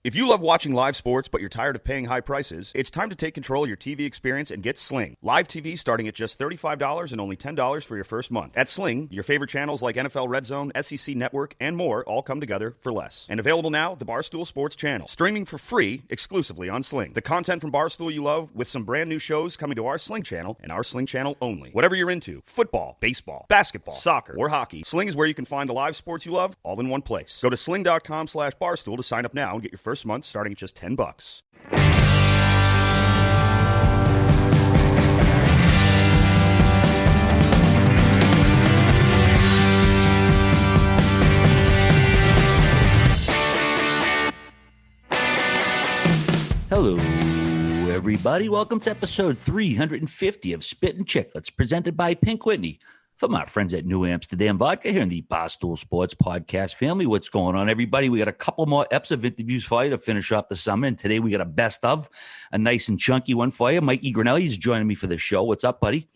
If you love watching live sports but you're tired of paying high prices, it's time to take control of your TV experience and get Sling. Live TV starting at just $35 and only $10 for your first month. At Sling, your favorite channels like NFL Red Zone, SEC Network, and more all come together for less. And available now, the Barstool Sports Channel, streaming for free exclusively on Sling. The content from Barstool you love with some brand new shows coming to our Sling channel and our Sling channel only. Whatever you're into, football, baseball, basketball, soccer, or hockey, Sling is where you can find the live sports you love all in one place. Go to sling.com/barstool to sign up now and get your first month starting at just $10. Hello, everybody. Welcome to episode 350 of Spittin' Chicklets, presented by Pink Whitney. From our friends at New Amsterdam Vodka here in the Barstool Sports Podcast family. What's going on, everybody? We got a couple more eps of interviews for you to finish off the summer. And today we got a best of, a nice and chunky one for you. Mikey Grinelli is joining me for the show. What's up, buddy?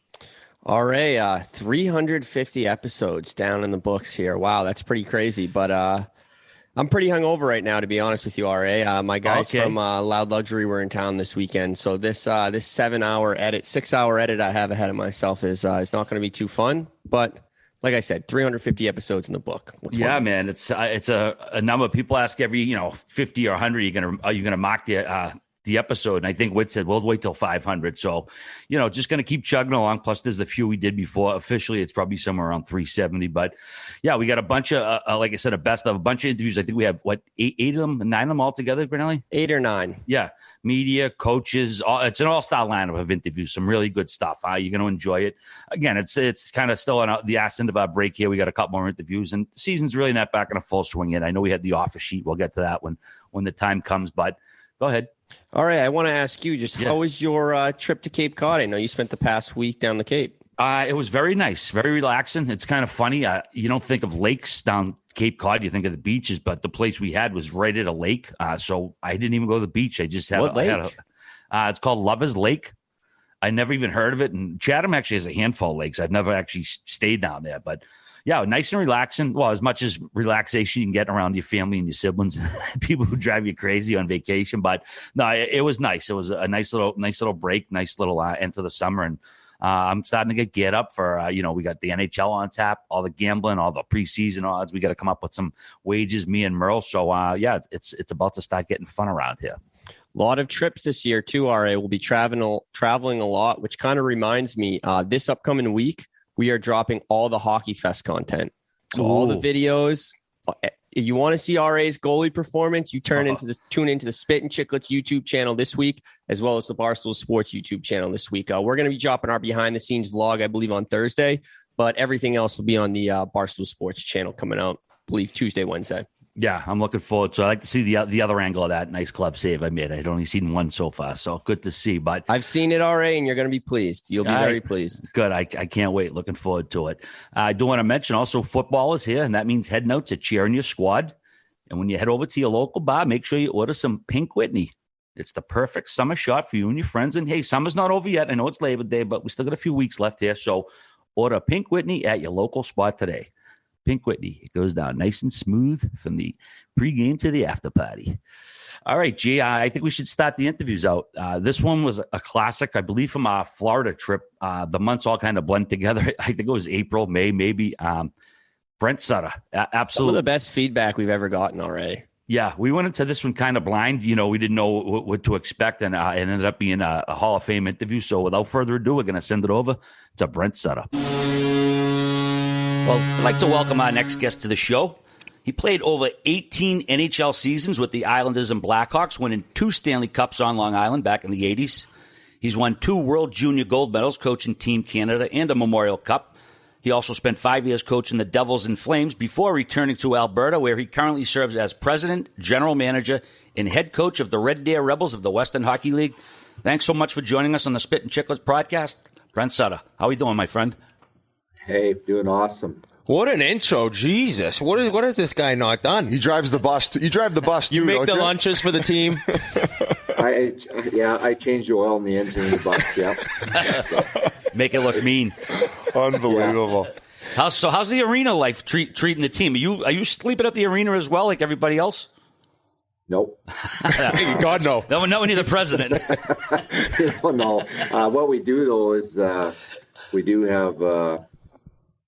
All right, 350 episodes down in the books here. Wow, that's pretty crazy. But I'm pretty hungover right now, to be honest with you, RA. My guys from Loud Luxury were in town this weekend. So this 6-hour edit I have ahead of myself is not going to be too fun. But like I said, 350 episodes in the book. Yeah, man, it's a number. People ask every 50 or 100. Are you gonna mock the episode? And I think Whit said we'll wait till 500. So just gonna keep chugging along. Plus, there's the few we did before. Officially, it's probably somewhere around 370. But yeah, we got a bunch of like I said, a best of a bunch of interviews. I think we have eight of them, 9 of them all together, Grinelli? 8 or 9. Yeah, media, coaches. It's an all-star lineup of interviews. Some really good stuff. You're gonna enjoy it. Again, it's kind of still on the ass end of our break here. We got a couple more interviews, and the season's really not back in a full swing yet. I know we had the offer sheet. We'll get to that when the time comes. But go ahead. All right, I want to ask you how was your trip to Cape Cod? I know you spent the past week down the Cape. It was very nice, very relaxing. It's kind of funny. You don't think of lakes down Cape Cod. You think of the beaches, but the place we had was right at a lake. So I didn't even go to the beach. I just had What lake? It's called Lover's Lake. I never even heard of it. And Chatham actually has a handful of lakes. I've never actually stayed down there, but yeah, nice and relaxing. Well, as much as relaxation you can get around your family and your siblings, people who drive you crazy on vacation. But no, it was nice. It was a nice little break, nice little end to the summer. And I'm starting to get geared up for, we got the NHL on tap, all the gambling, all the preseason odds. We got to come up with some wagers, me and Merle. So it's about to start getting fun around here. A lot of trips this year too, RA. We'll be traveling a lot, which kind of reminds me, this upcoming week, we are dropping all the Hockey Fest content. So all the videos. If you want to see RA's goalie performance, you tune into the Spittin' Chicklets YouTube channel this week, as well as the Barstool Sports YouTube channel this week. We're going to be dropping our behind-the-scenes vlog, I believe, on Thursday, but everything else will be on the Barstool Sports channel coming out, I believe, Tuesday, Wednesday. Yeah, I'm looking forward to it. I like to see the other angle of that nice club save I made. I'd only seen one so far, so good to see. But I've seen it, RA, and you're going to be pleased. You'll be very pleased. Good. I can't wait. Looking forward to it. I do want to mention also football is here, and that means heading out to cheering your squad. And when you head over to your local bar, make sure you order some Pink Whitney. It's the perfect summer shot for you and your friends. And, hey, summer's not over yet. I know it's Labor Day, but we still got a few weeks left here. So order Pink Whitney at your local spot today. Pink Whitney. It goes down nice and smooth from the pregame to the after party. All right, G, I think we should start the interviews out. This one was a classic, I believe, from our Florida trip. The months all kind of blend together. I think it was April, May, maybe. Brent Sutter, absolutely. Some of the best feedback we've ever gotten, RA. Yeah, we went into this one kind of blind. We didn't know what to expect, and it ended up being a Hall of Fame interview. So without further ado, we're going to send it over to Brent Sutter. Well, I'd like to welcome our next guest to the show. He played over 18 NHL seasons with the Islanders and Blackhawks, winning 2 Stanley Cups on Long Island back in the 80s. He's won 2 World Junior Gold medals coaching Team Canada and a Memorial Cup. He also spent 5 years coaching the Devils and Flames before returning to Alberta, where he currently serves as president, general manager, and head coach of the Red Deer Rebels of the Western Hockey League. Thanks so much for joining us on the Spittin' Chicklets podcast. Brent Sutter, how are you doing, my friend? Hey, doing awesome. What an intro, Jesus! What has this guy not done? He drives the bus. You drive the bus. You too, make the you? lunches for the team. I changed the oil in the engine in the bus. Yeah, make it look mean. Unbelievable. Yeah. How's the arena life treating the team? Are you sleeping at the arena as well, like everybody else? Nope. God, no. No, we need the president. No. What we do, though, is we do have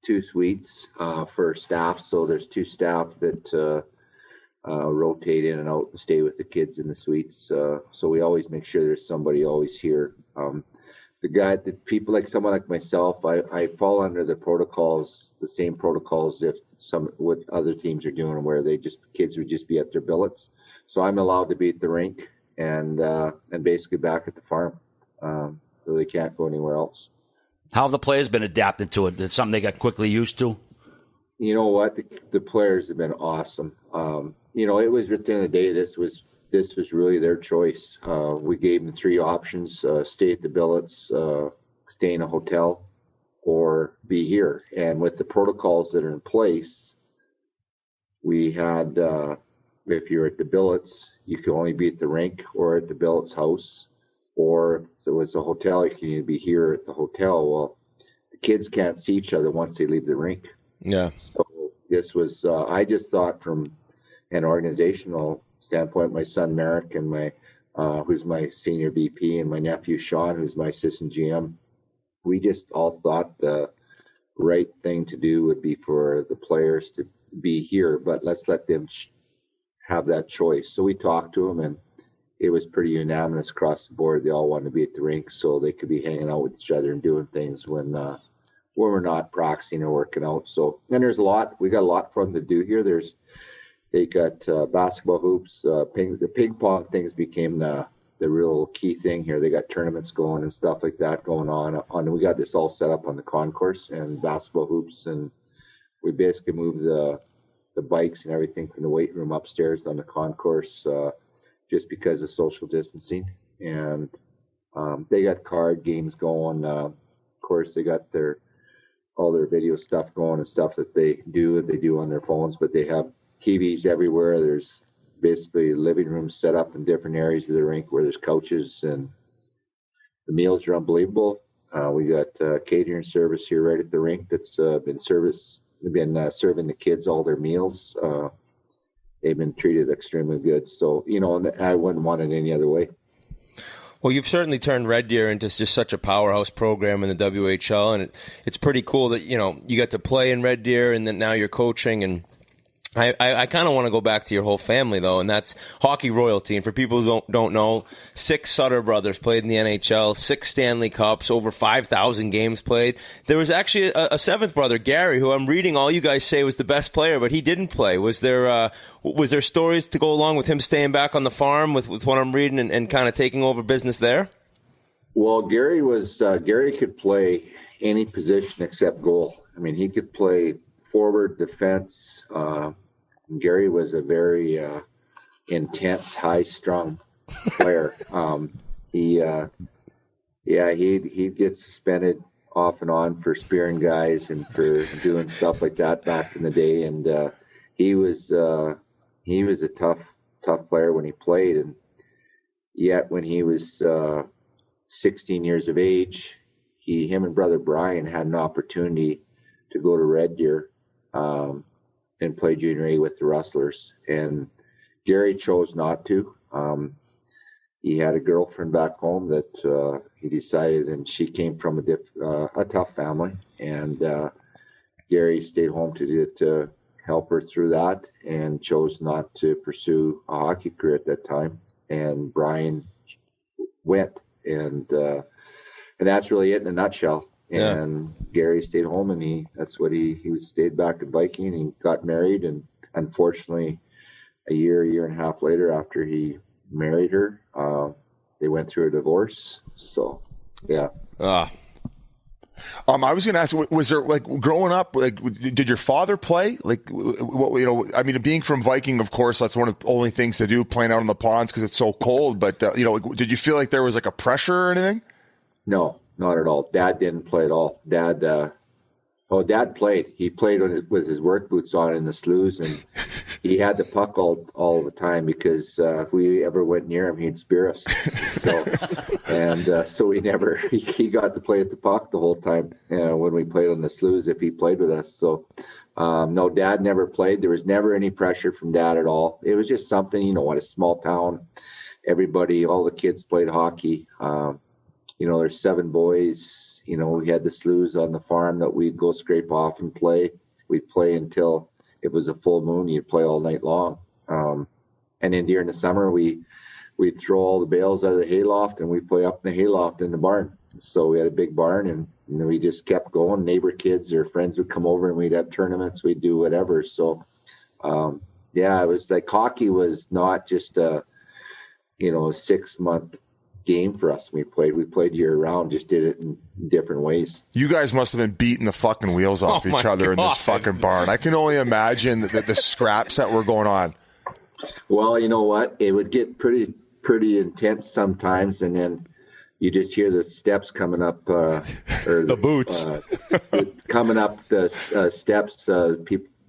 2 suites for staff. So there's 2 staff that rotate in and out and stay with the kids in the suites. So we always make sure there's somebody always here. The people like someone like myself, I fall under the protocols, the same protocols what other teams are doing, where kids would just be at their billets. So I'm allowed to be at the rink and basically back at the farm. So they can't go anywhere else. How have the players been adapted to it? It's something they got quickly used to? You know what? The players have been awesome. It was at the end of the day, this was really their choice. We gave them 3 options: stay at the billets, stay in a hotel, or be here. And with the protocols that are in place, we had, if you're at the billets, you can only be at the rink or at the billets house, or if it was a hotel, you can be here at the hotel. Well, the kids can't see each other once they leave the rink. Yeah. So this was, I just thought from an organizational standpoint, my son Merrick and who's my senior VP, and my nephew Sean, who's my assistant GM, we just all thought the right thing to do would be for the players to be here, but let's let them have that choice. So we talked to them, and it was pretty unanimous across the board. They all wanted to be at the rink so they could be hanging out with each other and doing things when we're not practicing or working out. So, and we got a lot for them to do here. They got basketball hoops, the ping pong things became the real key thing here. They got tournaments going and stuff like that going on. We got this all set up on the concourse and basketball hoops, and we basically moved the bikes and everything from the weight room upstairs on the concourse just because of social distancing. And they got card games going. Of course, they got all their video stuff going and stuff that they do on their phones, but they have TVs everywhere. There's basically living rooms set up in different areas of the rink where there's couches, and the meals are unbelievable. We got catering service here right at the rink that's been serving the kids all their meals. They've been treated extremely good. So, I wouldn't want it any other way. Well, you've certainly turned Red Deer into just such a powerhouse program in the WHL, and it's pretty cool that, you got to play in Red Deer and then now you're coaching. And I kind of want to go back to your whole family, though, and that's hockey royalty. And for people who don't know, 6 Sutter brothers played in the NHL, 6 Stanley Cups, over 5,000 games played. There was actually a 7th brother, Gary, who I'm reading all you guys say was the best player, but he didn't play. Was there stories to go along with him staying back on the farm with what I'm reading and kind of taking over business there? Well, Gary could play any position except goal. I mean, he could play forward, defense. Gary was a very intense, high-strung player. He'd get suspended off and on for spearing guys and for doing stuff like that back in the day. And he was a tough player when he played. And yet, when he was 16 years of age, him and brother Brian had an opportunity to go to Red Deer and play junior A with the Rustlers, and Gary chose not to. He had a girlfriend back home that he decided, and she came from a tough family, and Gary stayed home to help her through that, and chose not to pursue a hockey career at that time. And Brian went, and that's really it in a nutshell. Yeah. And Gary stayed home, and he stayed back at Viking. He got married, and unfortunately, a year and a half later, after he married her, they went through a divorce. So, yeah. I was going to ask, was there, like, growing up, like, did your father play? Like, being from Viking, of course, that's one of the only things to do, playing out on the ponds because it's so cold. But did you feel like there was like a pressure or anything? No. Not at all. Dad didn't play at all. Dad played. He played with his work boots on in the sloughs, and he had the puck all the time because if we ever went near him, he'd spear us. So he got to play at the puck the whole time when we played on the sloughs if he played with us. So No, Dad never played. There was never any pressure from Dad at all. It was just something, you know, what a small town. Everybody, all the kids played hockey. You know, there's 7 boys. You know, we had the sloughs on the farm that we'd go scrape off and play. We'd play until it was a full moon. You'd play all night long. And then during the summer, we'd throw all the bales out of the hayloft and we'd play up in the hayloft in the barn. So we had a big barn, and you know, we just kept going. Neighbor kids or friends would come over and we'd have tournaments. We'd do whatever. So, yeah, it was like hockey was not just a 6-month game for us. We played year round, just did it in different ways. You guys must have been beating the fucking wheels off each other in this fucking barn. I can only imagine the scraps that were going on. Well, you know what? It would get pretty intense sometimes, and then you just hear the steps coming up, or the boots coming up the steps.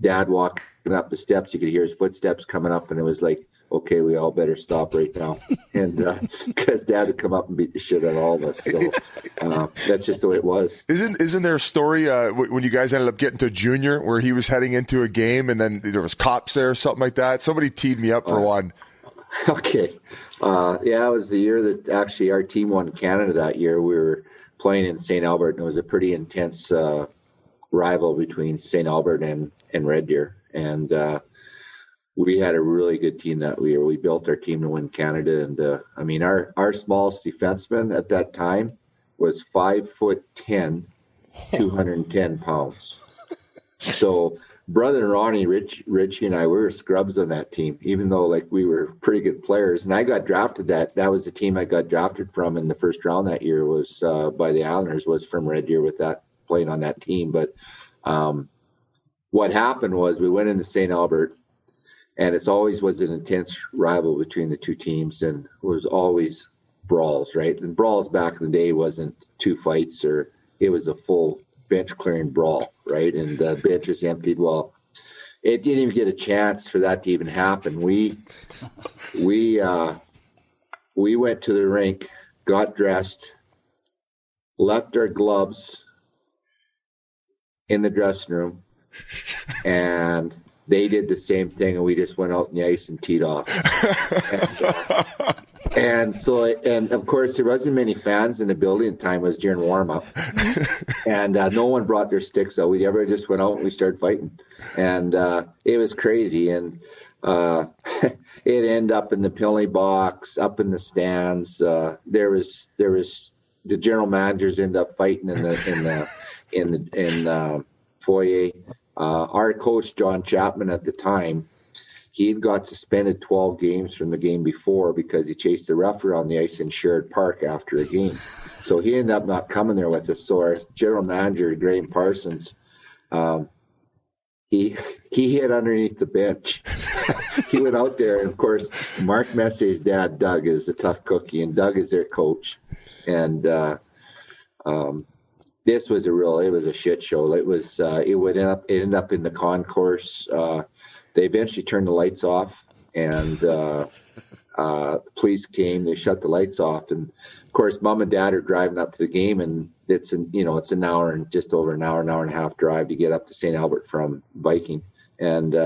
Dad walking up the steps, you could hear his footsteps coming up, and it was like, okay, we all better stop right now, and because Dad would come up and beat the shit out of all of us. So that's just the way it was. Isn't there a story when you guys ended up getting to junior where he was heading into a game and then there was cops there or something like that? Somebody teed me up for one. Okay. Yeah, it was the year that actually our team won Canada that year. We were playing in St. Albert, and it was a pretty intense rival between St. Albert and Red Deer. And we had a really good team that year. We built our team to win Canada. And, I mean, our smallest defenseman at that time was 5'10", 210 pounds. So brother Ronnie, Richie, and I, we were scrubs on that team, even though like we were pretty good players. And I got drafted. That was the team I got drafted from in the first round that year. Was by the Islanders. Was from Red Deer with that playing on that team. But what happened was we went into St. Albert, and it's always was an intense rival between the two teams, and it was always brawls, right? And brawls back in the day wasn't 2 fights, or it was a full bench clearing brawl, right? And the bench was emptied. Well, it didn't even get a chance for that to even happen. We went to the rink, got dressed, left our gloves in the dressing room, and they did the same thing, and we just went out on the ice and teed off. And of course, there wasn't many fans in the building at the time. It was during warm-up. And no one brought their sticks out. We ever just went out and we started fighting. And it was crazy. And it ended up in the penalty box, up in the stands. There was the general managers end up fighting in the foyer. Our coach, John Chapman, at the time, he had got suspended 12 games from the game before because he chased the ref around the ice in Sherrod Park after a game. So he ended up not coming there with us. So our general manager, Graham Parsons, he hid underneath the bench. He went out there, and of course, Mark Messier's dad, Doug, is a tough cookie, and Doug is their coach. And this was it was a shit show. It ended up in the concourse. They eventually turned the lights off, and the police came. They shut the lights off, and of course, Mom and Dad are driving up to the game, and it's an hour and just over an hour and a half drive to get up to St. Albert from Viking, and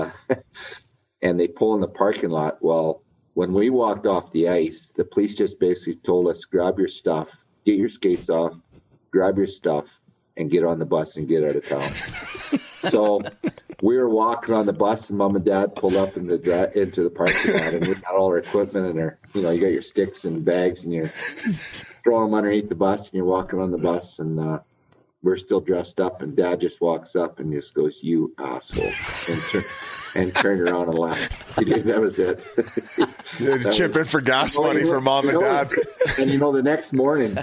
and they pull in the parking lot. Well, when we walked off the ice, the police just basically told us, grab your stuff, get your skates off, grab your stuff, and get on the bus and get out of town. So we were walking on the bus, and Mom and Dad pulled up into the parking lot, and we got all our equipment and you got your sticks and bags, and you're throwing them underneath the bus, and you're walking on the bus, and we're still dressed up, and Dad just walks up and just goes, "You asshole," and turned around and left. That was it. Chip in for gas money for Mom and Dad. And the next morning,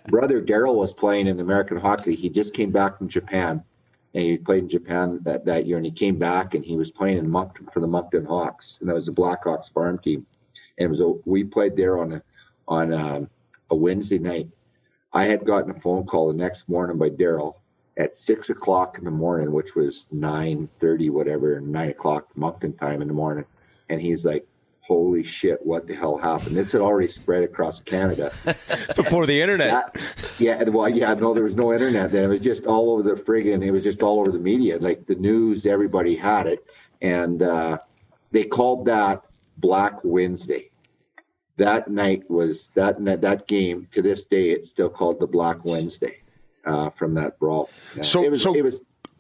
brother Daryl was playing in American hockey. He just came back from Japan. And he played in Japan that year, and he came back, and he was playing in Moncton for the Moncton Hawks, and that was the Blackhawks farm team. And we played there on a Wednesday night. I had gotten a phone call the next morning by Daryl at 6:00 in the morning, which was 9:30, whatever, 9:00 Moncton time in the morning, and he's like, holy shit, what the hell happened? This had already spread across Canada. Before the internet. There was no internet then. It was just all over it was just all over the media. Like the news, everybody had it. And they called that Black Wednesday. That night was, that game, to this day, it's still called the Black Wednesday from that brawl.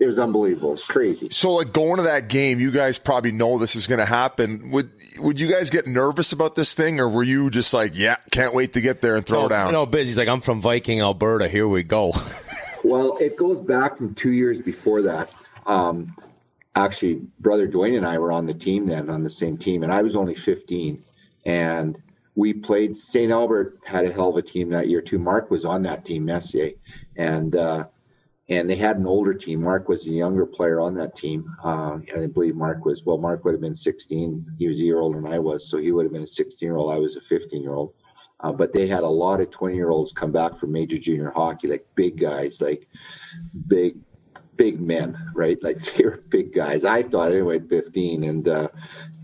It was unbelievable. It's crazy. So, like, going to that game, you guys probably know this is going to happen. Would you guys get nervous about this thing, or were you just like, yeah, can't wait to get there and throw down? No, Biz, he's like, I'm from Viking, Alberta. Here we go. Well, it goes back from 2 years before that. Actually, brother Dwayne and I were on the team then, on the same team, and I was only 15. And we played, St. Albert had a hell of a team that year too. Mark was on that team, Messier. And they had an older team. Mark was a younger player on that team. I believe Mark would have been 16. He was a year older than I was, so he would have been a 16-year-old. I was a 15-year-old. But they had a lot of 20-year-olds come back from major junior hockey, like big guys, like big men, right? Like they were big guys. I thought anyway at 15.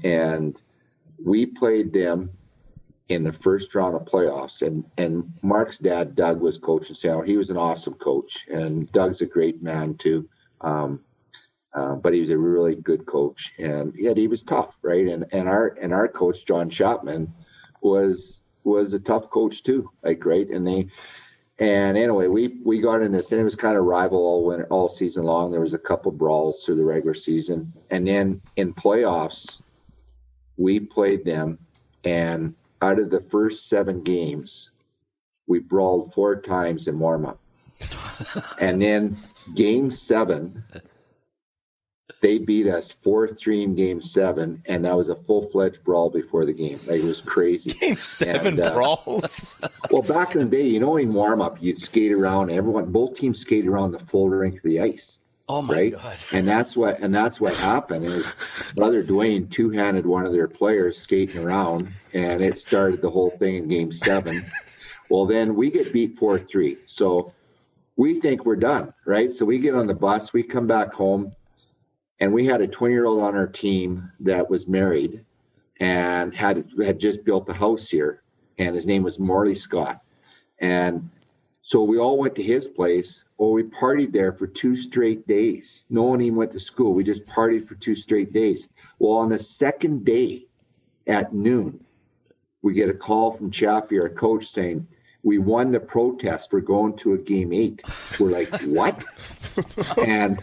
And we played them in the first round of playoffs, and Mark's dad, Doug, was coaching St. Albert. He was an awesome coach, and Doug's a great man too. But he was a really good coach, and yet he was tough, right? And our coach, John Chapman, was a tough coach too, like, right? And anyway, we got in this, and it was kind of rival all season long. There was a couple brawls through the regular season, and then in playoffs, we played them, and out of the first 7 games, we brawled 4 times in warm-up. And then game 7, they beat us 4-3 in game 7, and that was a full-fledged brawl before the game. Like, it was crazy. Game 7 brawls? Well, back in the day, in warm-up, you'd skate around. Both teams skated around the full rink of the ice. Oh my God! And that's what happened. It was brother Dwayne two-handed one of their players skating around, and it started the whole thing in game 7. Well, then we get beat 4-3, so we think we're done, right? So we get on the bus, we come back home, and we had a 20-year-old on our team that was married and had just built a house here, and his name was Morley Scott, and so we all went to his place. Well, we partied there for 2 straight days. No one even went to school. We just partied for 2 straight days. Well, on the second day at noon, we get a call from Chaffee, our coach, saying, we won the protest. We're going to a game 8. We're like, what? And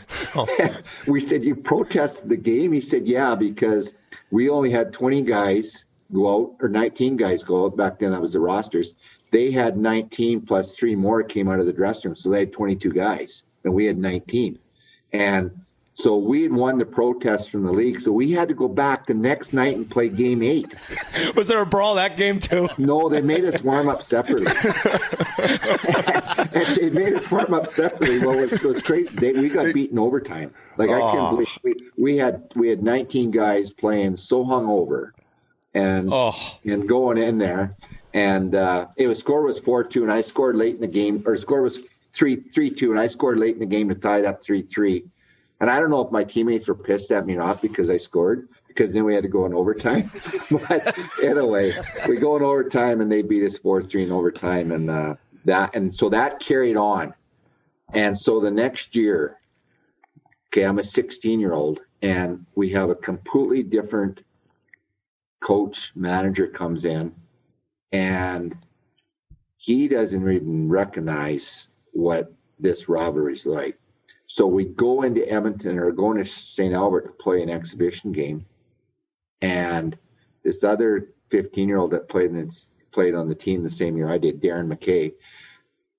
we said, you protested the game? He said, yeah, because we only had 20 guys go out, or 19 guys go out. Back then, that was the rosters. They had 19 plus 3 more came out of the dressing room. So they had 22 guys, and we had 19. And so we had won the protest from the league. So we had to go back the next night and play game 8. Was there a brawl that game too? No, they made us warm up separately. They made us warm up separately. Well, it was crazy. We got beaten overtime. Like, I can't believe we had 19 guys playing so hungover and going in there. And score was 4-2, and I scored late in the game, or score was 3-2, and I scored late in the game to tie it up 3-3. And I don't know if my teammates were pissed at me off because I scored, because then we had to go in overtime. But anyway, we go in overtime, and they beat us 4-3 in overtime, and so that carried on. And so the next year, I'm a 16-year-old, and we have a completely different coach, manager comes in. And he doesn't even recognize what this rivalry is like. So we go into Edmonton, or going to St. Albert to play an exhibition game. And this other 15-year-old that played on the team the same year I did, Darren McKay,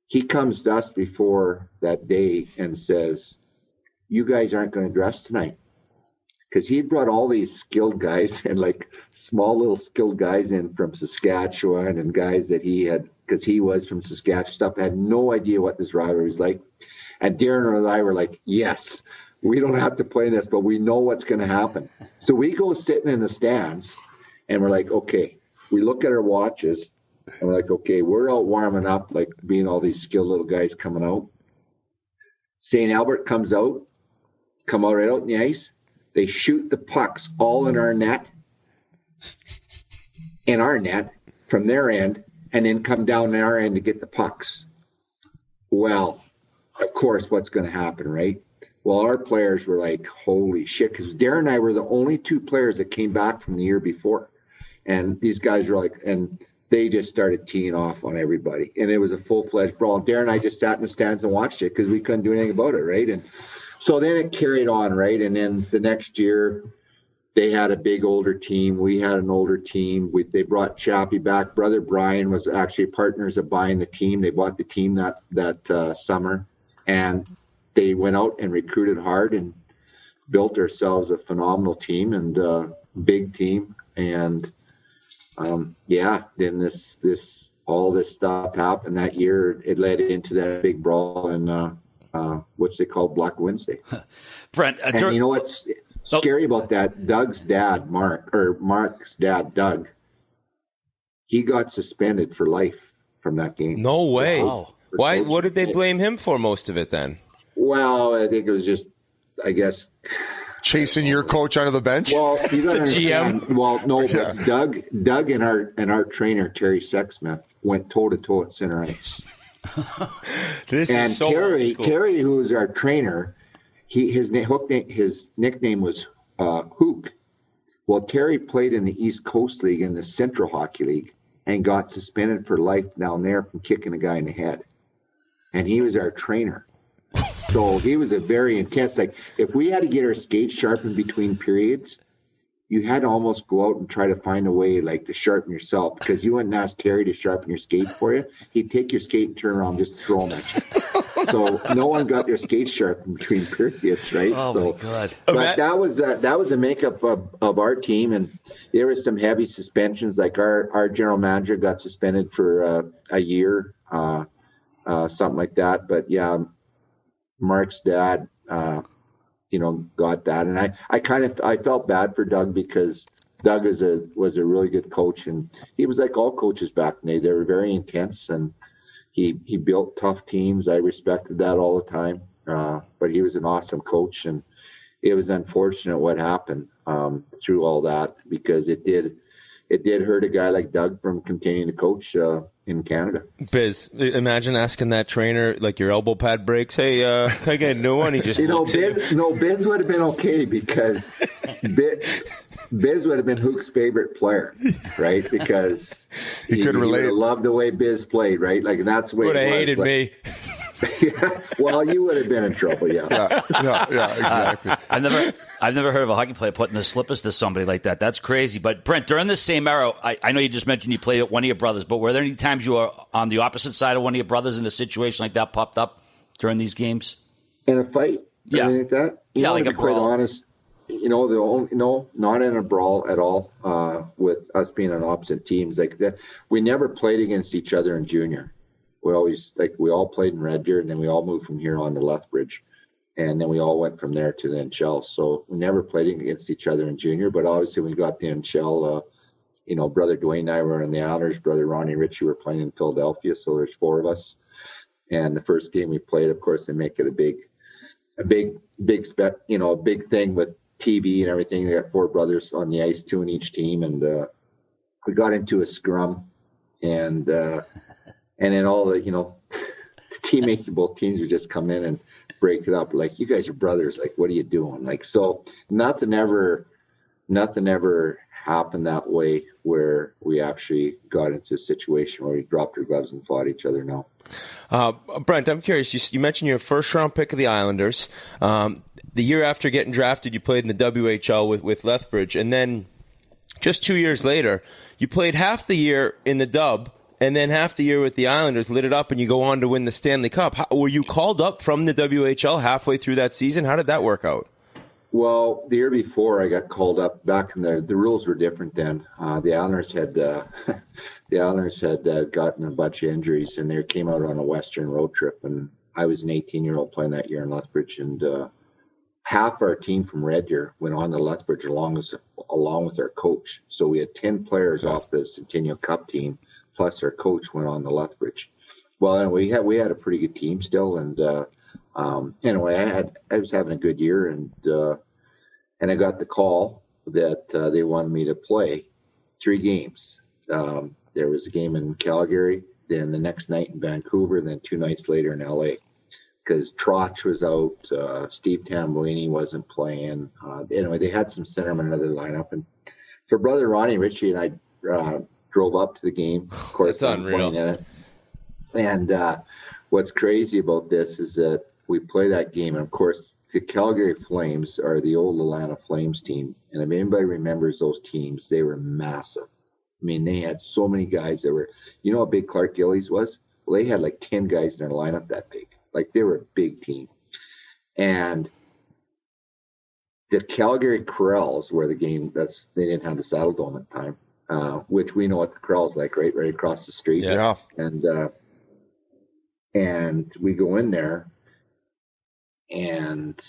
he comes to us before that day and says, you guys aren't going to dress tonight. Because he brought all these skilled guys and like small little skilled guys in from Saskatchewan, and guys that he had, because he was from Saskatchewan, had no idea what this rivalry was like. And Darren and I were like, yes, we don't have to play this, but we know what's going to happen. So we go sitting in the stands, and we're like, okay, we look at our watches, and we're like, okay, we're out warming up, like being all these skilled little guys coming out. St. Albert come right out in the ice. They shoot the pucks all in our net. in our net from their end and then come down in our end to get the pucks. Well, of course, what's going to happen, right? Well, our players were like, holy shit, because Darren and I were the only two players that came back from the year before. And these guys were like, and they just started teeing off on everybody. And it was a full-fledged brawl. Darren and I just sat in the stands and watched it because we couldn't do anything about it, right? And so then it carried on, right? And then the next year, they had a big older team. We had an older team. They brought Chappie back. Brother Brian was actually partners of buying the team. They bought the team that summer. And they went out and recruited hard and built ourselves a phenomenal team and big team. And then all this stuff happened that year. It led into that big brawl and which they called Black Wednesday. Brent, and you know what's scary about that? Doug's dad, Mark's dad, Doug, he got suspended for life from that game. No way. Wow. Why? What did they blame him for most of it then? Well, I think it was just, I guess, chasing your coach out of the bench. Well, you got to understand. GM. Well, no, but Doug and our trainer Terry Sexsmith went toe to toe at center ice. This and is so old school. Terry, who was our trainer, his nickname was Hook. Well, Terry played in the East Coast League and the Central Hockey League and got suspended for life down there from kicking a guy in the head. And he was our trainer. So he was a very intense, like if we had to get our skates sharpened between periods, you had to almost go out and try to find a way like to sharpen yourself, because you wouldn't ask Terry to sharpen your skate for you. He'd take your skate and turn around and just throw them at you. So no one got their skates sharpened between periods, right? Oh, so, my God. But that was a makeup of our team, and there was some heavy suspensions. Like our general manager got suspended for a year, something like that. But yeah, Mark's dad, got that. And I felt bad for Doug, because Doug was a really good coach, and he was like all coaches back then. They were very intense, and he built tough teams. I respected that all the time. But he was an awesome coach, and it was unfortunate what happened through all that, because it did hurt a guy like Doug from continuing to coach in Canada. Biz, imagine asking that trainer, like, your elbow pad breaks. Hey, can I get a new one? He just Biz would have been okay, because Biz would have been Hook's favorite player, right? Because he could relate. He loved the way Biz played, right? Like, that's the way would have hated like, me. Yeah, well, you would have been in trouble, yeah. Yeah, exactly. I've never heard of a hockey player putting the slippers to somebody like that. That's crazy. But Brent, during this same era, I know you just mentioned you played with one of your brothers, but were there any times you were on the opposite side of one of your brothers in a situation like that popped up during these games? In a fight? Yeah. Like that? Like to a be quite brawl. honest, not in a brawl at all, with us being on opposite teams. Like that, we never played against each other in junior. We all played in Red Deer, and then we all moved from here on to Lethbridge, and then we all went from there to the NHL. So we never played against each other in junior, but obviously we got the NHL. Brother Dwayne and I were in the Islanders. Brother Ronnie Ritchie were playing in Philadelphia. So there's four of us. And the first game we played, of course, they make it a big thing with TV and everything. They got four brothers on the ice, two in each team, and we got into a scrum, and then all the teammates of both teams would just come in and break it up. Like, you guys are brothers. Like, what are you doing? Like, so nothing ever happened that way where we actually got into a situation where we dropped our gloves and fought each other. No. Brent, I'm curious. You mentioned you're a first-round pick of the Islanders. The year after getting drafted, you played in the WHL with Lethbridge. And then just 2 years later, you played half the year in the Dub, and then half the year with the Islanders, lit it up, and you go on to win the Stanley Cup. Were you called up from the WHL halfway through that season? How did that work out? Well, the year before I got called up, back in the rules were different then. The Islanders had gotten a bunch of injuries, and they came out on a Western road trip. And I was an 18-year-old playing that year in Lethbridge, and half our team from Red Deer went on to Lethbridge along with our coach. So we had 10 players off the Centennial Cup team, plus our coach went on to Lethbridge. Well, anyway, we had a pretty good team still, and anyway, I was having a good year, and I got the call that they wanted me to play 3 games There was a game in Calgary, then the next night in Vancouver, then 2 nights later in LA. Because Trotch was out, Steve Tambellini wasn't playing. Anyway, they had some centermen in the lineup. And for brother Ronnie, Richie, and I drove up to the game. Of course, that's unreal. In it. And what's crazy about this is that we play that game, and of course, the Calgary Flames are the old Atlanta Flames team. And if anybody remembers those teams, they were massive. I mean, they had so many guys that were, you know how big Clark Gillies was? Well, they had like 10 guys in their lineup that big. Like, they were a big team. And the Calgary Corrals were the game they didn't have the Saddle Dome at the time, which we know what the Corrals like, right across the street. Yeah. And we go in there, and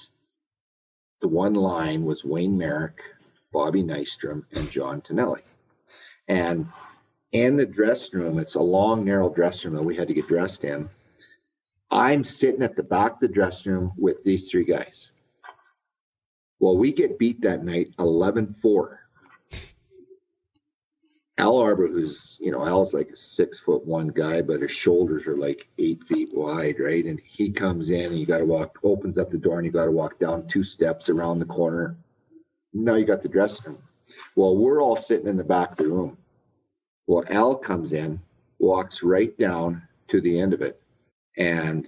the one line was Wayne Merrick, Bobby Nystrom, and John Tonelli. And in the dressing room, it's a long, narrow dressing room that we had to get dressed in. I'm sitting at the back of the dressing room with these 3 guys. Well, we get beat that night 11-4. Al Arbor, who's, Al's like a 6'1" guy, but his shoulders are like 8 feet wide, right? And he comes in and you got to opens up the door and you got to walk down 2 steps around the corner. Now you got the dressing room. Well, we're all sitting in the back of the room. Well, Al comes in, walks right down to the end of it, and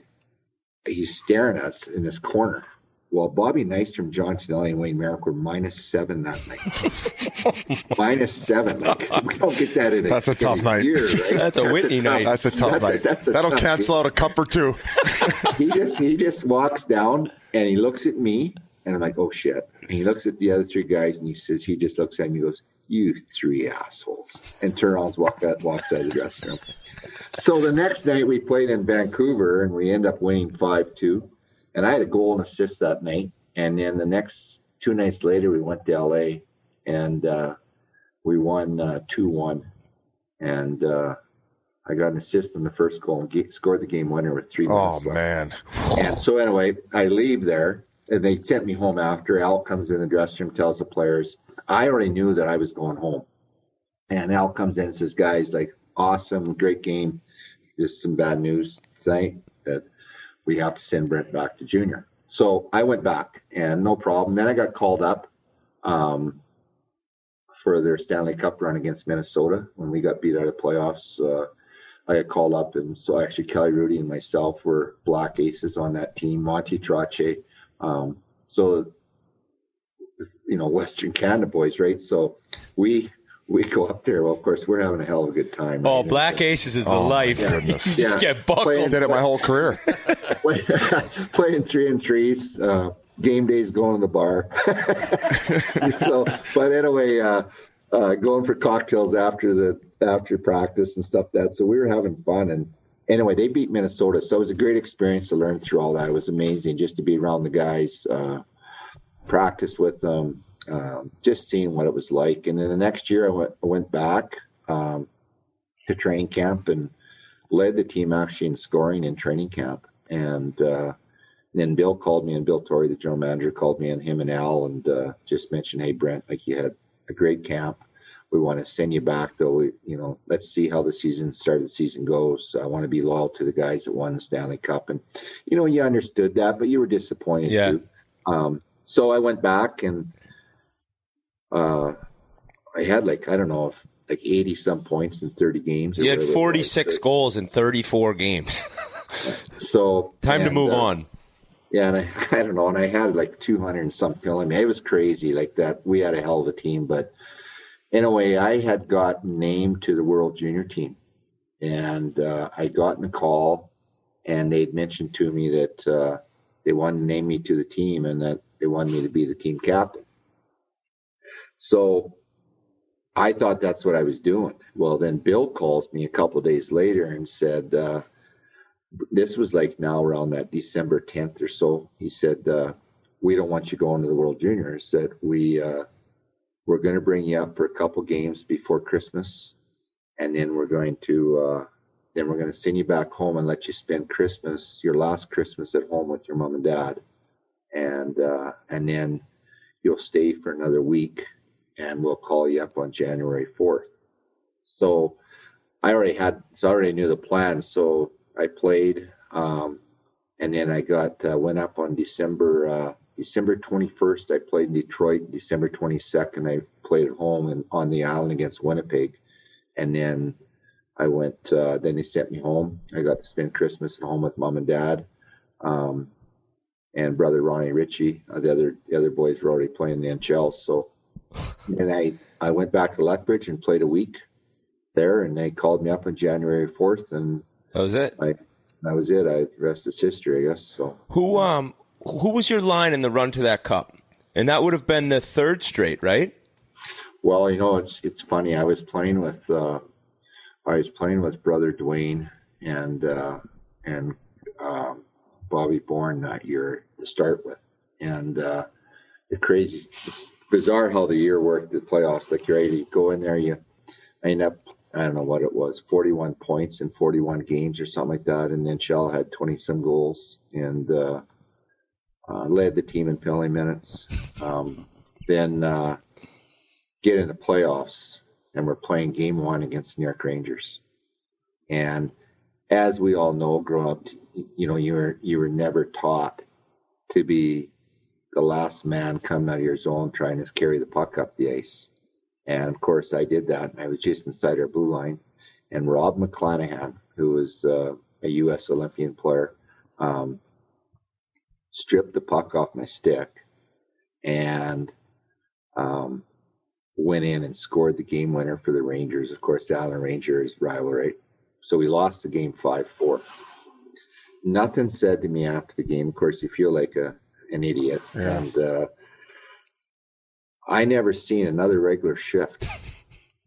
he's staring at us in this corner. Well, Bobby Nystrom, John Tonelli, and Wayne Merrick were -7 that night. -7. Like, we don't get that in That's a tough night. Year, right? That's a Whitney night. That's a tough night. That'll cancel out a cup or 2. He just walks down and he looks at me, and I'm like, oh shit. And he looks at the other 3 guys and he just looks at me and he goes, you 3 assholes, and turns around and walks out of the dressing room. So the next night we played in Vancouver and we end up winning 5-2. And I had a goal and assist that night. And then the next 2 nights later, we went to LA and we won 2-1. And I got an assist in the first goal and scored the game winner with 3 minutes left. Man. And so anyway, I leave there and they sent me home after. Al comes in the dressing room, tells the players. I already knew that I was going home. And Al comes in and says, guys, like, awesome, great game. Just some bad news tonight that we have to send Brent back to junior. So I went back, and no problem. Then I got called up for their Stanley Cup run against Minnesota when we got beat out of the playoffs. I got called up, and so actually Kelly Rudy and myself were black aces on that team. Monty Trache. So, Western Canada boys, right? So we go up there. Well, of course, we're having a hell of a good time. Oh, right? Black Aces is the life. Goodness. You just get buckled. I did it my whole career. Playing 3-on-3s. Game days going to the bar. But anyway, going for cocktails after practice and stuff like that. So we were having fun. And anyway, they beat Minnesota. So it was a great experience to learn through all that. It was amazing just to be around the guys, practice with them. Just seeing what it was like. And then the next year I went back to training camp and led the team actually in scoring in training camp. And then Bill called me, and Bill Torrey, the general manager, called me, and him and Al, and just mentioned, hey, Brent, like, you had a great camp. We want to send you back, though. Let's see how the start of the season goes. I want to be loyal to the guys that won the Stanley Cup. And, you understood that, but you were disappointed too. So I went back, and I had 80 some points in 30 games. You had 46 goals in 34 games. So time to move on. Yeah, and I don't know, and I had 200 and some killing me. It was crazy like that. We had a hell of a team, but anyway, I had gotten named to the World Junior team, and I got a call, and they'd mentioned to me that they wanted to name me to the team and that they wanted me to be the team captain. So I thought that's what I was doing. Well, then Bill calls me a couple of days later and said, this was now around that December 10th or so. He said, we don't want you going to the World Juniors. That we're going to bring you up for a couple games before Christmas, and then we're going to send you back home and let you spend Christmas, your last Christmas at home with your mom and dad, and then you'll stay for another week, and we'll call you up on January 4th. So I already knew the plan. So I played, and then I went up on December 21st. I played in Detroit. December 22nd, I played at home and on the island against Winnipeg. And then I went. Then they sent me home. I got to spend Christmas at home with mom and dad, and brother Ronnie Ritchie. The other boys were already playing the NHL. So, and I went back to Lethbridge and played a week there, and they called me up on January 4th, and that was it. That was it. The rest is history, I guess. So who was your line in the run to that cup? And that would have been the third straight, right? Well, it's funny. I was playing with brother Dwayne and Bobby Bourne that year to start with, and it's bizarre how the year worked. The playoffs, like you're ready to go in there, you end up. I don't know what it was, 41 points in 41 games or something like that. And then Shell had 20-some goals and led the team in penalty minutes. Then get in the playoffs, and we're playing game 1 against the New York Rangers. And as we all know, growing up, you were never taught to be the last man coming out of your zone trying to carry the puck up the ice. And, of course, I did that. I was just inside our blue line. And Rob McClanahan, who was a U.S. Olympian player, stripped the puck off my stick and went in and scored the game winner for the Rangers. Of course, the Island Rangers rivalry. So we lost the game 5-4. Nothing said to me after the game. Of course, you feel like an idiot. Yeah. And I never seen another regular shift.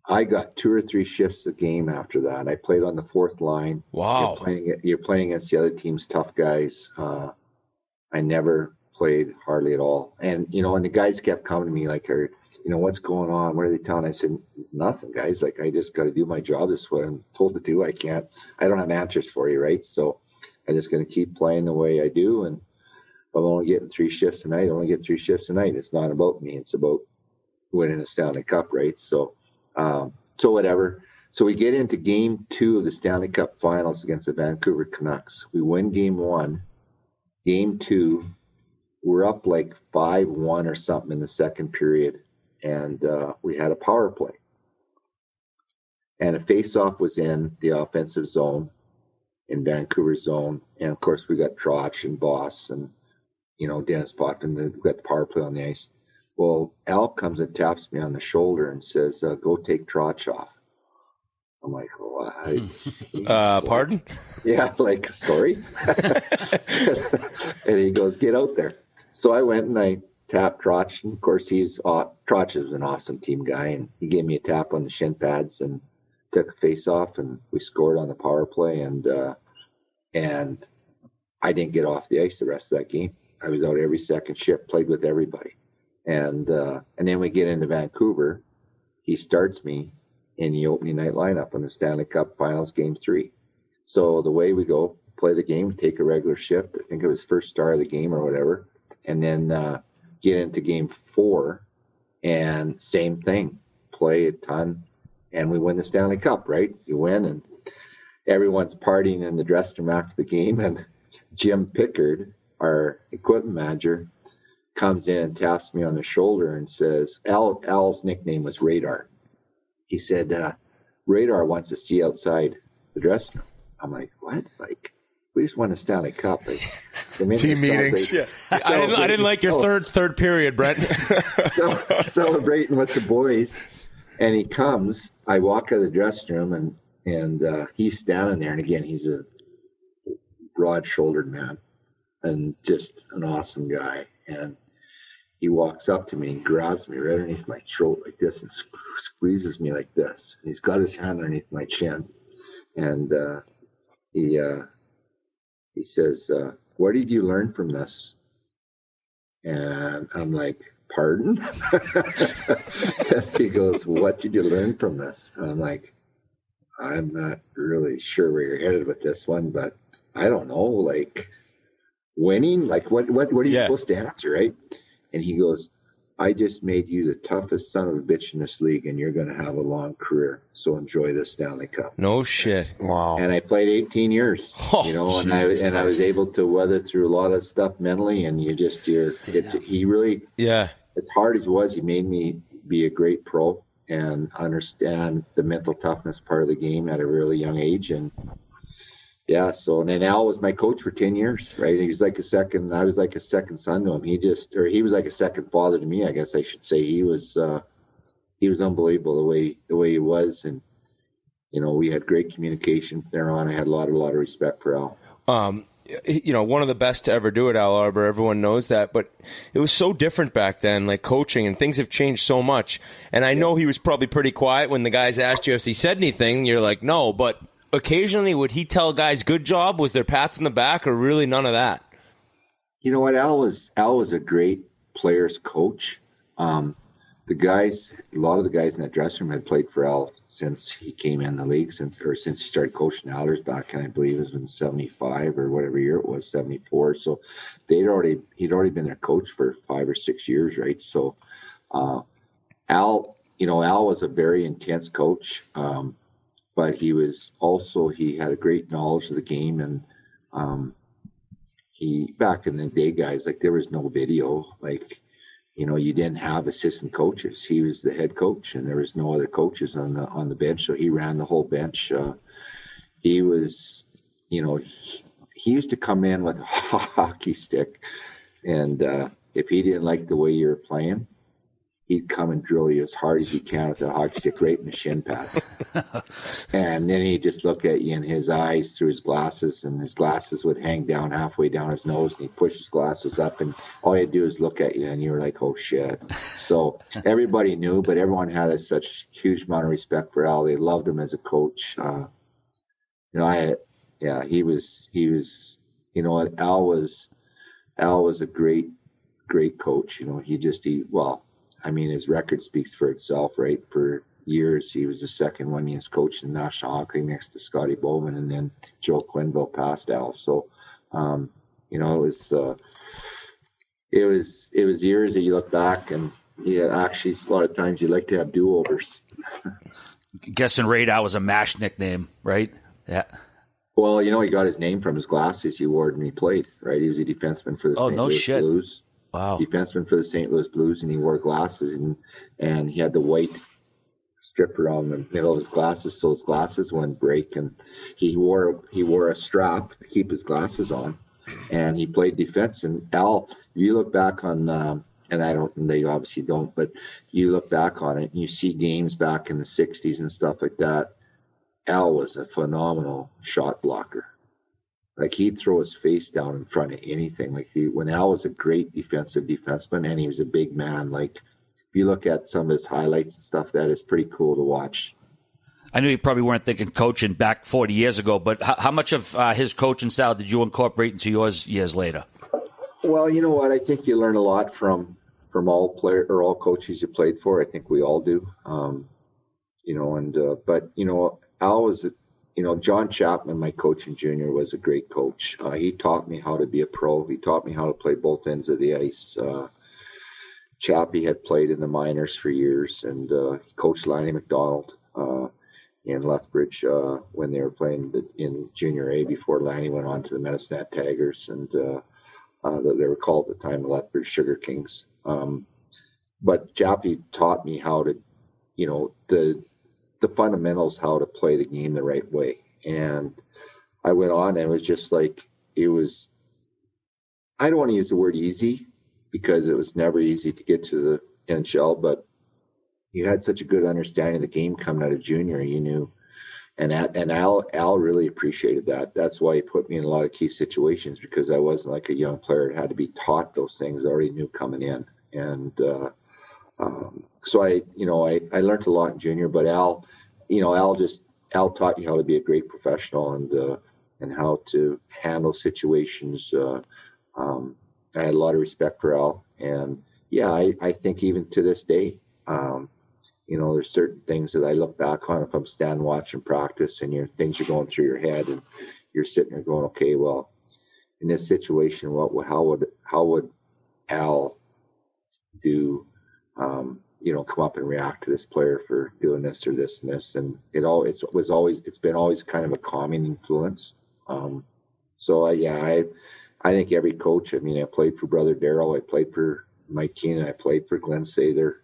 I got 2 or 3 shifts a game after that. I played on the 4th line. Wow. You're playing against the other team's tough guys. I never played hardly at all. And, and the guys kept coming to me like, what's going on? What are they telling? I said, nothing, guys. Like, I just got to do my job. This is what I'm told to do. I don't have answers for you, right? So I'm just going to keep playing the way I do. And I'm only getting 3 shifts a night. I only get 3 shifts a night. It's not about me. It's about winning a Stanley Cup, right? So whatever. So we get into game 2 of the Stanley Cup Finals against the Vancouver Canucks. We win game 1. Game 2, we're up like 5-1 or something in the second period, and we had a power play. And a face-off was in the offensive zone, in Vancouver's zone, and of course we got Trotch and Boss and Dennis Potvin. We got the power play on the ice. Well, Al comes and taps me on the shoulder and says, go take Trotch off. I'm like, pardon? Yeah, like, sorry. And he goes, get out there. So I went and I tapped Trotch. And of course, Trotch is an awesome team guy. And he gave me a tap on the shin pads and took a face off. And we scored on the power play. And I didn't get off the ice the rest of that game. I was out every second shift, played with everybody. And then we get into Vancouver. He starts me in the opening night lineup in the Stanley Cup Finals Game 3. So the way we go, play the game, take a regular shift. I think it was first star of the game or whatever. And then get into Game 4 and same thing, play a ton. And we win the Stanley Cup, right? You win and everyone's partying in the dressing room after the game. And Jim Pickard, our equipment manager, comes in and taps me on the shoulder and says, Al's nickname was Radar. He said, Radar wants to see outside the dressing room. I'm like, what? Like, we just won a Stanley Cup. Like, team meetings. Yeah. I didn't like your third period, Brent. Celebrating with the boys. And he comes, I walk out of the dressing room and he's standing there. And again, he's a broad-shouldered man and just an awesome guy. And he walks up to me and grabs me right underneath my throat like this and squeezes me like this. And he's got his hand underneath my chin. And he says, what did you learn from this? And I'm like, pardon? And he goes, what did you learn from this? And I'm like, I'm not really sure where you're headed with this one, but I don't know, like winning, like what are you supposed to answer, right? And he goes, I just made you the toughest son of a bitch in this league, and you're going to have a long career. So enjoy this Stanley Cup. No shit. Wow. And I played 18 years, Oh, and I was able to weather through a lot of stuff mentally. And he really, Yeah. as hard as it was, he made me be a great pro and understand the mental toughness part of the game at a really young age. And yeah, so, and then Al was my coach for 10 years, right? I was like a second son to him. He was like a second father to me, I guess I should say. He was unbelievable the way he was. And, we had great communication there on. I had a lot of respect for Al. One of the best to ever do it, Al Arbour. Everyone knows that, but it was so different back then, like coaching, and things have changed so much. And I know he was probably pretty quiet when the guys asked you if he said anything. You're like, no, but occasionally would he tell guys good job? Was there pats on the back, or really none of that? You know what? Al was a great player's coach. A lot of the guys in that dressing room had played for Al since he came in the league, since he started coaching Oilers back in, I believe it was in 75 or whatever year it was, 74. So he'd already been their coach for 5 or 6 years, right? So Al was a very intense coach. But he had a great knowledge of the game, and back in the day, guys, like there was no video, like, you didn't have assistant coaches. He was the head coach, and there was no other coaches on the bench, so he ran the whole bench. He was, he used to come in with a hockey stick, and if he didn't like the way you were playing, he'd come and drill you as hard as he can with a hockey stick right in the shin pad. And then he'd just look at you in his eyes through his glasses, and his glasses would hang down halfway down his nose, and he'd push his glasses up, and all he'd do is look at you, and you were like, oh, shit. So everybody knew, but everyone had such huge amount of respect for Al. They loved him as a coach. He was, Al was a great coach. His record speaks for itself, right? For years, he was the second winningest coach in National Hockey next to Scotty Bowman, and then Joe Quenneville passed Al. So, it was years that you look back, and actually a lot of times you like to have do-overs. Guessing Radau was a MASH nickname, right? Yeah. Well, he got his name from his glasses he wore when he played, right? He was a defenseman for the St. Louis Blues. Wow. Defenseman for the St. Louis Blues, and he wore glasses, and he had the white strip around the middle of his glasses so his glasses wouldn't break, and he wore a strap to keep his glasses on, and he played defense. And Al, if you look back on, and they obviously don't, but you look back on it and you see games back in the 60s and stuff like that, Al was a phenomenal shot blocker. Like, he'd throw his face down in front of anything. Like, when Al was a great defensive defenseman, and he was a big man, like, if you look at some of his highlights and stuff, that is pretty cool to watch. I knew you probably weren't thinking coaching back 40 years ago, but how much of his coaching style did you incorporate into yours years later? Well, you know what? I think you learn a lot from all coaches you played for. I think we all do. Al was John Chapman, my coach in junior, was a great coach. He taught me how to be a pro. He taught me how to play both ends of the ice. Chappie had played in the minors for years, and he coached Lanny McDonald in Lethbridge when they were playing in Junior A before Lanny went on to the Medicine Hat Tigers, and they were called at the time the Lethbridge Sugar Kings. But Chappie taught me how to, the fundamentals, how to play the game the right way. And I went on, and it was just like, I don't want to use the word easy, because it was never easy to get to the NHL, but you had such a good understanding of the game coming out of junior, you knew. And Al really appreciated that. That's why he put me in a lot of key situations, because I wasn't like a young player. I had to be taught those things I already knew coming in. And so I learned a lot in junior, but Al taught me how to be a great professional and how to handle situations. I had a lot of respect for Al, and I think even to this day, there's certain things that I look back on if I'm standing watching practice, and things are going through your head, and you're sitting there going, okay, well, in this situation, how would Al do come up and react to this player for doing this or this and this. And it's been always kind of a calming influence. I think every coach, I mean, I played for Brother Darrell, I played for Mike Keenan, I played for Glenn Sather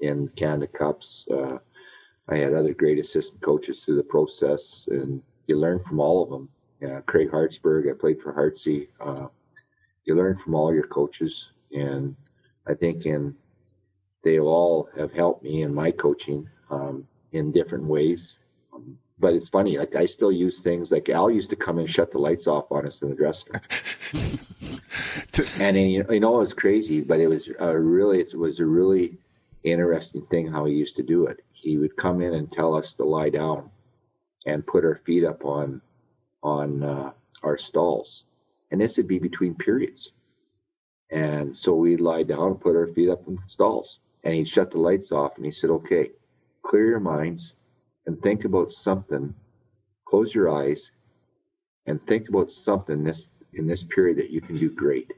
in Canada Cups. I had other great assistant coaches through the process, and you learn from all of them. Craig Hartsburg, I played for Hartsey. You learn from all your coaches, and I think they all have helped me in my coaching in different ways. But it's funny, like I still use things like Al used to come and shut the lights off on us in the dressing room. And it was crazy, but it was a really interesting thing how he used to do it. He would come in and tell us to lie down and put our feet up on our stalls. And this would be between periods. And so we'd lie down and put our feet up in stalls. And he'd shut the lights off and he said, okay, clear your minds and think about something. Close your eyes and think about something in this period that you can do great.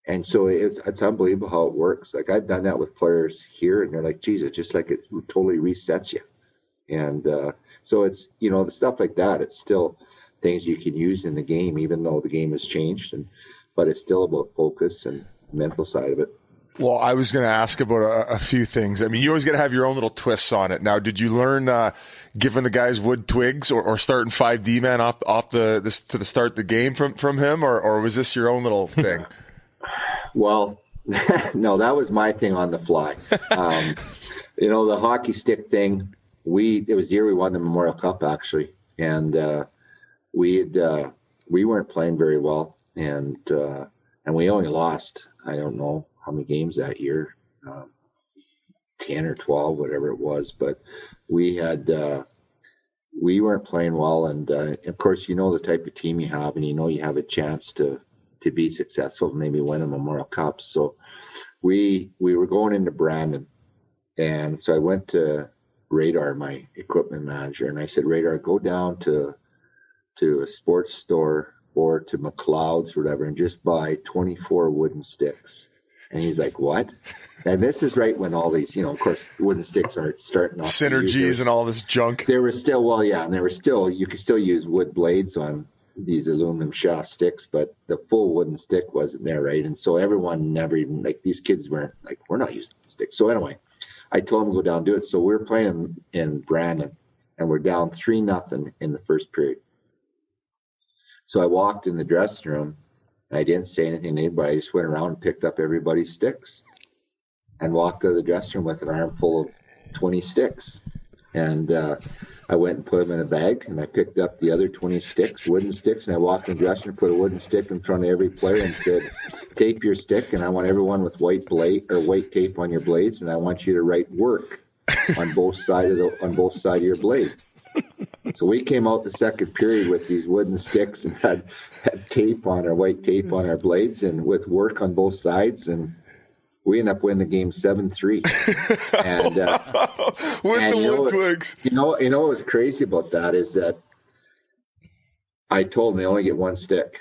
And so it's unbelievable how it works. Like I've done that with players here, and they're like, Jesus, just like it totally resets you. And so it's, the stuff like that, it's still things you can use in the game, even though the game has changed. But it's still about focus and mental side of it. Well, I was going to ask about a few things. I mean, you always got to have your own little twists on it. Now, did you learn giving the guys wood twigs or starting 5D man off to the start of the game from him, or was this your own little thing? Well, no, that was my thing on the fly. The hockey stick thing. It was the year we won the Memorial Cup actually, and we weren't playing very well, and we only lost, I don't know how many games that year, 10 or 12, whatever it was. But we weren't playing well. And of course, the type of team you have, and you have a chance to be successful, maybe win a Memorial Cup. So we were going into Brandon. And so I went to Radar, my equipment manager, and I said, Radar, go down to a sports store or to McLeod's or whatever and just buy 24 wooden sticks. And he's like, what? And this is right when all these, of course, wooden sticks are starting off. Synergies and all this junk. There were still, you could still use wood blades on these aluminum shaft sticks, but the full wooden stick wasn't there, right? And so everyone never even, like, these kids weren't like, we're not using sticks. So anyway, I told him to go down and do it. So we're playing in Brandon, and we're down 3-0 in the first period. So I walked in the dressing room. I didn't say anything to anybody. I just went around and picked up everybody's sticks and walked out of the dressing room with an armful of 20 sticks. And I went and put them in a bag, and I picked up the other 20 sticks, wooden sticks, and I walked in the dressing room, put a wooden stick in front of every player and said, tape your stick, and I want everyone with white tape on your blades, and I want you to write work on both sides of your blade. So we came out the second period with these wooden sticks and had tape on our white tape on our blades and with work on both sides, and we ended up winning the game 7-3. And with the wood twigs. What was crazy about that is that I told them they only get one stick,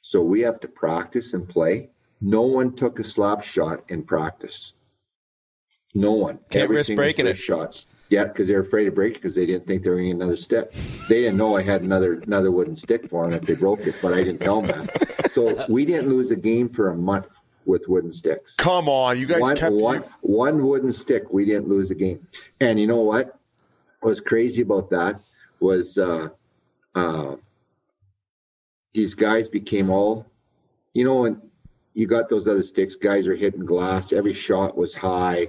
so we have to practice and play. No one took a slap shot in practice. No one. Can't risk breaking it. Shots. Yeah, because they were afraid to break it because they didn't think they were going to get another stick. They didn't know I had another wooden stick for them if they broke it, but I didn't tell them that. So we didn't lose a game for a month with wooden sticks. Come on, you guys kept one wooden stick. We didn't lose a game. And you know what was crazy about that was these guys became all, when you got those other sticks, guys are hitting glass. Every shot was high.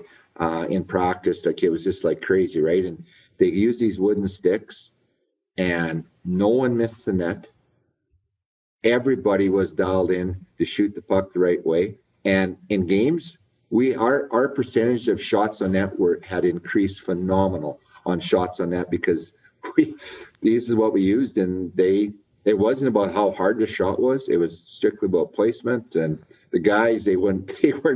In practice, like it was just like crazy, right? And they used these wooden sticks, and no one missed the net. Everybody was dialed in to shoot the puck the right way. And in games, our percentage of shots on net had increased phenomenal on shots on net because this is what we used, and it wasn't about how hard the shot was. It was strictly about placement. And the guys, they weren't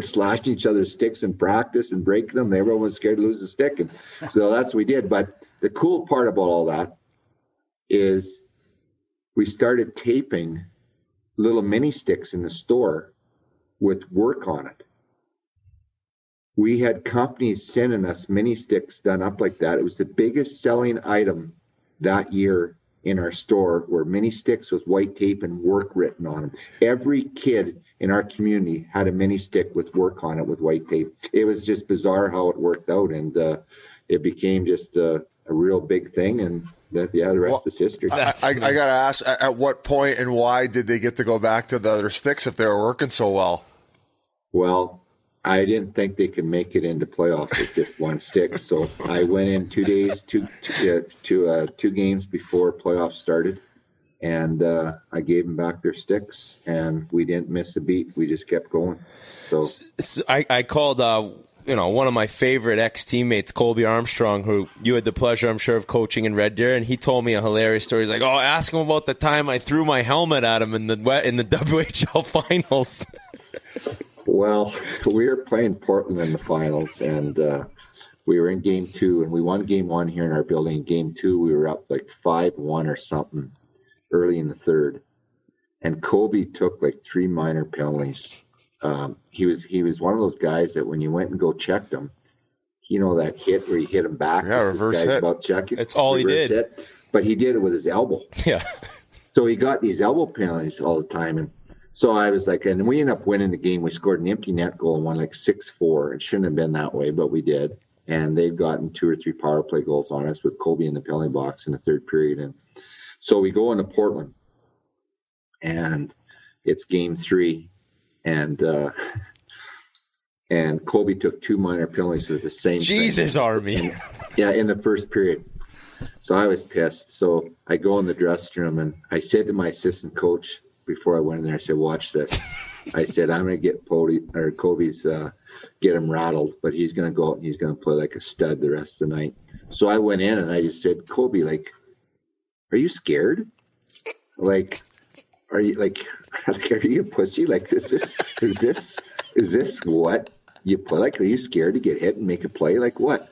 slashing each other's sticks in practice and breaking them. Everyone was scared to lose a stick. And so that's what we did. But the cool part about all that is we started taping little mini sticks in the store with work on it. we had companies sending us mini sticks done up like that. It was the biggest selling item that year in our store, were mini sticks with white tape and work written on them. Every kid in our community had a mini stick with work on it with white tape. It was just bizarre how it worked out, and it became just a real big thing, and the rest is history. I got to ask, at what point and why did they get to go back to the other sticks if they were working so well? Well, I didn't think they could make it into playoffs with just one stick, so I went in 2 days, two games before playoffs started, and I gave them back their sticks, and we didn't miss a beat. We just kept going. So I called one of my favorite ex-teammates, Colby Armstrong, who you had the pleasure, I'm sure, of coaching in Red Deer, and he told me a hilarious story. He's like, ask him about the time I threw my helmet at him in the WHL finals. Well, we were playing Portland in the finals, and we were in game 2, and we won game 1 here in our building. Game 2, we were up like 5-1 or something early in the third, and Kobe took like 3 minor penalties. He was one of those guys that when you went and go checked him, that hit where you hit him back. Yeah, reverse hit. About checking. That's all he did. Hit, but he did it with his elbow. Yeah. So he got these elbow penalties all the time, and so I was like, and we ended up winning the game. We scored an empty net goal and won like 6-4. It shouldn't have been that way, but we did. And they've gotten 2 or 3 power play goals on us with Kobe in the penalty box in the third period. And so we go into Portland, and it's game 3, and Kobe took 2 minor penalties with the same Jesus thing. Army. In the first period. So I was pissed. So I go in the dressing room, and I said to my assistant coach, before I went in there, I said, watch this. I said, I'm going to get Kobe's, get him rattled, but he's going to go out and he's going to play like a stud the rest of the night. So I went in and I just said, Kobe, like, are you scared? Like, are you a pussy? Like, is this what you play? Like, are you scared to get hit and make a play? Like what?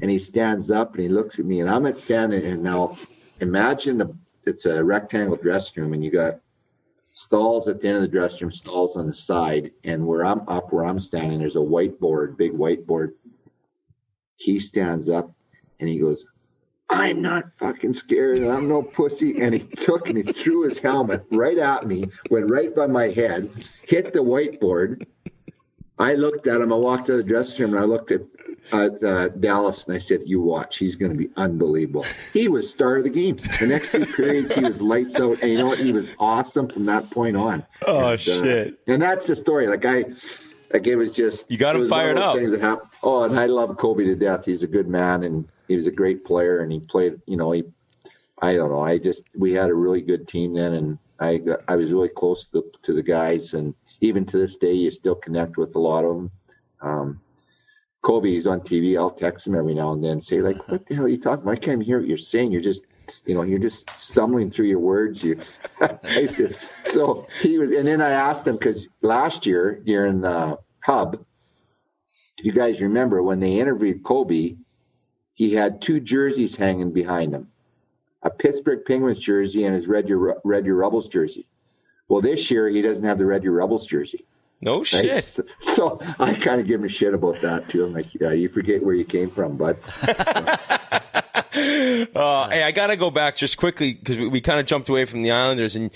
And he stands up and he looks at me, and I'm at standing, and now imagine it's a rectangle dressing room, and you got stalls at the end of the dressing room, stalls on the side, and where I'm standing, there's a whiteboard, big whiteboard. He stands up and he goes, I'm not fucking scared, and I'm no pussy. And he took and he threw his helmet right at me, went right by my head, hit the whiteboard. I looked at him. I walked out of the dressing room, and I looked at Dallas, and I said, you watch. He's going to be unbelievable. He was star of the game. The next 2 periods, he was lights out. And you know what? He was awesome from that point on. Oh, shit. And that's the story. It was just. You got him fired up. Things that happened. Oh, and I love Kobe to death. He's a good man, and he was a great player, and he played, I don't know. We had a really good team then, and I was really close to the guys, and even to this day, you still connect with a lot of them. Kobe, he's on TV. I'll text him every now and then, say like, "What the hell are you talking about? I can't hear what you're saying. You're just, you're just stumbling through your words." So he was, and then I asked him, because last year during the hub, you guys remember when they interviewed Kobe, he had 2 jerseys hanging behind him, a Pittsburgh Penguins jersey and his Red Deer Rebels jersey. Well, this year he doesn't have the Red Deer Rebels jersey. No shit. Right? So I kind of give him a shit about that too. I'm like, yeah, you forget where you came from, bud. Hey, I got to go back just quickly because we kind of jumped away from the Islanders, and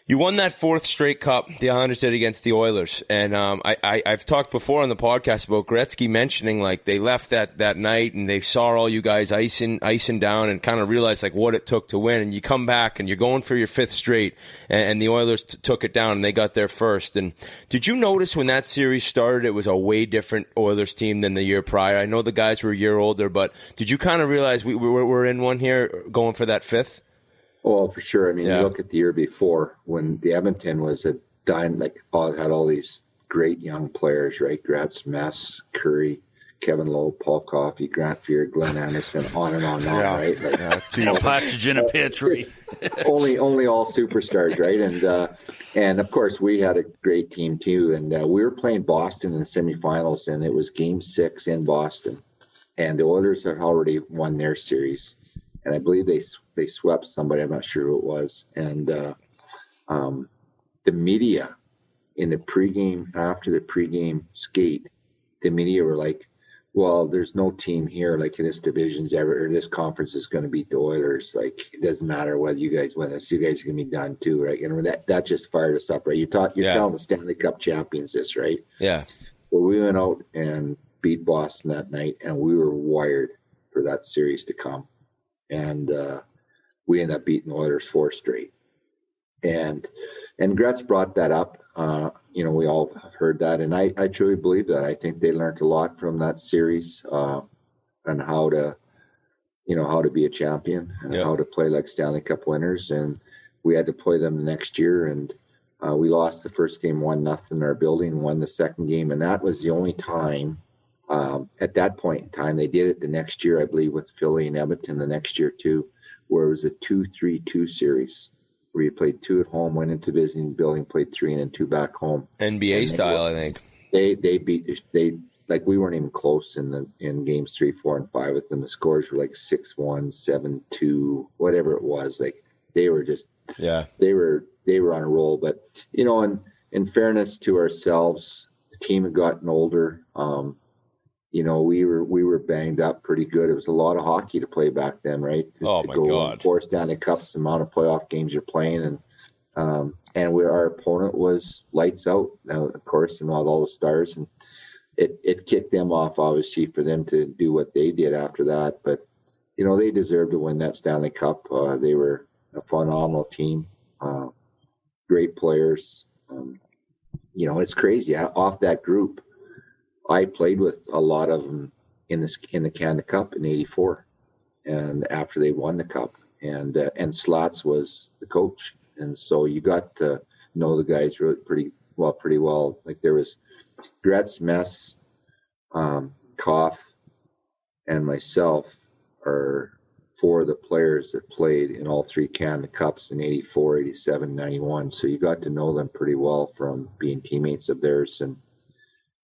you won that 4th straight cup the Islanders did against the Oilers. And I've talked before on the podcast about Gretzky mentioning like they left that night and they saw all you guys icing down and kind of realized like what it took to win. And you come back and you're going for your 5th straight, and the Oilers took it down and they got there first. And did you notice when that series started, it was a way different Oilers team than the year prior? I know the guys were a year older, but did you kind of realize we're in one here going for that 5th? Oh, for sure. I mean, You look at the year before when the Edmonton was a dime, had all these great young players, right? Gratz, Mess, Curry, Kevin Lowe, Paul Coffey, Grant Fuhr, Glenn Anderson, on and on and on, right? Partridge in a pear tree. only all superstars, right? And of course we had a great team too. And we were playing Boston in the semifinals, and it was Game 6 in Boston, and the Oilers had already won their series. And I believe they swept somebody. I'm not sure who it was. And the media in the pregame, after the pregame skate, the media were like, well, there's no team here like in this division's ever, or this conference is going to beat the Oilers. Like, it doesn't matter whether you guys win this, you guys are going to be done too, right? You know, that just fired us up, right? You're telling the Stanley Cup champions this, right? Yeah. Well, we went out and beat Boston that night, and we were wired for that series to come. And we ended up beating the Oilers 4 straight. And Gretz brought that up. You know, we all have heard that, and I truly believe that. I think they learned a lot from that series on how to be a champion and how to play like Stanley Cup winners. And we had to play them the next year, and we lost the first game 1-0 in our building, won the second game, and that was the only time at that point in time. They did it the next year, I believe, with Philly and Edmonton the next year too, where it was a 2-3-2 series, where you played 2 at home, went into visiting building, played 3, and then 2 back home. NBA style, I think. They like, we weren't even close in games 3, 4, and 5 with them. The scores were like 6-1, 7-2, whatever it was. Like, they were just they were on a roll. But you know, in fairness to ourselves, the team had gotten older. You know, we were banged up pretty good. It was a lot of hockey to play back then, right? My God! 4 Stanley Cups, the amount of playoff games you're playing, and our opponent was lights out. Now, of course, and all the stars, and it kicked them off, obviously, for them to do what they did after that. But you know, they deserved to win that Stanley Cup. They were a phenomenal team, great players. You know, it's crazy. Off that group, I played with a lot of them in the Canada Cup in '84, and after they won the cup, and Slats was the coach, and so you got to know the guys really pretty well. Like, there was Gretz, Mess, Koff, and myself are 4 of the players that played in all 3 Canada Cups in '84, '87, '91. So you got to know them pretty well from being teammates of theirs, and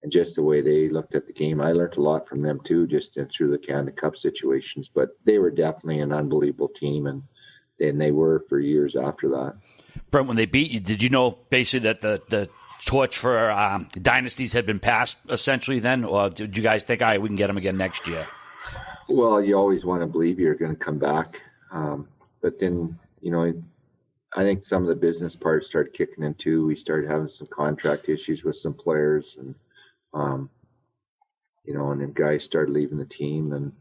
just the way they looked at the game. I learned a lot from them too, just through the Canada Cup situations. But they were definitely an unbelievable team, and they were for years after that. Brent, when they beat you, did you know basically that the torch for dynasties had been passed essentially then? Or did you guys think, all right, we can get them again next year? Well, you always want to believe you're going to come back. But then, you know, I think some of the business parts started kicking in too. We started having some contract issues with some players, and you know, and then guys started leaving the team, and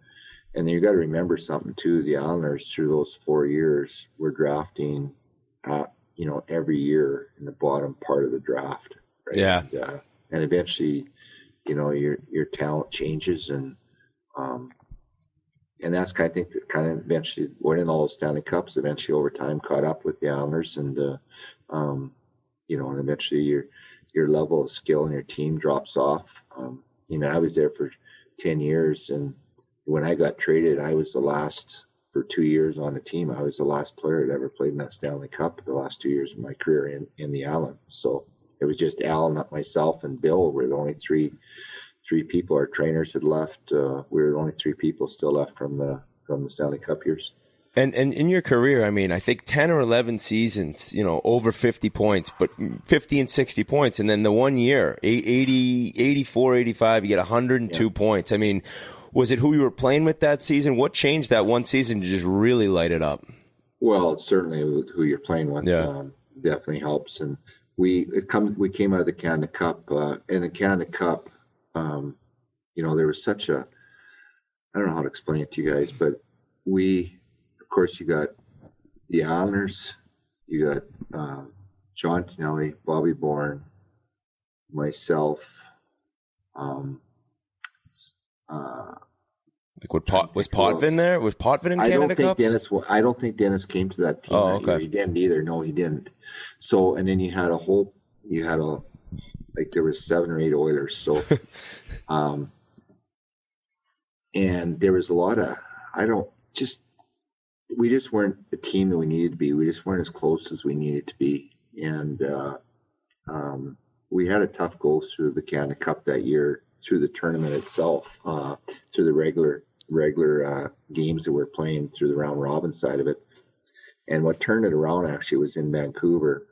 then you got to remember something too. The Islanders, through those 4 years, were drafting, you know, every year in the bottom part of the draft. Right? Yeah. And eventually, you know, your talent changes, and that's kind of eventually winning all those Stanley Cups. Eventually, over time, caught up with the Islanders, and you know, and eventually your level of skill in your team drops off. You know, I was there for 10 years, and when I got traded, I was the last, for 2 years on the team. I was the last player that ever played in that Stanley Cup the last 2 years of my career in the Island. So it was just Alan, myself, and Bill were the only three people. Our trainers had left. We were the only 3 people still left from the Stanley Cup years. And in your career, I mean, I think 10 or 11 seasons, you know, over 50 points, but 50 and 60 points. And then the 1 year, 80, 84, 85, you get 102 points. I mean, was it who you were playing with that season? What changed that one season to just really light it up? Well, certainly who you're playing with definitely helps. And we came out of the Canada Cup. In the Canada Cup, you know, there was such a, I don't know how to explain it to you guys, but of course, you got the Islanders, you got John Tonelli, Bobby Bourne, myself. Like, was Potvin there? Was Potvin in Canada Cups? I don't think Dennis came to that team. Oh, okay. He didn't either. No, he didn't. So, and then you had there was 7 or 8 Oilers. So, and there was a lot of, we just weren't the team that we needed to be. We just weren't as close as we needed to be. And we had a tough go through the Canada Cup that year, through the tournament itself, through the regular games that we're playing, through the round robin side of it. And what turned it around actually was in Vancouver.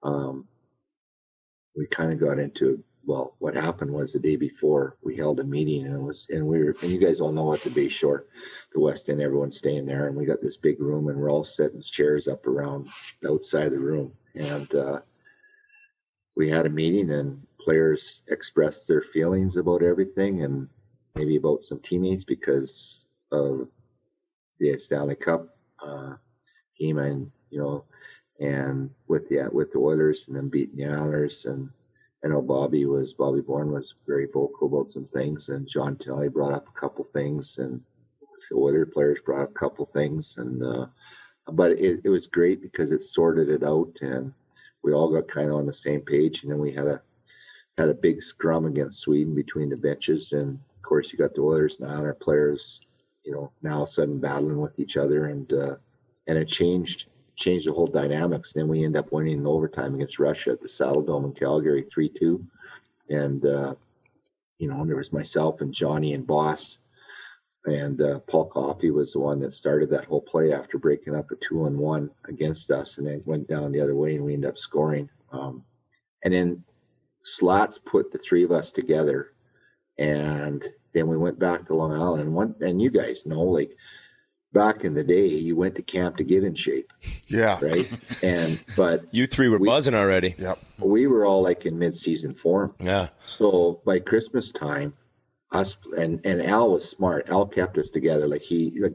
We kind of got into well, what happened was the day before we held a meeting, and you guys all know at the Bay Shore, the West End, everyone's staying there, and we got this big room, and we're all setting chairs up around the outside of the room, and we had a meeting, and players expressed their feelings about everything, and maybe about some teammates because of the Stanley Cup game, and and with the Oilers, and then beating the Islanders, and I know Bobby Bourne was very vocal about some things, and John Tonelli brought up a couple things, and the Oilers players brought up a couple things, and but it was great because it sorted it out, and we all got kind of on the same page, and then we had a big scrum against Sweden between the benches, and of course you got the Oilers and Islander players, now all of a sudden battling with each other, and it changed the whole dynamics. And then we end up winning in overtime against Russia at the Saddle Dome in Calgary, 3-2. And there was myself and Johnny and Boss, and Paul Coffey was the one that started that whole play after breaking up a 2-on-1 against us, and then went down the other way, and we ended up scoring. And then Slats put the three of us together, and then we went back to Long Island. And you guys know, like, back in the day, you went to camp to get in shape. Yeah. Right. But you three were buzzing already. Yep. We were all like in mid-season form. Yeah. So by Christmas time, us and Al was smart. Al kept us together. Like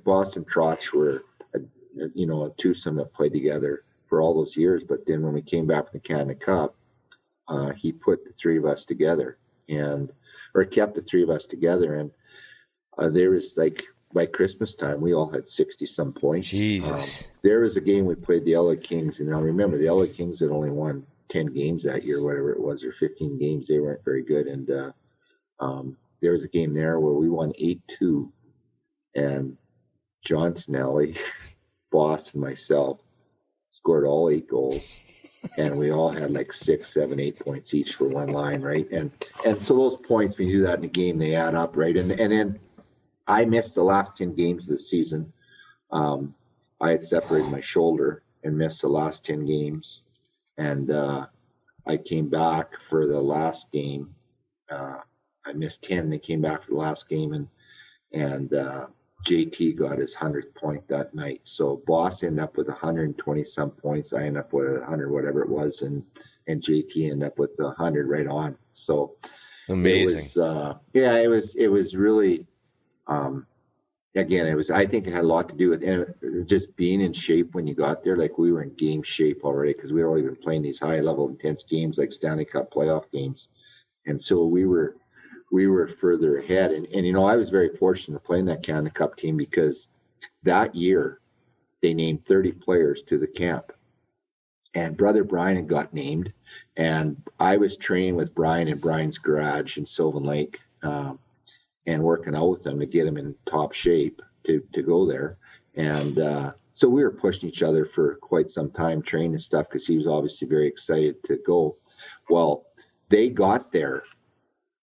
Boston Trotch were, a twosome that played together for all those years. But then when we came back from the Canada Cup, he put the three of us together, or kept the three of us together. And there was like, by Christmas time, we all had 60-some points. Jesus. There was a game we played the LA Kings, and I remember the LA Kings had only won 10 games that year, whatever it was, or 15 games. They weren't very good. And there was a game there where we won 8-2, and John Tonelli, Boss, and myself scored all 8 goals, and we all had like 6, 7, 8 points each for one line, right? And so those points, when you do that in a game, they add up, right? And then I missed the last 10 games of the season. I had separated my shoulder and missed the last 10 games. And I came back for the last game. I missed 10. They came back for the last game, and JT got his 100th point that night. So Boss ended up with 120-some points. I ended up with 100, whatever it was, and JT ended up with 100 right on. So amazing. It was really. Again, I think it had a lot to do with just being in shape when you got there. Like, we were in game shape already because we had already been playing these high level intense games like Stanley Cup playoff games. And so we were further ahead. And I was very fortunate to play in that Canada Cup team because that year they named 30 players to the camp. And Brother Brian had got named. And I was training with Brian in Brian's garage in Sylvan Lake, and working out with them to get him in top shape to go there. And so we were pushing each other for quite some time, training and stuff, because he was obviously very excited to go. Well, they got there,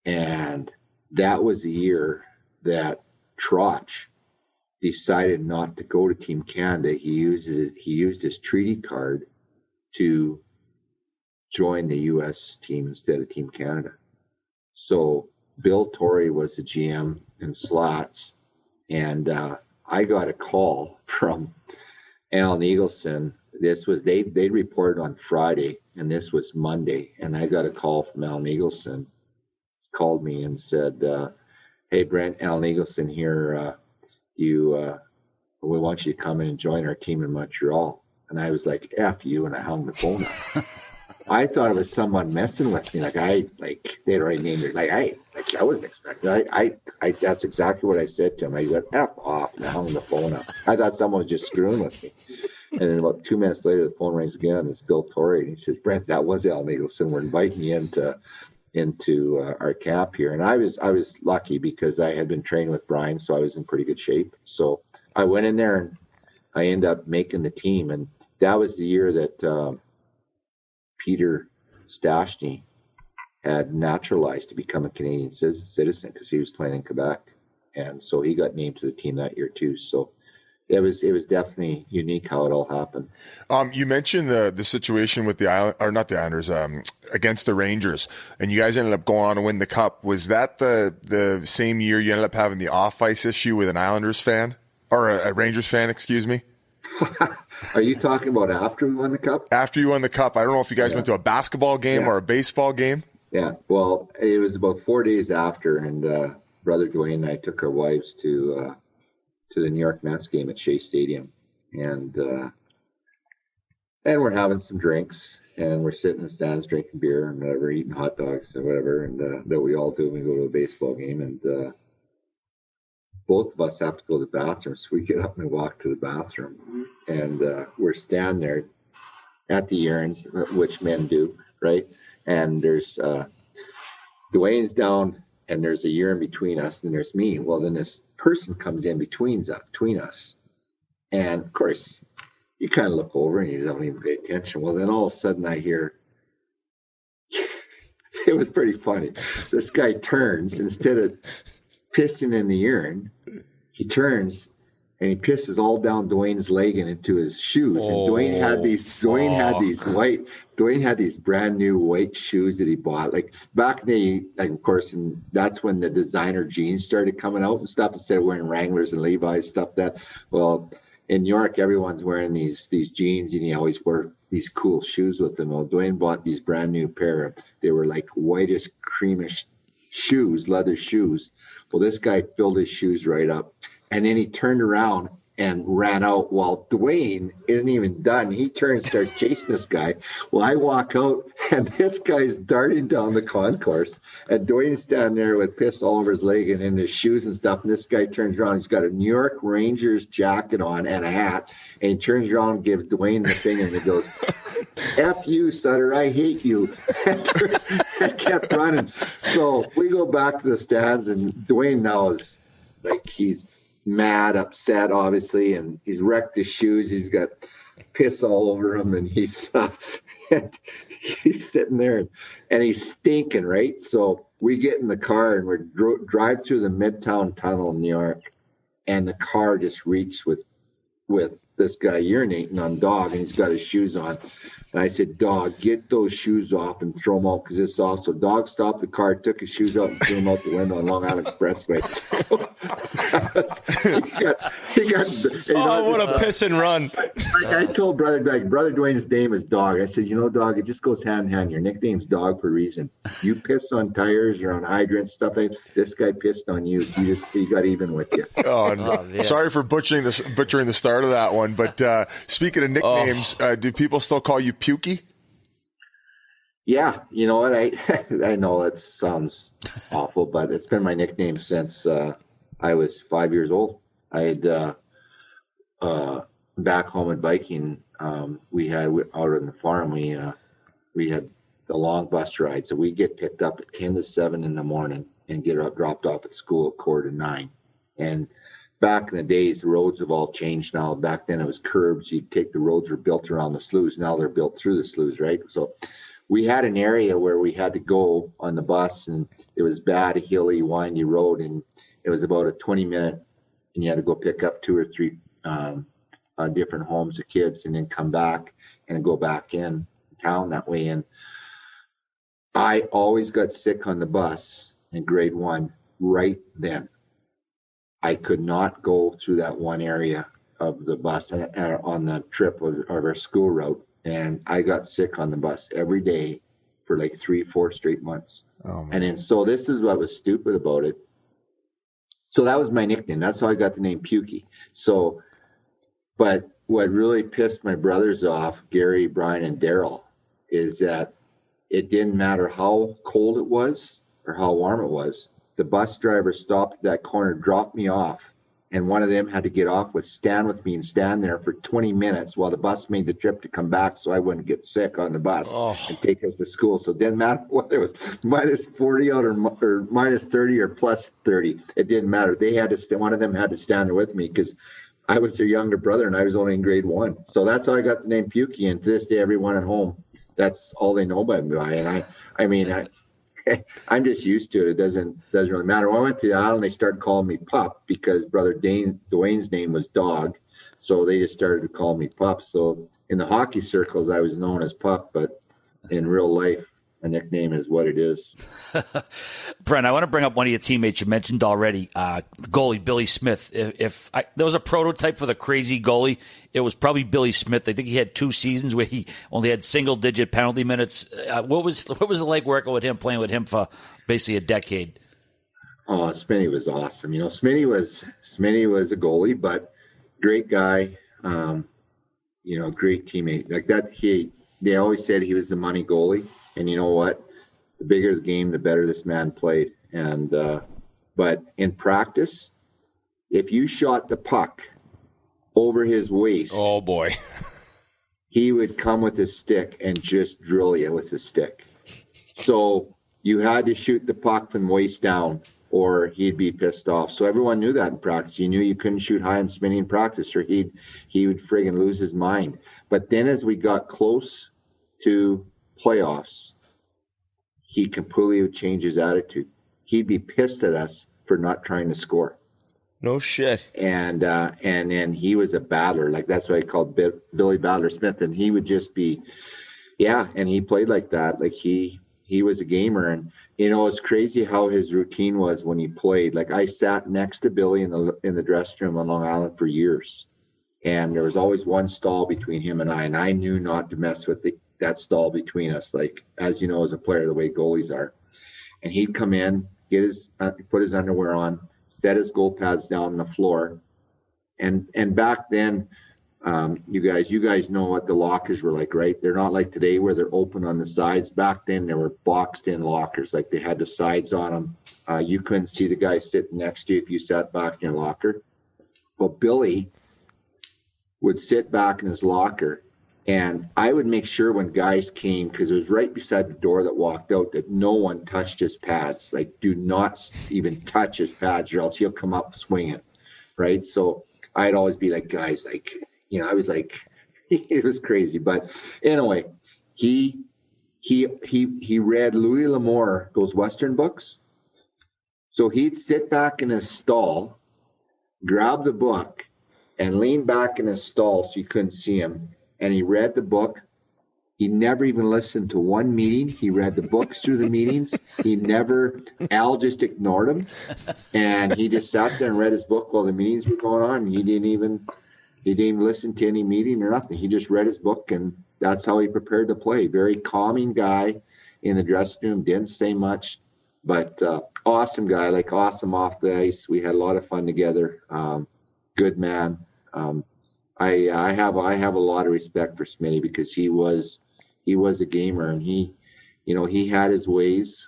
and that was the year that Trotch decided not to go to Team Canada. He used his treaty card to join the U.S. team instead of Team Canada. So Bill Torrey was the GM in Slats, and I got a call from Alan Eagleson. This was they reported on Friday, and this was Monday, and I got a call from Alan Eagleson. He called me and said, "Hey Brent, Alan Eagleson here. We want you to come in and join our team in Montreal." And I was like, "F you," and I hung the phone up. I thought it was someone messing with me. They'd already named it. I wasn't expecting. I that's exactly what I said to him. I went F off, and I hung the phone up. I thought someone was just screwing with me. And then about 2 minutes later, the phone rings again. It's Bill Torrey, and he says, "Brent, that was Al Nicholson. We're inviting you into our camp here." And I was lucky because I had been training with Brian, so I was in pretty good shape. So I went in there, and I ended up making the team. And that was the year that Peter Stastny had naturalized to become a Canadian citizen because he was playing in Quebec. And so he got named to the team that year too. So it was definitely unique how it all happened. You mentioned the situation with the Island, or not the Islanders, against the Rangers, and you guys ended up going on to win the Cup. Was that the same year you ended up having the off-ice issue with an Islanders fan, or a Rangers fan, excuse me? Are you talking about after we won the Cup? After you won the Cup, I don't know if you guys went to a basketball game or a baseball game. Yeah, well, it was about 4 days after, and Brother Dwayne and I took our wives to the New York Mets game at Shea Stadium, and we're having some drinks, and we're sitting in the stands drinking beer and whatever, eating hot dogs or whatever, and that we all do when we go to a baseball game, and both of us have to go to the bathroom, so we get up and we walk to the bathroom, and we're standing there at the urins, which men do, right? And there's Dwayne's down, and there's a urine between us, and there's me. Well, then this person comes in between us, and of course, you kind of look over and you don't even pay attention. Well, then all of a sudden I hear, it was pretty funny. This guy turns, instead of pissing in the urine, he turns and he pisses all down Dwayne's leg and into his shoes. And Dwayne had these brand new white shoes that he bought. Like back then, like of course, and that's when the designer jeans started coming out and stuff. Instead of wearing Wranglers and Levi's stuff, in New York, everyone's wearing these jeans, and you always wear these cool shoes with them. Well, Dwayne bought these brand new pair. They were like whitish, creamish shoes, leather shoes. Well, this guy filled his shoes right up, and then he turned around and ran out while Dwayne isn't even done. He turns and starts chasing this guy. Well, I walk out, and this guy's darting down the concourse, and Dwayne's standing there with piss all over his leg and in his shoes and stuff, and this guy turns around. He's got a New York Rangers jacket on and a hat, and he turns around and gives Dwayne the thing, and he goes, F you, Sutter, I hate you. And kept running. So we go back to the stands, and Dwayne now is like, he's mad, upset, obviously, and he's wrecked his shoes. He's got piss all over him, and he's sitting there, and he's stinking, right? So we get in the car, and we drive through the Midtown Tunnel in New York, and the car just reeks with this guy urinating on Dog, and he's got his shoes on. And I said, Dog, get those shoes off and throw them out, because it's off. So Dog stopped the car, took his shoes out, and threw them out the window on Long Island Expressway. What a piss and run. I told Brother Dwayne's name is Dog. I said, Dog, it just goes hand in hand. Your nickname's Dog for a reason. You piss on tires or on hydrants, stuff like that. This guy pissed on you. He got even with you. Oh, no. Sorry for butchering the start of that one. But speaking of nicknames, do people still call you Pukey? Yeah, you know what? I know it sounds awful, but it's been my nickname since I was 5 years old. I had back home at Viking, we had out on the farm. We had the long bus ride, so we get picked up at 10 to 7 in the morning and get dropped off at school at 8:45. And back in the days, the roads have all changed now. Back then it was curbs. You'd take the roads were built around the sloughs. Now they're built through the sloughs, right? So we had an area where we had to go on the bus, and it was bad, a hilly, windy road, and it was about a 20-minute, and you had to go pick up 2 or 3 different homes of kids and then come back and go back in town that way. And I always got sick on the bus in grade 1 right then. I could not go through that one area of the bus on the trip of our school route. And I got sick on the bus every day for like 3-4 straight months. Oh, man. And then, so this is what was stupid about it. So that was my nickname. That's how I got the name Pukey. So, but what really pissed my brothers off, Gary, Brian, and Daryl, is that it didn't matter how cold it was or how warm it was. The bus driver stopped at that corner, dropped me off, and one of them had to stand with me and stand there for 20 minutes while the bus made the trip to come back so I wouldn't get sick on the bus and take us to school. So it didn't matter whether it was minus 40 out or minus 30 or plus 30. It didn't matter. They had to one of them had to stand there with me because I was their younger brother and I was only in grade 1. So that's how I got the name Pukey. And to this day, everyone at home, that's all they know about me by. And I'm just used to it. It doesn't really matter. When I went to the island, they started calling me Pup because Brother Dwayne's name was Dog. So they just started to call me Pup. So in the hockey circles, I was known as Pup, but in real life, my nickname is what it is. Brent, I want to bring up one of your teammates you mentioned already, goalie Billy Smith. If there was a prototype for the crazy goalie, it was probably Billy Smith. I think he had 2 seasons where he only had single-digit penalty minutes. What was it like working with him, playing with him for basically a decade? Oh, Smitty was awesome. You know, Smitty was a goalie, but great guy. You know, great teammate. Like that, they always said he was the money goalie. And you know what? The bigger the game, the better this man played. And but in practice, if you shot the puck over his waist, oh boy, he would come with his stick and just drill you with his stick. So you had to shoot the puck from waist down, or he'd be pissed off. So everyone knew that in practice. You knew you couldn't shoot high and spinning in practice, or he would friggin' lose his mind. But then as we got close to playoffs, he completely would change his attitude. He'd be pissed at us for not trying to score. No shit. And he was a battler. Like, that's why I called Billy Battler Smith. And he would just be, and he played like that. Like, he was a gamer. And, you know, it's crazy how his routine was when he played. Like, I sat next to Billy in the dressing room on Long Island for years. And there was always one stall between him and I knew not to mess with that stall between us, like, as you know, as a player, the way goalies are. And he'd come in, put his underwear on, set his goal pads down on the floor. And back then, you guys know what the lockers were like, right? They're not like today where they're open on the sides. Back then, they were boxed in lockers, like they had the sides on them. You couldn't see the guy sitting next to you if you sat back in your locker. Well, Billy would sit back in his locker, and I would make sure when guys came, because it was right beside the door that walked out, that no one touched his pads. Like, do not even touch his pads, or else he'll come up swinging, right? So I'd always be like, guys, like, you know, I was like, it was crazy. But anyway, he read Louis L'Amour, those Western books. So he'd sit back in his stall, grab the book, and lean back in his stall so you couldn't see him. And he read the book. He never even listened to one meeting. He read the books through the meetings. Al just ignored him. And he just sat there and read his book while the meetings were going on. He didn't even listen to any meeting or nothing. He just read his book, and that's how he prepared to play. Very calming guy in the dressing room, didn't say much, but awesome guy, like awesome off the ice. We had a lot of fun together. Good man. I have a lot of respect for Smitty, because he was a gamer, and he had his ways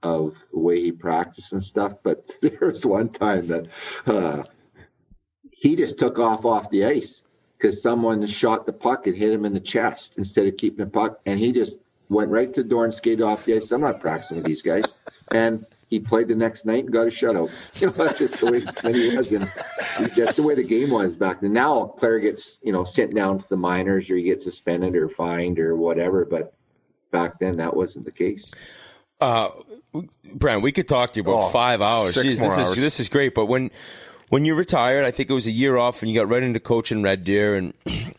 of the way he practiced and stuff. But there was one time that he just took off the ice because someone shot the puck and hit him in the chest instead of keeping the puck, and he just went right to the door and skated off the ice. I'm not practicing with these guys, and he played the next night and got a shutout. You know, that's just the way Smitty was, and that's the way the game was back then. Now, a player gets, sent down to the minors, or he gets suspended or fined or whatever, but back then that wasn't the case. Brent, we could talk to you about 5 hours. 6 more hours. This is great, but when you retired, I think it was a year off, and you got right into coaching Red Deer, and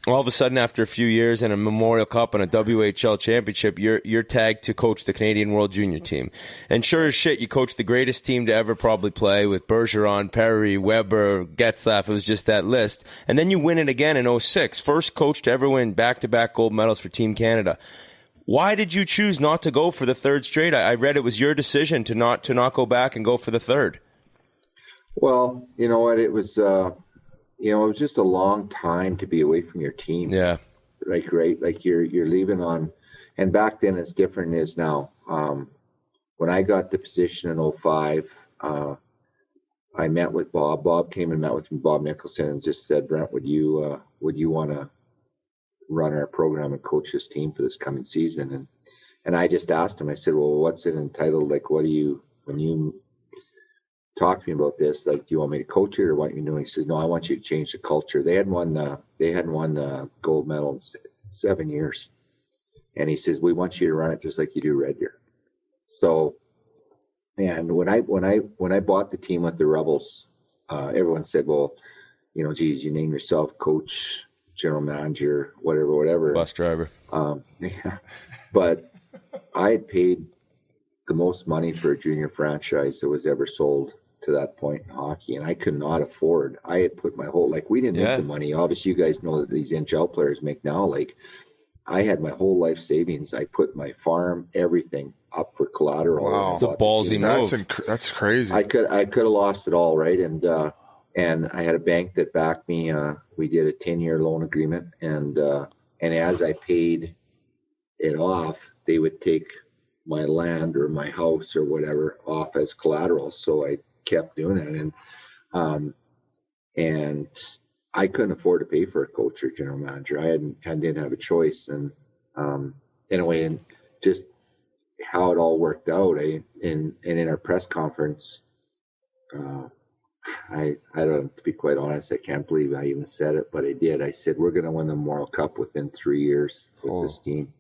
all of a sudden, after a few years and a Memorial Cup and a WHL championship, you're tagged to coach the Canadian World Junior team. And sure as shit, you coached the greatest team to ever probably play with Bergeron, Perry, Weber, Getzlaff. It was just that list. And then you win it again in 2006. First coach to ever win back-to-back gold medals for Team Canada. Why did you choose not to go for the third straight? I read it was your decision to not go back and go for the third. Well, you know what? It was, it was just a long time to be away from your team. Yeah. Like, right? Like you're leaving on, and back then it's different than it is now. When I got the position in 2005, I met with Bob. Bob came and met with me, Bob Nicholson, and just said, Brent, would you want to run our program and coach this team for this coming season? And I just asked him, I said, well, what's it entitled? Like, when you talk to me about this, like, do you want me to coach it or what you're doing? He says, no, I want you to change the culture. They hadn't won the gold medal in 7 years. And he says, we want you to run it just like you do Red Deer. So, and when I bought the team with the Rebels, everyone said, well, geez, you name yourself coach, general manager, whatever. Bus driver. Yeah. But I had paid the most money for a junior franchise that was ever sold to that point in hockey, and I could not afford. I had put my whole, we didn't make the money. Obviously, you guys know that these NHL players make now. I had my whole life savings. I put my farm, everything up for collateral. Wow, it's a ballsy move. That's crazy. I could have lost it all, right? And I had a bank that backed me. We did a 10-year loan agreement, and as I paid it off, they would take my land or my house or whatever off as collateral. So I kept doing it, and I couldn't afford to pay for a coach or general manager. I didn't have a choice, and anyway, and just how it all worked out. In our press conference, I don't, to be quite honest, I can't believe I even said it, but I did. I said, we're going to win the Memorial Cup within 3 years with this team.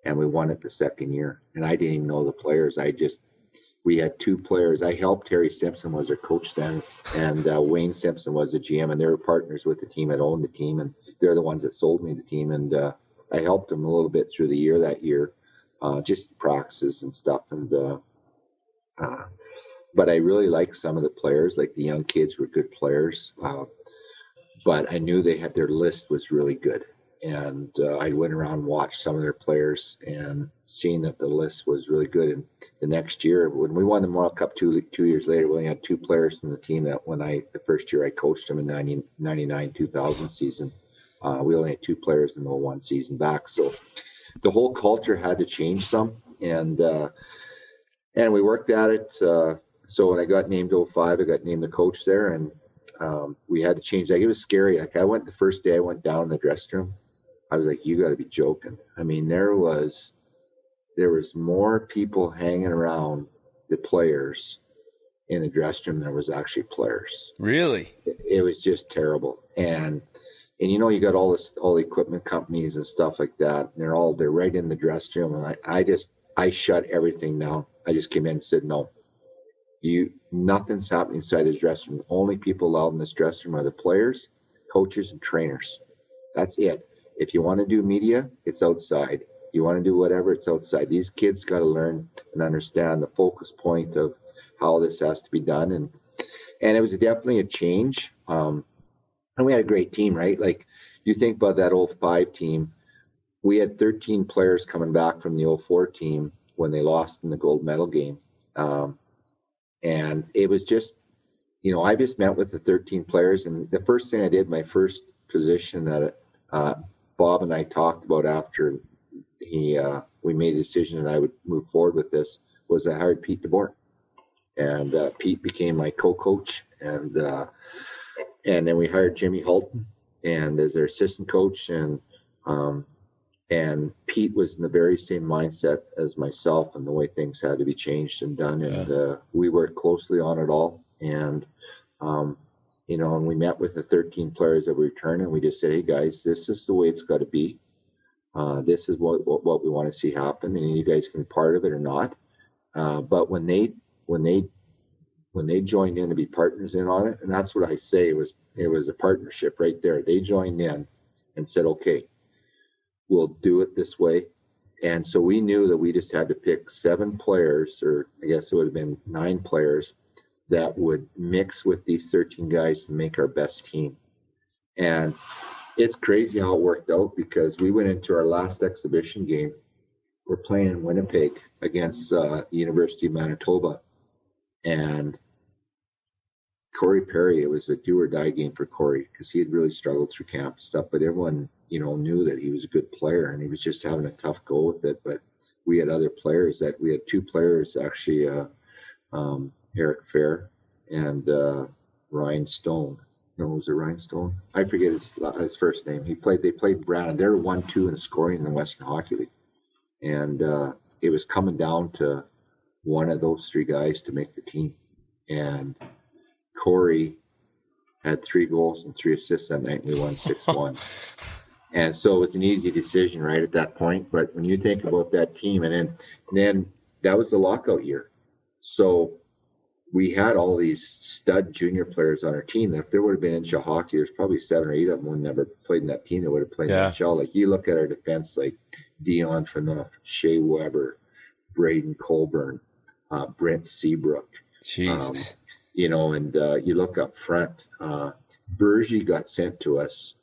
And we won it the second year. And I didn't even know the players. We had 2 players. I helped. Terry Simpson was our coach then, and Wayne Simpson was the GM, and they were partners with the team. I'd owned the team, and they're the ones that sold me the team. And I helped them a little bit through the year that year, just practices and stuff. And but I really liked some of the players. The young kids were good players. But I knew their list was really good. And I went around and watched some of their players and seen that the list was really good. And the next year, when we won the Memorial Cup 2 years later, we only had 2 players from the team that the first year I coached them in 99-2000 season, we only had 2 players in the 01 season back. So the whole culture had to change some. And we worked at it. So when I got named 05, I got named the coach there, and we had to change. It was scary. The first day I went down in the dressing room, I was like, you got to be joking. I mean, there was more people hanging around the players in the dressing room than there was actually players. Really? It was just terrible. And you got all the equipment companies and stuff like that, and they're right in the dressing room. And I shut everything down. I just came in and said, no, nothing's happening inside this dressing room. The only people allowed in this dressing room are the players, coaches, and trainers. That's it. If you want to do media, it's outside. You want to do whatever, it's outside. These kids got to learn and understand the focus point of how this has to be done. And it was definitely a change. And we had a great team, right? You think about that 05 team, we had 13 players coming back from the 04 team when they lost in the gold medal game. And it was just, I just met with the 13 players. And the first thing I did, my first position that Bob and I talked about after we made a decision that I would move forward with this, was I hired Pete DeBoer. And Pete became my co-coach. And then we hired Jimmy Halton and as their assistant coach. And Pete was in the very same mindset as myself, and the way things had to be changed and done. Yeah. And we worked closely on it all. And, and we met with the 13 players that were returning. We just said, hey, guys, this is the way it's got to be. This is what we want to see happen. And you guys can be part of it or not. But when they joined in to be partners in on it, and that's what I say, it was a partnership right there. They joined in and said, okay, we'll do it this way. And so we knew that we just had to pick 7 players, or I guess it would have been 9 players, that would mix with these 13 guys to make our best team. And it's crazy how it worked out, because we went into our last exhibition game. We're playing in Winnipeg against the University of Manitoba. And Corey Perry, it was a do-or-die game for Corey, because he had really struggled through camp and stuff. But everyone, knew that he was a good player, and he was just having a tough go with it. But we had other players we had 2 players, actually, Eric Fair and Ryan Stone. No, was it Ryan Stone? I forget his first name. They played Brandon. They were 1-2 in scoring in the Western Hockey League. And it was coming down to one of those 3 guys to make the team. And Corey had 3 goals and 3 assists that night, and we won 6-1. And so it was an easy decision right at that point. But when you think about that team, and then that was the lockout year. So we had all these stud junior players on our team. If there would have been inch of hockey, there's probably 7 or 8 of them who never played in that team that would have played in the NHL. Like you look at our defense, like Dion Phaneuf, Shea Weber, Braden Colburn, Brent Seabrook. Jesus. You know, and you look up front, Bergie got sent to us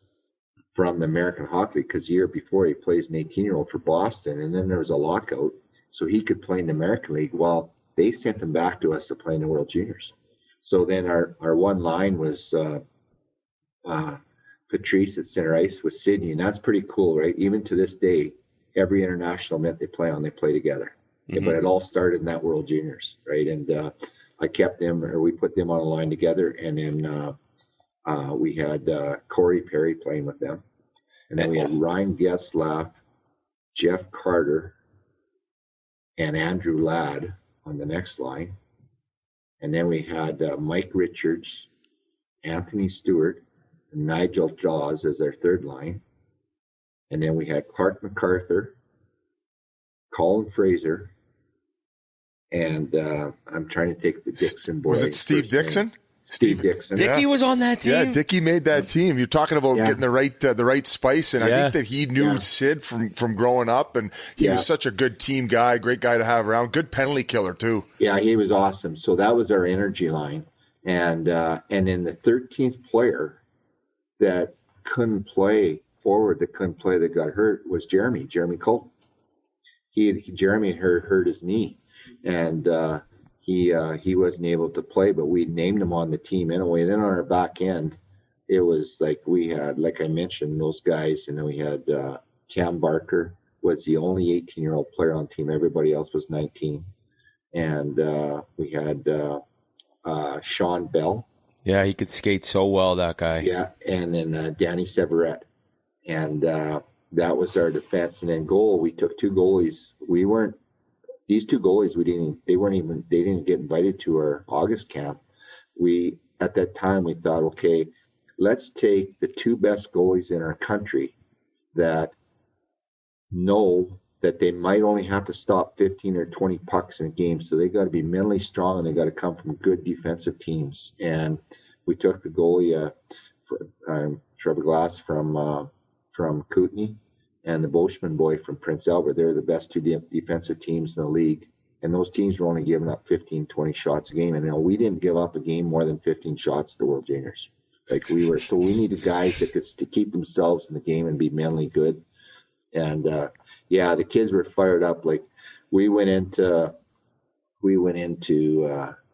from the American Hockey League because the year before he plays an 18-year-old for Boston, and then there was a lockout, so he could play in the American League. Well, they sent him back to us to play in the World Juniors. So then our one line was Patrice at center ice with Sidney, and that's pretty cool, right? Even to this day, every international event they play together. Mm-hmm. But it all started in that World Juniors, right? And I kept them, or we put them on a line together, and then we had Corey Perry playing with them. And then we had Ryan Getzlaff, Jeff Carter, and Andrew Ladd on the next line. And then we had Mike Richards, Anthony Stewart, and Nigel Jaws as our third line. And then we had Clark MacArthur, Colin Fraser, and I'm trying to take the Dixon boy. Was it Steve Dixon? Steve Dixon. Dickie was on that team. Yeah, Dickie made that team. You're talking about getting the right spice, and I think that he knew Sid from growing up, and he was such a good team guy, great guy to have around, good penalty killer too. Yeah, he was awesome. So that was our energy line, and then the 13th player that couldn't play forward, that got hurt was Jeremy Colton. Jeremy hurt his knee, and he wasn't able to play, but we named him on the team anyway. Then on our back end, it was like we had, like I mentioned, those guys, and then we had Cam Barker was the only 18-year-old player on the team. Everybody else was 19. And we had Sean Bell. Yeah, he could skate so well, that guy. Yeah, and then Danny Severette. And that was our defense. And then goal, we took 2 goalies. These 2 goalies, they didn't get invited to our August camp. At that time, we thought, okay, let's take the 2 best goalies in our country that know that they might only have to stop 15 or 20 pucks in a game. So they got to be mentally strong, and they got to come from good defensive teams. And we took the goalie, Trevor Glass from Kootenay, and the Boschman boy from Prince Albert. They're the best 2 defensive teams in the league. And those teams were only giving up 15, 20 shots a game. And we didn't give up a game more than 15 shots at the World Juniors. So we needed guys that could keep themselves in the game and be mentally good. And the kids were fired up. Like we went into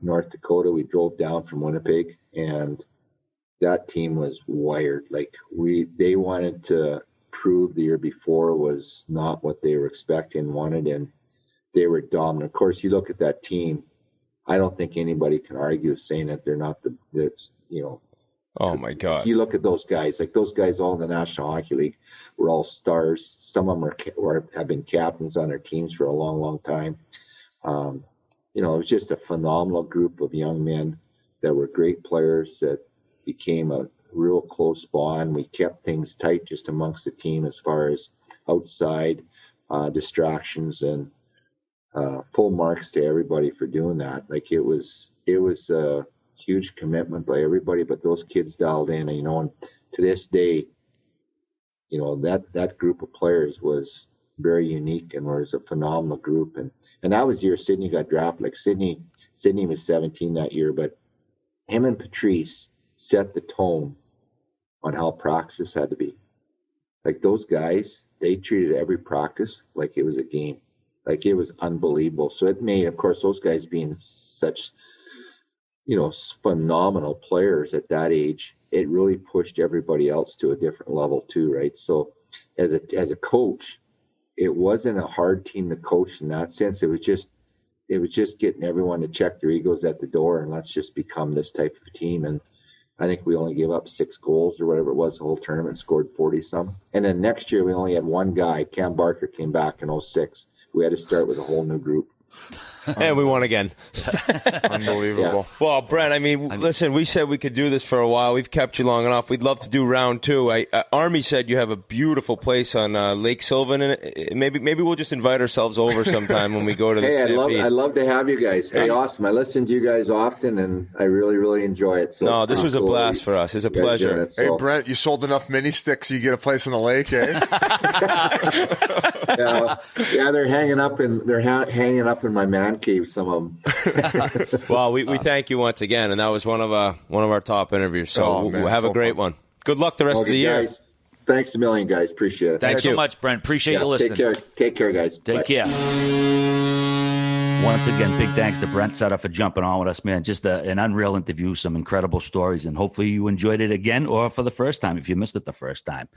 North Dakota. We drove down from Winnipeg, and that team was wired. Like they wanted to prove the year before was not what they were expecting, wanted, and they were dominant. Of course, you look at that team, I don't think anybody can argue saying that they're not Oh my God. You look at those guys, like those guys all in the National Hockey League were all stars. Some of them have been captains on their teams for a long, long time. It was just a phenomenal group of young men that were great players that became a real close bond. We kept things tight just amongst the team as far as outside distractions, and full marks to everybody for doing that. Like it was a huge commitment by everybody, but those kids dialed in, and to this day, that group of players was very unique and was a phenomenal group. And that was the year Sidney got drafted. Like Sidney was 17 that year, but him and Patrice set the tone on how practice had to be. Like those guys, they treated every practice like it was a game. Like it was unbelievable. So it made, of course, those guys being such, phenomenal players at that age, it really pushed everybody else to a different level too, right? So as a coach, it wasn't a hard team to coach in that sense. It was just getting everyone to check their egos at the door, and let's just become this type of team. And I think we only gave up 6 goals or whatever it was the whole tournament, scored 40-some. And then next year we only had one guy, Cam Barker, came back in 06. We had to start with a whole new group. And we won again. Unbelievable. Yeah. Well, Brent, I mean, listen, we said we could do this for a while. We've kept you long enough. We'd love to do round two. Army said you have a beautiful place on Lake Sylvan, and maybe we'll just invite ourselves over sometime when we go to the Stampede. I'd love to have you guys. Hey, awesome. I listen to you guys often, and I really, really enjoy it. So No, this was a blast for us. It's a pleasure. It, Hey, so. Brent, you sold enough mini sticks, you get a place on the lake, eh? Yeah, they're hanging up in my man cave. Some of them. Well, we thank you once again, and that was one of our top interviews. So man, we'll have so a great fun. one. Good luck the rest of the year. Guys, thanks a million, guys. Appreciate it. Thanks so you. much, Brent. Appreciate you listening. Take care, guys. Take Bye. care. Once again, big thanks to Brent Sutter for jumping on with us, man. Just an unreal interview, some incredible stories, and hopefully you enjoyed it again or for the first time if you missed it the first time.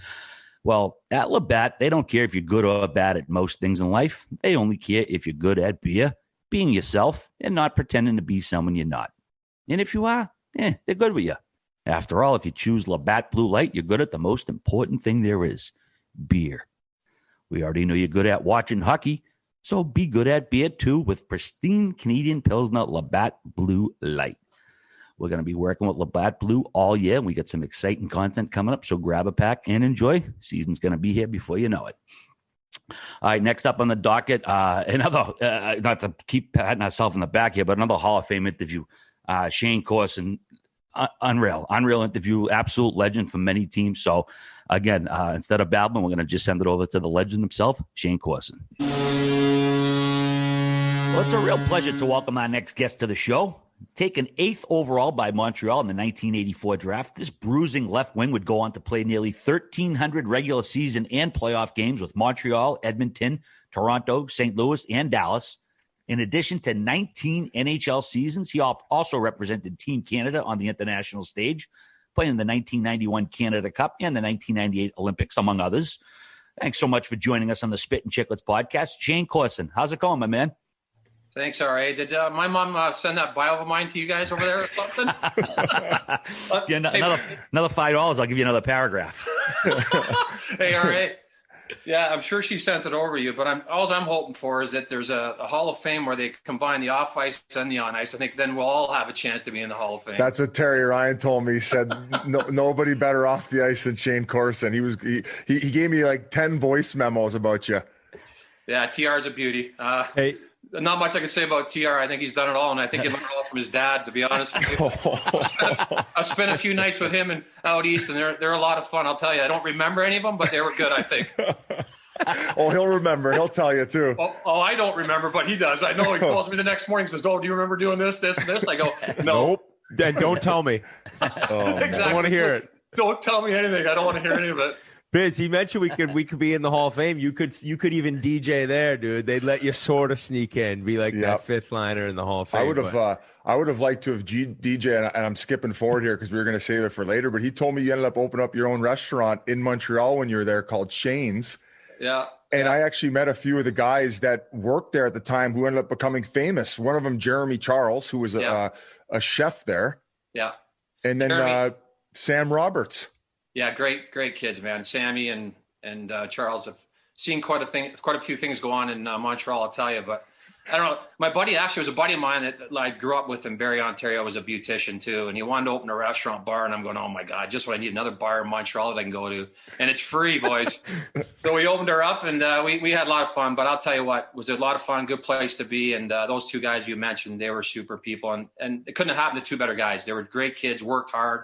Well, at Labatt, they don't care if you're good or bad at most things in life. They only care if you're good at beer, being yourself, and not pretending to be someone you're not. And if you are, they're good with you. After all, if you choose Labatt Blue Light, you're good at the most important thing there is, beer. We already know you're good at watching hockey, so be good at beer too with pristine Canadian Pilsner Labatt Blue Light. We're going to be working with Labatt Blue all year, and we got some exciting content coming up, so grab a pack and enjoy. Season's going to be here before you know it. All right, next up on the docket, another, not to keep patting ourselves in the back here, but another Hall of Fame interview. Shane Corson, unreal interview, absolute legend for many teams. So, again, instead of babbling, we're going to just send it over to the legend himself, Shane Corson. Well, it's a real pleasure to welcome our next guest to the show. Taken 8th overall by Montreal in the 1984 draft, this bruising left wing would go on to play nearly 1,300 regular season and playoff games with Montreal, Edmonton, Toronto, St. Louis, and Dallas. In addition to 19 NHL seasons, he also represented Team Canada on the international stage, playing in the 1991 Canada Cup and the 1998 Olympics, among others. Thanks so much for joining us on the Spit and Chicklets podcast. Shane Corson, how's it going, my man? Thanks, R.A. Did my mom send that bio of mine to you guys over there or something? Yeah, another $5. I'll give you another paragraph. Hey, R.A. Yeah, I'm sure she sent it over to you, but all I'm hoping for is that there's a Hall of Fame where they combine the off ice and the on ice. I think then we'll all have a chance to be in the Hall of Fame. That's what Terry Ryan told me. He said nobody better off the ice than Shane Corson. He gave me like 10 voice memos about you. Yeah, TR is a beauty. Hey. Not much I can say about TR. I think he's done it all, and I think he learned it all from his dad, to be honest with you. I've spent a few nights with him and out east, and they're a lot of fun. I'll tell you, I don't remember any of them, but they were good, I think. Oh, he'll remember. He'll tell you, too. Oh, I don't remember, but he does. I know he calls me the next morning and says, "Oh, do you remember doing this, this, and this?" I go, "No." Nope. Then don't tell me. Exactly. I don't want to hear it. Don't tell me anything. I don't want to hear any of it. Biz, he mentioned we could be in the Hall of Fame. You could even DJ there, dude. They'd let you sort of sneak in, be like that fifth liner in the Hall of Fame. I would have liked to have DJ, and I'm skipping forward here because we were going to save it for later. But he told me you ended up opening up your own restaurant in Montreal when you were there called Shane's. Yeah. And I actually met a few of the guys that worked there at the time who ended up becoming famous. One of them, Jeremy Charles, who was a chef there. Yeah. And then Sam Roberts. Yeah, great kids, man. Sammy and Charles have seen quite a few things go on in Montreal, I'll tell you. But I don't know. My buddy actually was a buddy of mine that I grew up with in Barrie, Ontario, was a beautician too, and he wanted to open a restaurant bar. And I'm going, oh my God, just what I need, another bar in Montreal that I can go to, and it's free, boys. So we opened her up, and we had a lot of fun. But I'll tell you what, it was a lot of fun, good place to be. And those two guys you mentioned, they were super people, and it couldn't have happened to two better guys. They were great kids, worked hard.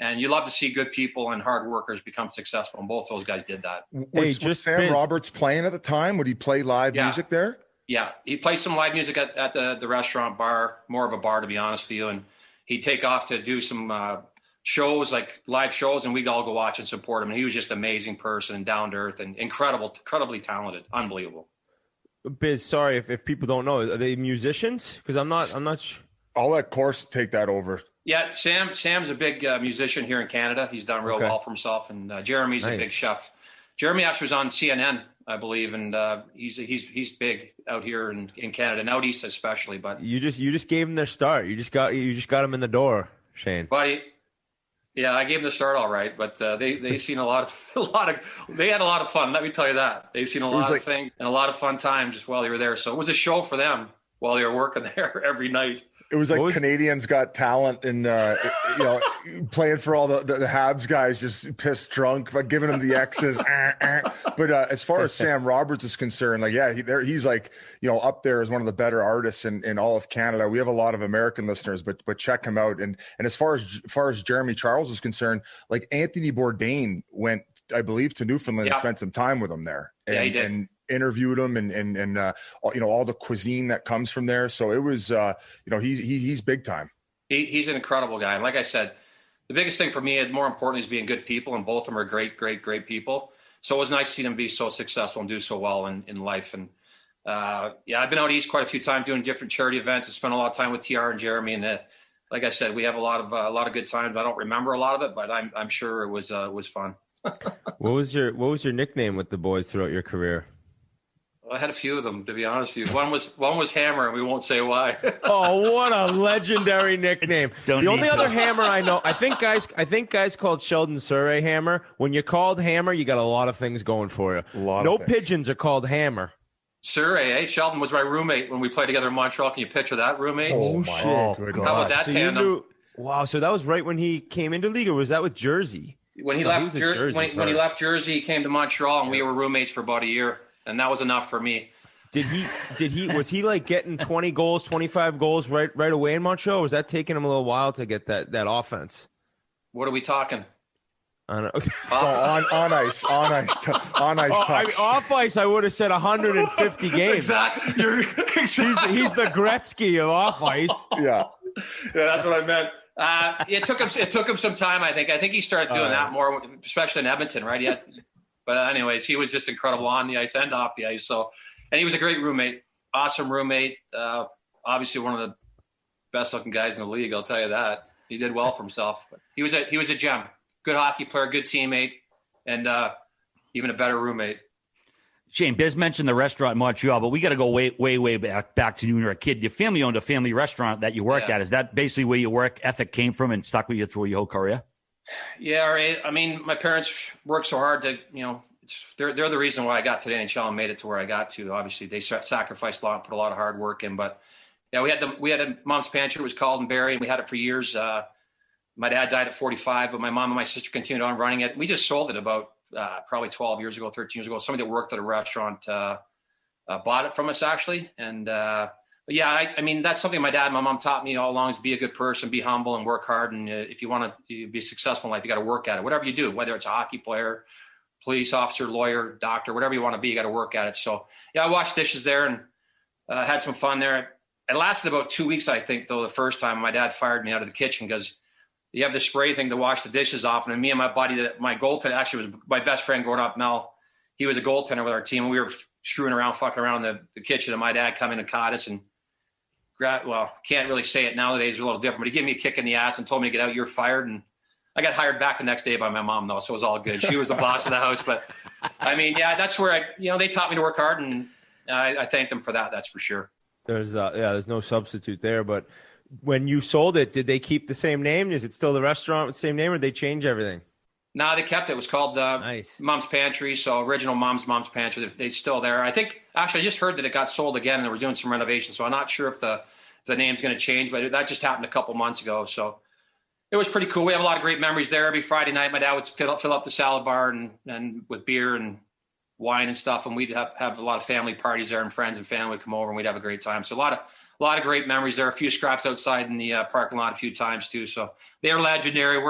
And you love to see good people and hard workers become successful. And both those guys did that. Was Sam Roberts playing at the time? Would he play live music there? Yeah. He played some live music at the restaurant bar, more of a bar, to be honest with you. And he'd take off to do some shows, like live shows, and we'd all go watch and support him. And he was just an amazing person and down to earth and incredibly talented. Unbelievable. Biz, sorry if people don't know, are they musicians? Because I'm not sure. I'll let Corse take that over. Yeah, Sam's a big musician here in Canada. He's done real well for himself, and Jeremy's a big chef. Jeremy actually was on CNN, I believe, and he's big out here in Canada and out east especially. But you just gave him their start. You just got him in the door, Shane. Buddy, yeah, I gave him the start all right, but they seen they had a lot of fun. Let me tell you that they've seen a lot of things and a lot of fun times while they were there. So it was a show for them. while they were working there every night. It was like Canadians Got Talent and, playing for all the Habs guys, just pissed drunk, but giving them the X's. But as far as Sam Roberts is concerned, he's like, up there as one of the better artists in all of Canada. We have a lot of American listeners, but check him out. And as far as Jeremy Charles is concerned, like Anthony Bourdain went, I believe, to Newfoundland and spent some time with him there. Yeah, he did. And interviewed him and all the cuisine that comes from there. So it was, he's big time. He's an incredible guy. And like I said, the biggest thing for me, and more important, is being good people. And both of them are great, great, great people. So it was nice to see them be so successful and do so well in life. And I've been out east quite a few times doing different charity events. I spent a lot of time with TR and Jeremy. And like I said, we have a lot of good times. I don't remember a lot of it, but I'm sure it was fun. What was your nickname with the boys throughout your career? I had a few of them, to be honest with you. One was Hammer, and we won't say why. Oh, what a legendary nickname! The only other Hammer I know, I think guys called Sheldon Surrey Hammer. When you're called Hammer, you got a lot of things going for you. No pigeons are called Hammer. Surrey, Sheldon was my roommate when we played together in Montreal. Can you picture that roommate? Oh shit! How about that tandem? Wow, so that was right when he came into league, or was that with Jersey? When he left Jersey, he came to Montreal, and we were roommates for about a year. And that was enough for me. Was he like getting 20 goals, 25 goals right away in Montreal? Or was that taking him a little while to get that offense? What are we talking? On ice. Off ice, I would have said 150 games. Exactly. He's the Gretzky of off ice. Yeah, that's what I meant. It took him some time. I think he started doing that more, especially in Edmonton, right? But anyways, he was just incredible on the ice and off the ice. So, and he was a great roommate, awesome roommate. Obviously one of the best looking guys in the league. I'll tell you that. He did well for himself. But he was a gem, good hockey player, good teammate, and even a better roommate. Shane, Biz mentioned the restaurant in Montreal, but we got to go way, way, way back to when you were a kid. Your family owned a family restaurant that you worked at. Is that basically where your work ethic came from and stuck with you through your whole career? Yeah, right. I mean, my parents worked so hard to, they're the reason why I got to the NHL and made it to where I got to. Obviously, they sacrificed a lot, put a lot of hard work in. But yeah, we had a mom's pantry. It was called in Barrie, and we had it for years. My dad died at 45, but my mom and my sister continued on running it. We just sold it about probably 12 years ago, 13 years ago. Somebody that worked at a restaurant bought it from us, actually. And but yeah, I mean, that's something my dad and my mom taught me all along, is be a good person, be humble, and work hard. And if you want to be successful in life, you got to work at it. Whatever you do, whether it's a hockey player, police officer, lawyer, doctor, whatever you want to be, you got to work at it. So yeah, I washed dishes there and had some fun there. It lasted about 2 weeks, I think, though. The first time my dad fired me out of the kitchen because you have the spray thing to wash the dishes off. And me and my buddy, my goaltender, actually was my best friend growing up, Mel. He was a goaltender with our team. And we were screwing around, fucking around in the kitchen. And my dad come in and caught us and can't really say it nowadays. It's a little different. But he gave me a kick in the ass and told me to get out. You're fired. And I got hired back the next day by my mom, though. So it was all good. She was the boss of the house. But I mean, yeah, that's where they taught me to work hard. And I thank them for that. That's for sure. There's no substitute there. But when you sold it, did they keep the same name? Is it still the restaurant with the same name, or did they change everything? No, they kept it. It was called nice. Mom's Pantry. So original Mom's Pantry. They're still there. I think, actually, I just heard that it got sold again and they were doing some renovations. So I'm not sure if the name's going to change, but that just happened a couple months ago. So it was pretty cool. We have a lot of great memories there. Every Friday night, my dad would fill up the salad bar and with beer and wine and stuff. And we'd have a lot of family parties there, and friends and family would come over and we'd have a great time. So a lot of great memories there. A few scraps outside in the parking lot a few times too. So they're legendary.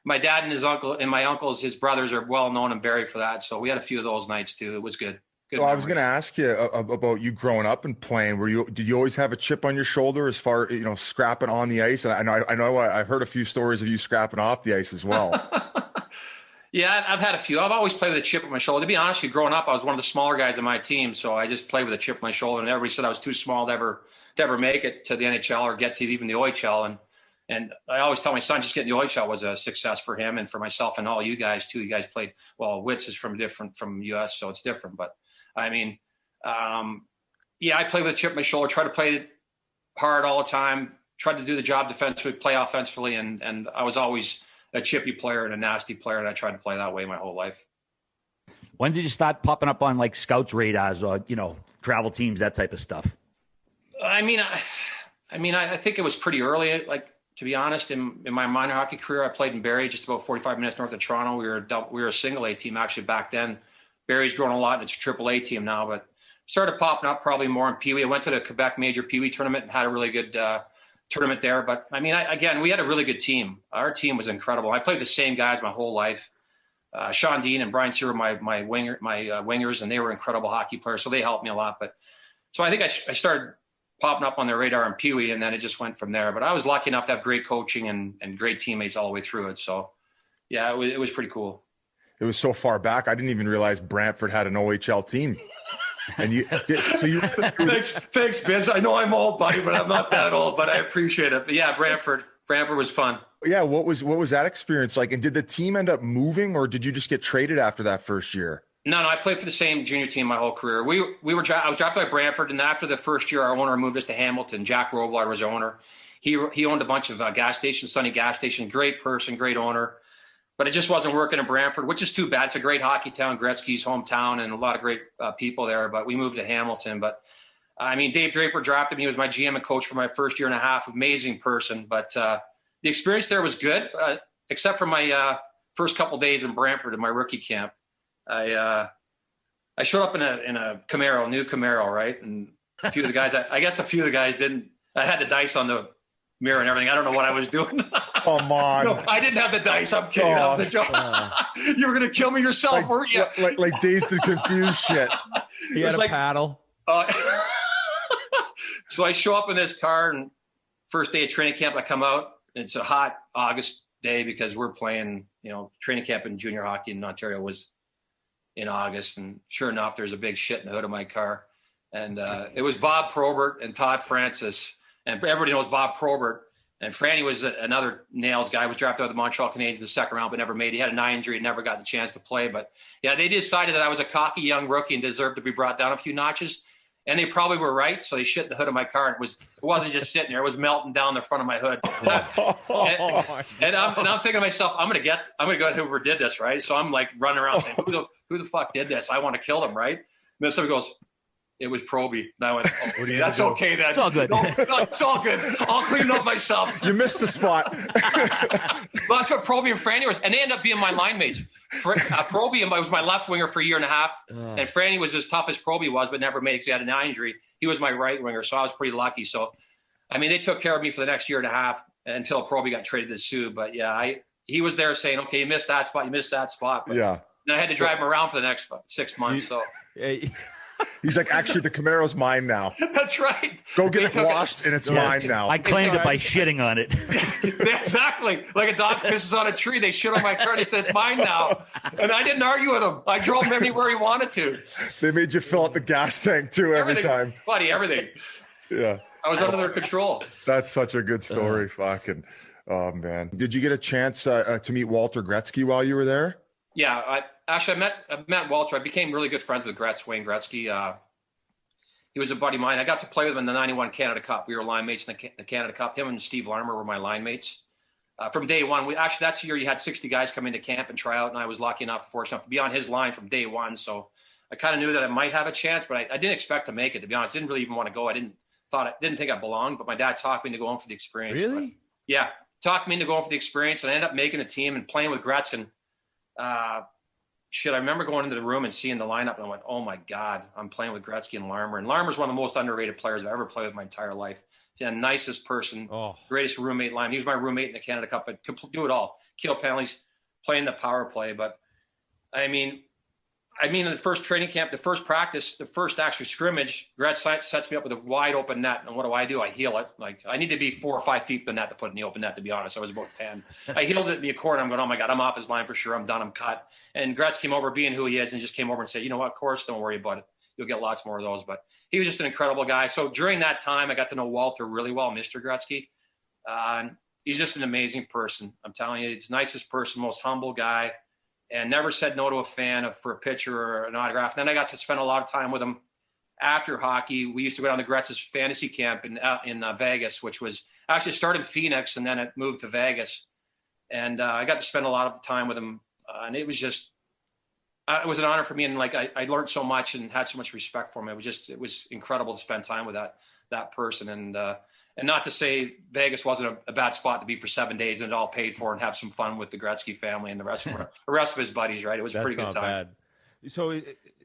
My dad and his uncle and my uncles, his brothers, are well known and buried for that. So we had a few of those nights too. It was good. Well, I was going to ask you about you growing up and playing. Did you always have a chip on your shoulder as far, scrapping on the ice? And I know I've heard a few stories of you scrapping off the ice as well. Yeah, I've had a few. I've always played with a chip on my shoulder. To be honest with you, growing up, I was one of the smaller guys on my team, so I just played with a chip on my shoulder. And everybody said I was too small to ever make it to the NHL or get to even the OHL. And I always tell my son, just getting the OHL was a success for him and for myself and all you guys too. You guys played well. Wits is from US, so it's different. But I mean, I played with a chip on my shoulder. Tried to play hard all the time. Tried to do the job defensively, play offensively, and I was always a chippy player and a nasty player, and I tried to play that way my whole life. When did you start popping up on like scouts radars or travel teams, that type of stuff? I think it was pretty early. Like, to be honest, in my minor hockey career, I played in Barrie, just about 45 minutes north of Toronto. We were a single A team actually back then. Barrie's grown a lot, and it's a triple A team now, but started popping up probably more in Pee Wee. I went to the Quebec Major Pee Wee tournament and had a really good tournament there. But again, we had a really good team. Our team was incredible. I played with the same guys my whole life. Sean Dean and Brian Sear were my wingers, and they were incredible hockey players, so they helped me a lot. But so I think I started popping up on their radar in Pee Wee, and then it just went from there. But I was lucky enough to have great coaching and great teammates all the way through it. So, yeah, it was pretty cool. It was so far back, I didn't even realize Brantford had an OHL team. And thanks, Biz. I know I'm old, buddy, but I'm not that old. But I appreciate it. But yeah, Brantford was fun. Yeah, what was that experience like? And did the team end up moving, or did you just get traded after that first year? No, I played for the same junior team my whole career. I was drafted by Brantford, and after the first year, our owner moved us to Hamilton. Jack Robillard was owner. He owned a bunch of gas stations, Sunny Gas Station. Great person, great owner. But it just wasn't working in Brantford, which is too bad. It's a great hockey town, Gretzky's hometown, and a lot of great people there. But we moved to Hamilton. But, Dave Draper drafted me. He was my GM and coach for my first year and a half. Amazing person. But the experience there was good, except for my first couple days in Brantford in my rookie camp. I showed up in a Camaro, new Camaro, right? And a few of the guys, I guess a few of the guys didn't. I had the dice on the mirror and everything. I don't know what I was doing. Come on. No, I didn't have the dice. I'm kidding. You were going to kill me yourself, weren't you? Like dazed and confused shit. He had a paddle. So I show up in this car, and first day of training camp, I come out. And it's a hot August day because we're playing, training camp in junior hockey in Ontario was in August. And sure enough, there's a big shit in the hood of my car. And it was Bob Probert and Todd Francis. And everybody knows Bob Probert. And Franny was another nails guy, was drafted by the Montreal Canadiens in the second round, but never made it. He had an eye injury and never got the chance to play. But, yeah, they decided that I was a cocky young rookie and deserved to be brought down a few notches. And they probably were right. So they shit in the hood of my car. It wasn't just sitting there. It was melting down the front of my hood. and I'm thinking to myself, I'm going to go to whoever did this, right? So I'm like running around saying, who the fuck did this? I want to kill them, right? And then somebody goes, it was Proby. And I went, okay, that's okay then. It's all good. No, it's all good. I'll clean it up myself. You missed the spot. Well, that's what Proby and Franny was. And they ended up being my line mates. Proby was my left winger for a year and a half. And Franny was as tough as Proby was, but never made it because he had an eye injury. He was my right winger, so I was pretty lucky. So, they took care of me for the next year and a half until Proby got traded to Sioux. But, yeah, he was there saying, okay, you missed that spot. But, yeah. And I had to drive him around for the next 6 months. So. He's like, actually, the Camaro's mine now. That's right. Go get it washed, and it's mine now. I claimed it by shitting on it. Exactly. Like a dog pisses on a tree. They shit on my car. They said, it's mine now. And I didn't argue with him. I drove him anywhere he wanted to. They made you fill out the gas tank, too, every time. Buddy, everything. Yeah. I was under their control. That's such a good story. Fucking, oh, man. Did you get a chance to meet Walter Gretzky while you were there? Yeah, I met Walter. I became really good friends with Wayne Gretzky. He was a buddy of mine. I got to play with him in the 91 Canada Cup. We were line mates in the Canada Cup. Him and Steve Larmer were my line mates. From day one, that's the year you had 60 guys come into camp and try out, and I was lucky enough, fortunate enough to be on his line from day one. So I kind of knew that I might have a chance, but I didn't expect to make it, to be honest. I didn't really even want to go. I didn't think I belonged, but my dad talked me into going for the experience. Really? But, yeah, talked me into going for the experience, and I ended up making the team and playing with Gretzky. I remember going into the room and seeing the lineup, and I went, oh, my God, I'm playing with Gretzky and Larmer. And Larmer's one of the most underrated players I've ever played with my entire life. He's the nicest person, greatest roommate line. He was my roommate in the Canada Cup, but could do it all. Kill penalties, playing the power play. But, in the first training camp, the first practice, the first actual scrimmage, Gretz sets me up with a wide open net. And what do? I heel it. Like, I need to be 4 or 5 feet from the net to put in the open net, to be honest. I was about 10. I heeled it in the corner. I'm going, oh, my God, I'm off his line for sure. I'm done. I'm cut. And Gretz came over being who he is and just came over and said, you know what, of course, don't worry about it. You'll get lots more of those. But he was just an incredible guy. So during that time, I got to know Walter really well, Mr. Gretzky. He's just an amazing person. I'm telling you, he's the nicest person, most humble guy. And never said no to a fan for a picture or an autograph. And then I got to spend a lot of time with him after hockey. We used to go down to Gretz's fantasy camp in Vegas, which was actually started in Phoenix, and then it moved to Vegas. And I got to spend a lot of time with him. And it was just, it was an honor for me. And I learned so much and had so much respect for him. It was incredible to spend time with that person. And not to say Vegas wasn't a bad spot to be for 7 days and it all paid for and have some fun with the Gretzky family and the rest of his buddies, right? It was a pretty good time. Bad. So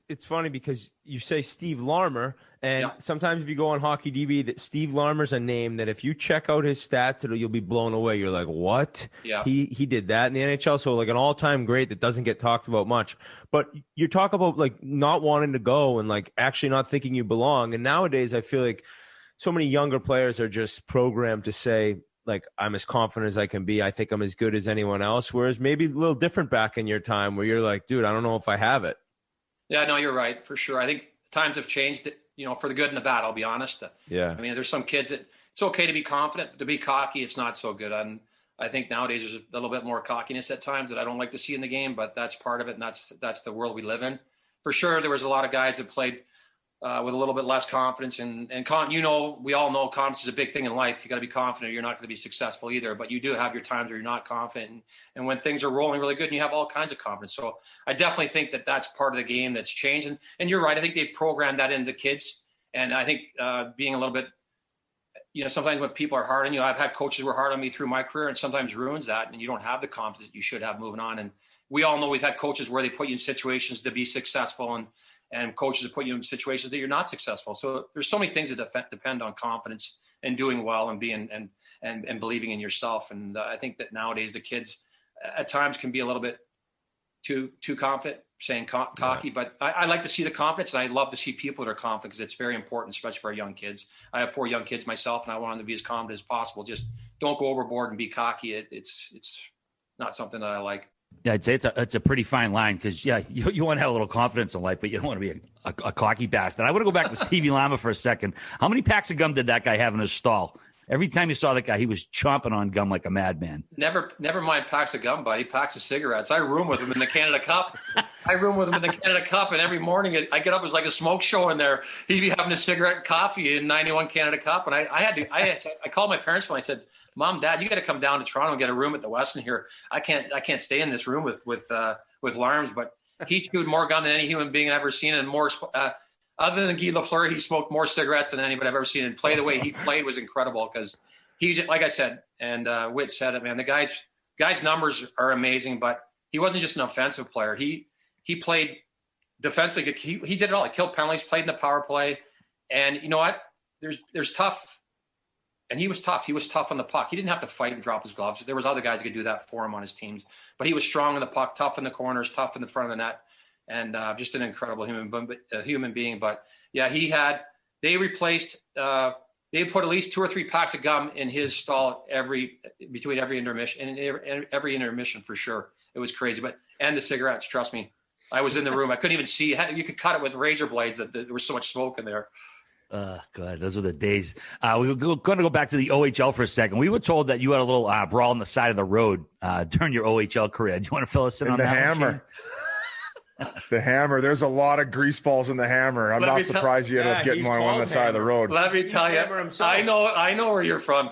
it's funny because you say Steve Larmer, and sometimes if you go on Hockey DB, that Steve Larmer's a name that if you check out his stats, you'll be blown away. You're like, what? Yeah. He did that in the NHL. So like an all-time great that doesn't get talked about much. But you talk about like not wanting to go and like actually not thinking you belong. And nowadays I feel like so many younger players are just programmed to say, like, I'm as confident as I can be. I think I'm as good as anyone else. Whereas maybe a little different back in your time where you're like, dude, I don't know if I have it. Yeah, no, you're right, for sure. I think times have changed, for the good and the bad, I'll be honest. Yeah. I mean, there's some kids that it's okay to be confident. To be cocky, it's not so good. And I think nowadays there's a little bit more cockiness at times that I don't like to see in the game, but that's part of it, and that's the world we live in. For sure, there was a lot of guys that played with a little bit less confidence. And we all know confidence is a big thing in life. You got to be confident or you're not going to be successful either. But you do have your times where you're not confident. And when things are rolling really good and you have all kinds of confidence. So I definitely think that that's part of the game that's changed. And you're right. I think they've programmed that into the kids. And I think being a little bit, sometimes when people are hard on you, I've had coaches who were hard on me through my career and sometimes ruins that. And you don't have the confidence you should have moving on. And we all know we've had coaches where they put you in situations to be successful and coaches put you in situations that you're not successful. So there's so many things that depend on confidence and doing well and being and believing in yourself. And I think that nowadays the kids at times can be a little bit too confident, saying cocky. But I like to see the confidence, and I love to see people that are confident because it's very important, especially for our young kids. I have 4 young kids myself, and I want them to be as confident as possible. Just don't go overboard and be cocky. It's not something that I like. Yeah, I'd say it's a pretty fine line because, you want to have a little confidence in life, but you don't want to be a cocky bastard. I want to go back to Stevie Lama for a second. How many packs of gum did that guy have in his stall? Every time you saw that guy, he was chomping on gum like a madman. Never mind packs of gum, buddy. Packs of cigarettes. I room with him in the Canada Cup. And every morning I get up, it was like a smoke show in there. He'd be having a cigarette and coffee in 91 Canada Cup. And I called my parents and I said, Mom, Dad, you got to come down to Toronto and get a room at the Westin here. I can't stay in this room with Larms, but he chewed more gum than any human being I've ever seen, and more. Other than Guy Lafleur, he smoked more cigarettes than anybody I've ever seen. And play the way he played was incredible because he's, like I said, and Whit said it, man. The guy's numbers are amazing, but he wasn't just an offensive player. He played defensively. He did it all. He killed penalties, played in the power play, and you know what? There's tough. And he was tough. He was tough on the puck. He didn't have to fight and drop his gloves. There was other guys who could do that for him on his teams. But he was strong on the puck, tough in the corners, tough in the front of the net, and just an incredible human being. But, yeah, they put at least 2 or 3 packs of gum in his stall between every intermission for sure. It was crazy. And the cigarettes, trust me. I was in the room. I couldn't even see. You could cut it with razor blades. There was so much smoke in there. God, those were the days. We were going to go back to the OHL for a second. We were told that you had a little brawl on the side of the road during your OHL career. Do you want to fill us in on the that? Hammer. The Hammer. There's a lot of grease balls in the Hammer. I'm not surprised you ended up getting one on the side of the road. Let me tell you, I know where you're from,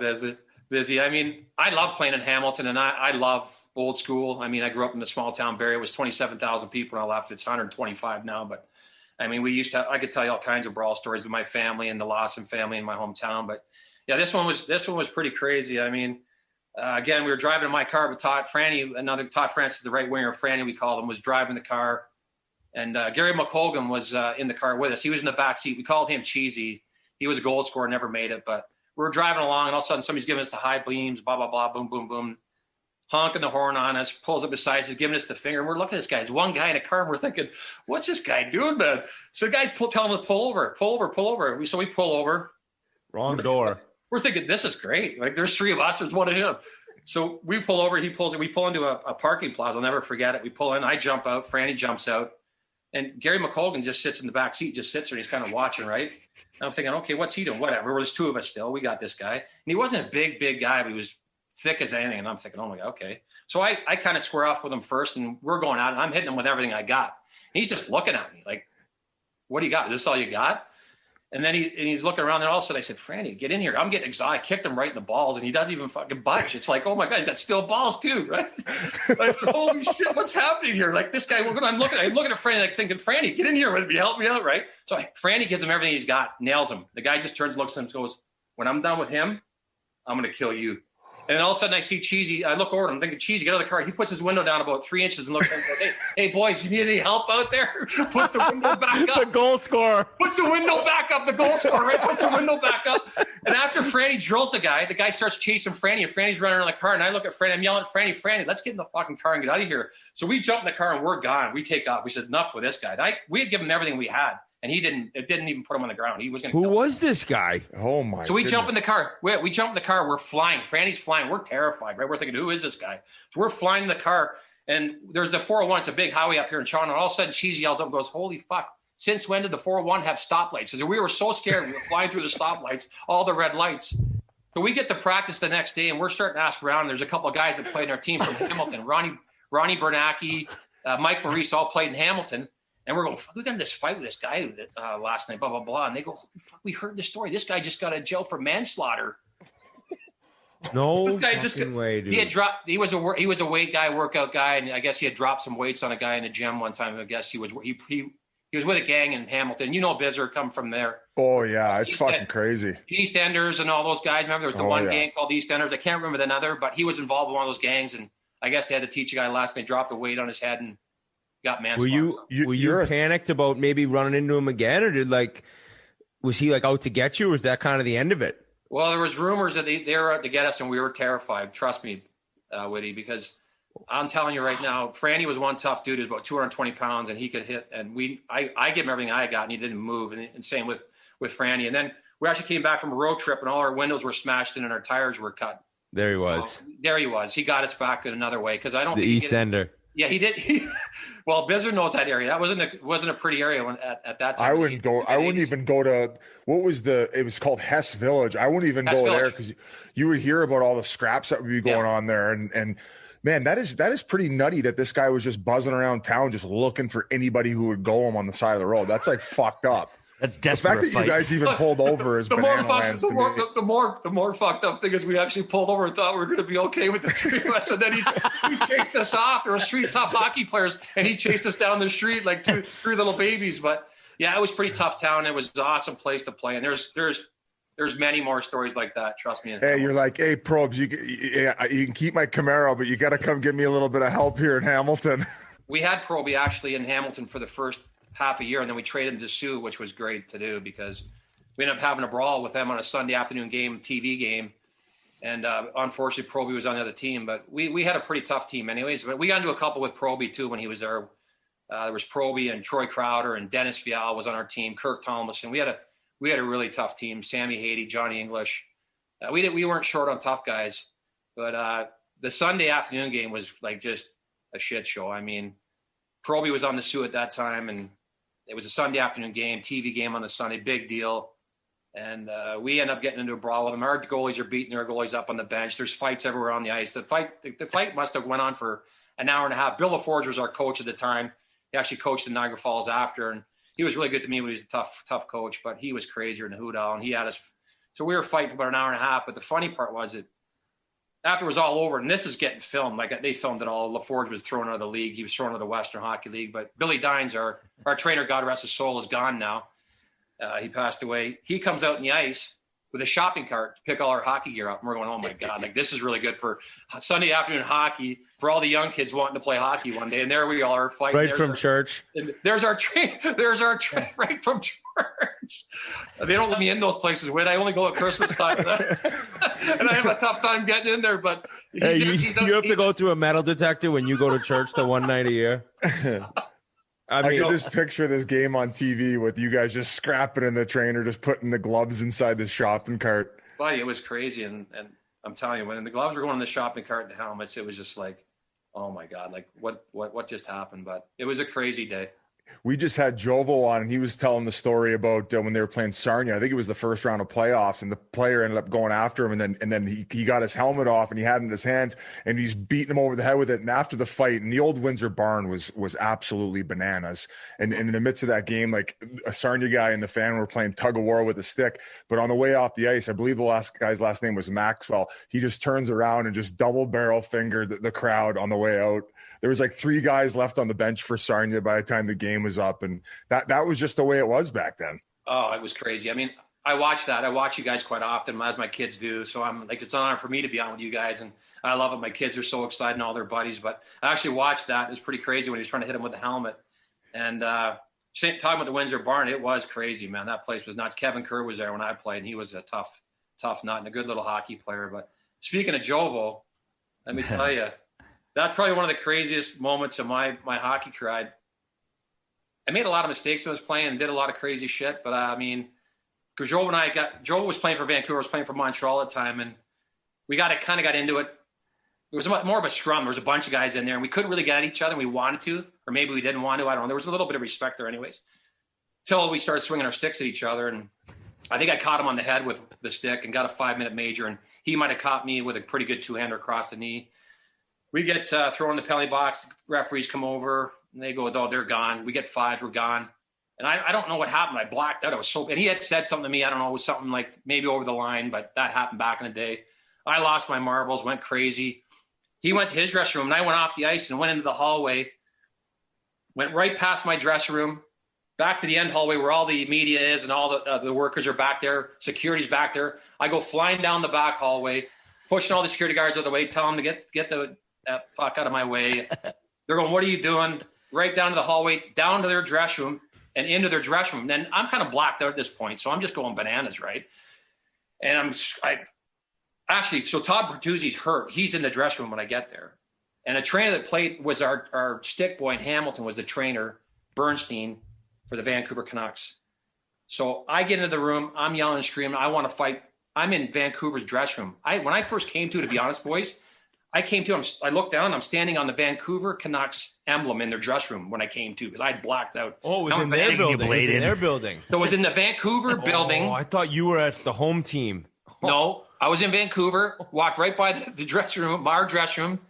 Busy. I mean, I love playing in Hamilton, and I love old school. I mean, I grew up in a small town, Barrie. It was 27,000 people when I left. It's 125 now, but I mean, I could tell you all kinds of brawl stories with my family and the Lawson family in my hometown. But yeah, this one was pretty crazy. I mean, again, we were driving in my car with Todd Francis, the right winger, Franny, we called him, was driving the car. And Gary McColgan was in the car with us. He was in the back seat. We called him Cheesy. He was a goal scorer, never made it. But we were driving along, and all of a sudden somebody's giving us the high beams, blah, blah, blah, boom, boom, boom. Honking the horn on us, pulls up beside us, giving us the finger. And we're looking at this guy. There's one guy in a car, and we're thinking, what's this guy doing, man? So the guy's telling him to pull over. So we pull over. Wrong door. We're thinking, this is great. Like, there's 3 of us. There's one of him. So we pull over. He pulls it. We pull into a parking plaza. I'll never forget it. We pull in. I jump out. Franny jumps out. And Gary McColgan just sits in the back seat, just sits there. And he's kind of watching, right? And I'm thinking, okay, what's he doing? Whatever. There's 2 of us still. We got this guy. And he wasn't a big guy, but he was thick as anything. And I'm thinking, oh, my God, okay. So I kind of square off with him first, and we're going out, and I'm hitting him with everything I got. And he's just looking at me like, what do you got? Is this all you got? And then he's looking around, and all of a sudden I said, Franny, get in here. I'm getting excited. I kicked him right in the balls, and he doesn't even fucking budge. It's like, oh my God, he's got steel balls too, right? Like, holy shit, what's happening here? Like this guy, I'm looking at Franny, like thinking, Franny, get in here with me, help me out, right? So Franny gives him everything he's got, nails him. The guy just turns, looks at him, and goes, when I'm done with him, I'm going to kill you. And then all of a sudden I see Cheesy. I look over at him, thinking, Cheesy, get out of the car. He puts his window down about 3 inches and looks at me and goes, hey, boys, you need any help out there? Puts the window back up. The goal scorer. Puts the window back up, the goal scorer, right? Puts the window back up. And after Franny drills the guy starts chasing Franny, and Franny's running around the car. And I look at Franny, I'm yelling at Franny, let's get in the fucking car and get out of here. So we jump in the car and we're gone. We take off. We said, enough with this guy. We had given him everything we had. And it didn't even put him on the ground. He was going to. Who was this guy? Oh my! So we jump in the car. We jump in the car. We're flying. Franny's flying. We're terrified, right? We're thinking, who is this guy? So we're flying in the car, and there's the 401. It's a big highway up here in Toronto. And all of a sudden, Cheesy yells up and goes, "Holy fuck! Since when did the 401 have stoplights?" So we were so scared. We were flying through the stoplights, all the red lights. So we get to practice the next day, and we're starting to ask around. There's a couple of guys that played in our team from Hamilton. Ronnie Bernacki, Mike Maurice all played in Hamilton. And we're going, we got in this fight with this guy last night, blah, blah, blah. And they go, fuck, we heard the story. This guy just got out of jail for manslaughter. No this guy just way, dude. He was a weight guy, workout guy. And I guess he had dropped some weights on a guy in the gym one time. I guess he was with a gang in Hamilton. You know, Bizzer come from there. Oh, yeah. It's fucking crazy. East Enders and all those guys. Remember, there was the gang called East Enders. I can't remember another, but he was involved in one of those gangs. And I guess they had to teach a guy last night, dropped the weight on his head and got manslaughter. Were you panicked about maybe running into him again, or was he out to get you, or was that kind of the end of it? Well, there was rumors that they were out to get us, and we were terrified. Trust me, Whitty, because I'm telling you right now, Franny was one tough dude. He was about 220 pounds, and he could hit. And I gave him everything I got, and he didn't move. And same with Franny. And then we actually came back from a road trip, and all our windows were smashed in, and our tires were cut. There he was. There he was. He got us back in another way because I don't. The think East Ender. Yeah, he did. Well, Bizzer knows that area. That wasn't a pretty area at that time. I wouldn't go. I wouldn't even go to what was it was called Hess Village. I wouldn't even go there because you would hear about all the scraps that would be going on there. And man, that is pretty nutty that this guy was just buzzing around town, just looking for anybody who would go him on the side of the road. That's fucked up. That's desperate. The fact that you guys even pulled over is banana lands to me. The more fucked up thing is we actually pulled over and thought we were going to be okay with the three of us, and then he chased us off. There were three tough hockey players, and he chased us down the street like three little babies. But yeah, it was a pretty tough town. It was an awesome place to play, and there's many more stories like that. Trust me. Hey, you're like, hey, Probes, you can keep my Camaro, but you got to come give me a little bit of help here in Hamilton. We had Proby actually in Hamilton for the first half a year, and then we traded him to Sioux, which was great to do because we ended up having a brawl with them on a Sunday afternoon TV game. And unfortunately, Proby was on the other team, but we had a pretty tough team anyways. But we got into a couple with Proby too when he was there. There was Proby and Troy Crowder and Dennis Vial was on our team, Kirk Tomlinson. We had a really tough team, Sammy Haiti, Johnny English. We weren't short on tough guys, but the Sunday afternoon game was like just a shit show. I mean, Proby was on the Sioux at that time, and it was a Sunday afternoon game, TV game on the Sunday, big deal. And we end up getting into a brawl with them. Our goalies are beating their goalies up on the bench. There's fights everywhere on the ice. The fight must have went on for an hour and a half. Bill LaForge was our coach at the time. He actually coached in Niagara Falls after, and he was really good to me when he was a tough coach, but he was crazier than a hoot owl, and he had us. So we were fighting for about an hour and a half, but the funny part was that after it was all over, and this is getting filmed, like they filmed it all, LaForge was thrown out of the league. He was thrown out of the Western Hockey League. But Billy Dines, our trainer, God rest his soul, is gone now. He passed away. He comes out in the ice with a shopping cart to pick all our hockey gear up. And we're going, oh, my God, like this is really good for Sunday afternoon hockey for all the young kids wanting to play hockey one day. And there we are fighting. Right from church. There's our train right from church. They don't let me in those places, Whit. I only go at Christmas time. And I have a tough time getting in there. But hey, you have to go through a metal detector when you go to church the one night a year. I can just picture this game on TV with you guys just scrapping in the trainer, just putting the gloves inside the shopping cart. Buddy, it was crazy. And I'm telling you, when the gloves were going in the shopping cart and the helmets, it was just like, oh, my God, like what just happened? But it was a crazy day. We just had Jovo on, and he was telling the story about when they were playing Sarnia. I think it was the first round of playoffs, and the player ended up going after him, and then he got his helmet off, and he had it in his hands, and he's beating him over the head with it. And after the fight, and the old Windsor barn was absolutely bananas. And in the midst of that game, like a Sarnia guy and the fan were playing tug of war with a stick. But on the way off the ice, I believe the last guy's last name was Maxwell. He just turns around and just double barrel fingered the crowd on the way out. There was like 3 guys left on the bench for Sarnia by the time the game was up. And that was just the way it was back then. Oh, it was crazy. I mean, I watch that. I watch you guys quite often, as my kids do. So I'm like, it's an honor for me to be on with you guys. And I love it. My kids are so excited and all their buddies. But I actually watched that. It was pretty crazy when he was trying to hit him with the helmet. And talking about the Windsor barn, it was crazy, man. That place was nuts. Kevin Kerr was there when I played, and he was a tough nut and a good little hockey player. But speaking of Jovo, let me tell you, that's probably one of the craziest moments of my hockey career. I made a lot of mistakes when I was playing and did a lot of crazy shit. But I mean, because Joe was playing for Vancouver, was playing for Montreal at the time, and we got into it. It was more of a scrum. There was a bunch of guys in there, and we couldn't really get at each other. And we wanted to, or maybe we didn't want to. I don't know. There was a little bit of respect there, anyways, till we started swinging our sticks at each other. And I think I caught him on the head with the stick and got a 5-minute major, and he might have caught me with a pretty good 2-hander across the knee. We get thrown in the penalty box. Referees come over, and they go, "Oh, they're gone." We get 5s, we're gone. And I don't know what happened. I blacked out. I was so, and he had said something to me. I don't know. It was something like maybe over the line, but that happened back in the day. I lost my marbles, went crazy. He went to his dressing room, and I went off the ice and went into the hallway, went right past my dressing room, back to the end hallway where all the media is and all the workers are back there, security's back there. I go flying down the back hallway, pushing all the security guards out of the way, tell them to get the fuck out of my way. They're going, "What are you doing?" Right down to the hallway, down to their dressing room and into their dressing room. Then I'm kind of blacked out at this point, so I'm just going bananas, right? And so Todd Bertuzzi's hurt. He's in the dressing room when I get there. And a trainer that played was our stick boy in Hamilton was the trainer, Bernstein, for the Vancouver Canucks. So I get into the room. I'm yelling and screaming. I want to fight. I'm in Vancouver's dressing room. When I first came to be honest, boys, I looked down. I'm standing on the Vancouver Canucks emblem in their dressing room when I came to because I had blacked out. Oh, it was in their building. It was in their building. So it was in the Vancouver building. Oh, I thought you were at the home team. No, I was in Vancouver, walked right by the dressing room, our dressing room,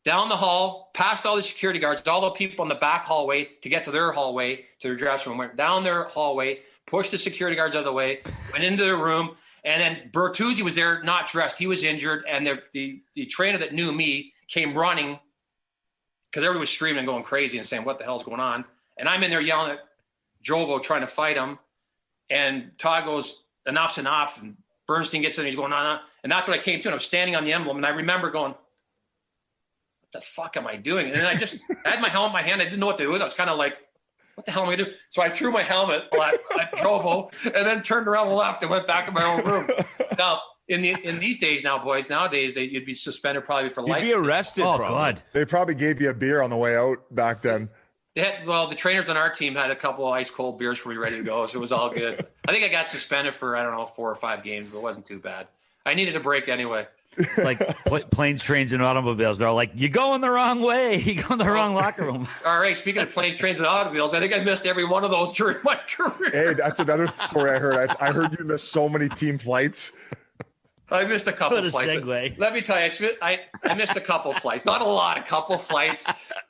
down the hall, past all the security guards, all the people in the back hallway to get to their hallway, to their dressing room, went down their hallway, pushed the security guards out of the way, went into their room, and then Bertuzzi was there, not dressed. He was injured, and the trainer that knew me came running because everybody was screaming and going crazy and saying, "What the hell's going on?" And I'm in there yelling at Jovo, trying to fight him, and Todd goes, "Enough's enough," and Bernstein gets in, he's going on. And that's what I came to, and I was standing on the emblem, and I remember going, "What the fuck am I doing?" And then I had my helmet in my hand. I didn't know what to do with it. I was kind of like, "What the hell am I going to do?" So I threw my helmet at Jovo and then turned around and left and went back in my own room. Now, in these days now, boys, nowadays, you'd be suspended probably for life. You'd be arrested, Oh, probably. God. They probably gave you a beer on the way out back then. The trainers on our team had a couple of ice cold beers for me ready to go, so it was all good. I think I got suspended for, 4 or 5 games, but it wasn't too bad. I needed a break anyway. Like planes, trains, and automobiles. They're all like, "You going the wrong way. You go in the wrong locker room." All right, speaking of planes, trains, and automobiles, I think I missed every one of those during my career. Hey, that's another story I heard. I heard you missed so many team flights. I missed a couple What a flights. segue. Let me tell you, I missed a couple flights. Not a lot, a couple flights,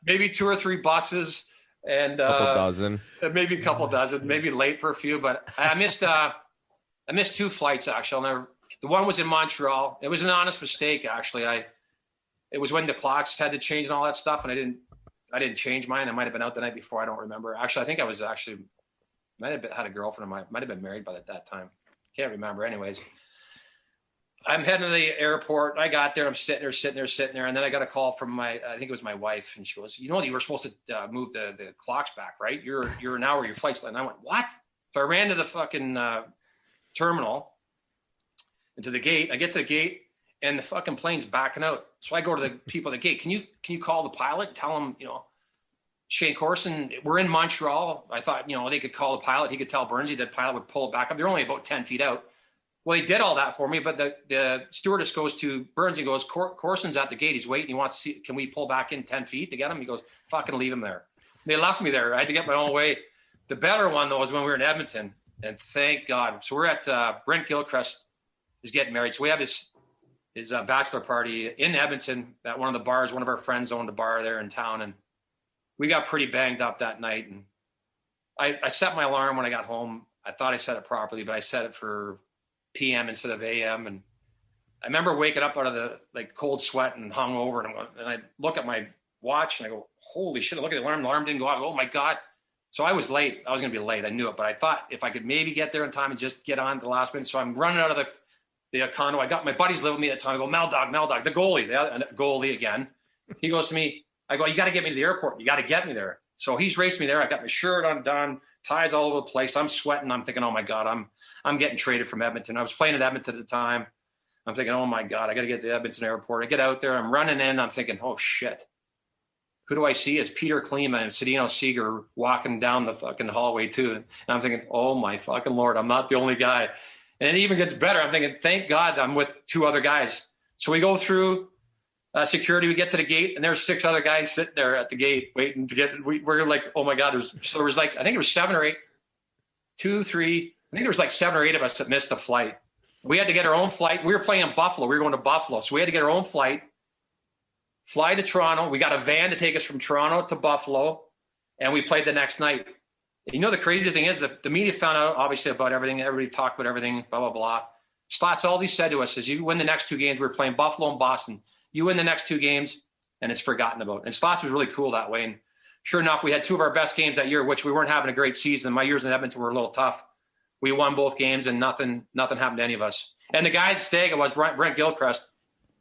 maybe 2 or 3 buses, and Couple dozen. maybe a couple dozen, maybe late for a few. But I missed 2 flights actually. The one was in Montreal. It was an honest mistake actually. It was when the clocks had to change and all that stuff, and I didn't change mine. I might have been out the night before. I don't remember. Actually, I think I was might have had a girlfriend. Might have been married by that time. Can't remember. Anyways. I'm heading to the airport. I got there. I'm sitting there. And then I got a call from I think it was my wife. And she goes, "You know, you were supposed to move the clocks back, right? You're an hour, your flight's late." And I went, "What?" So I ran to the fucking terminal and to the gate. I get to the gate and the fucking plane's backing out. So I go to the people at the gate. Can you call the pilot? Tell him, Shane Corson, we're in Montreal. I thought, they could call the pilot. He could tell Bernsey that pilot would pull it back up. They're only about 10 feet out. Well, he did all that for me, but the stewardess goes to Burns and goes, "Corson's at the gate. He's waiting. He wants to see, can we pull back in 10 feet to get him?" He goes, "Fucking leave him there." They left me there. I had to get my own way. The better one, though, was when we were in Edmonton. And thank God. So we're at Brent Gilchrist is getting married. So we have his bachelor party in Edmonton at one of the bars. One of our friends owned a bar there in town. And we got pretty banged up that night. And I set my alarm when I got home. I thought I set it properly, but I set it for PM instead of AM. And I remember waking up out of the cold sweat and hung over. And I look at my watch and I go, holy shit, I look at the alarm. The alarm didn't go off. Oh, my God. So I was late. I was going to be late. I knew it. But I thought if I could maybe get there in time and just get on at the last minute. So I'm running out of the condo. I got my buddies living with me at the time. I go, Mel Dog, the goalie again. He goes to me. I go, you got to get me to the airport. You got to get me there. So he's raced me there. I got my shirt undone, ties all over the place. I'm sweating. I'm thinking, oh, my God, I'm getting traded from Edmonton. I was playing at Edmonton at the time. I'm thinking, oh, my God, I got to get to the Edmonton airport. I get out there. I'm running in. I'm thinking, oh, shit. Who do I see? It's Peter Klima and Sedino Seeger walking down the fucking hallway too. And I'm thinking, oh my fucking Lord, I'm not the only guy. And it even gets better. I'm thinking, thank God I'm with two other guys. So we go through security, we get to the gate, and there's 6 other guys sitting there at the gate waiting to get, we're like, oh my God, there was like, I think it was 7 or 8, 2, 3, I think there was like 7 or 8 of us that missed the flight. We had to get our own flight. We were playing in Buffalo. We were going to Buffalo. So we had to get our own flight. Fly to Toronto. We got a van to take us from Toronto to Buffalo, and we played the next night. And you know, the crazy thing is that the media found out, obviously, about everything. Everybody talked about everything, blah, blah, blah. Stotts, all he said to us is, you win the next 2 games. We were playing Buffalo and Boston. You win the next 2 games, and it's forgotten about. And Stotts was really cool that way. And sure enough, we had 2 of our best games that year, which we weren't having a great season. My years in Edmonton were a little tough. We won both games, and nothing happened to any of us. And the guy at Stega was Brent Gilchrist.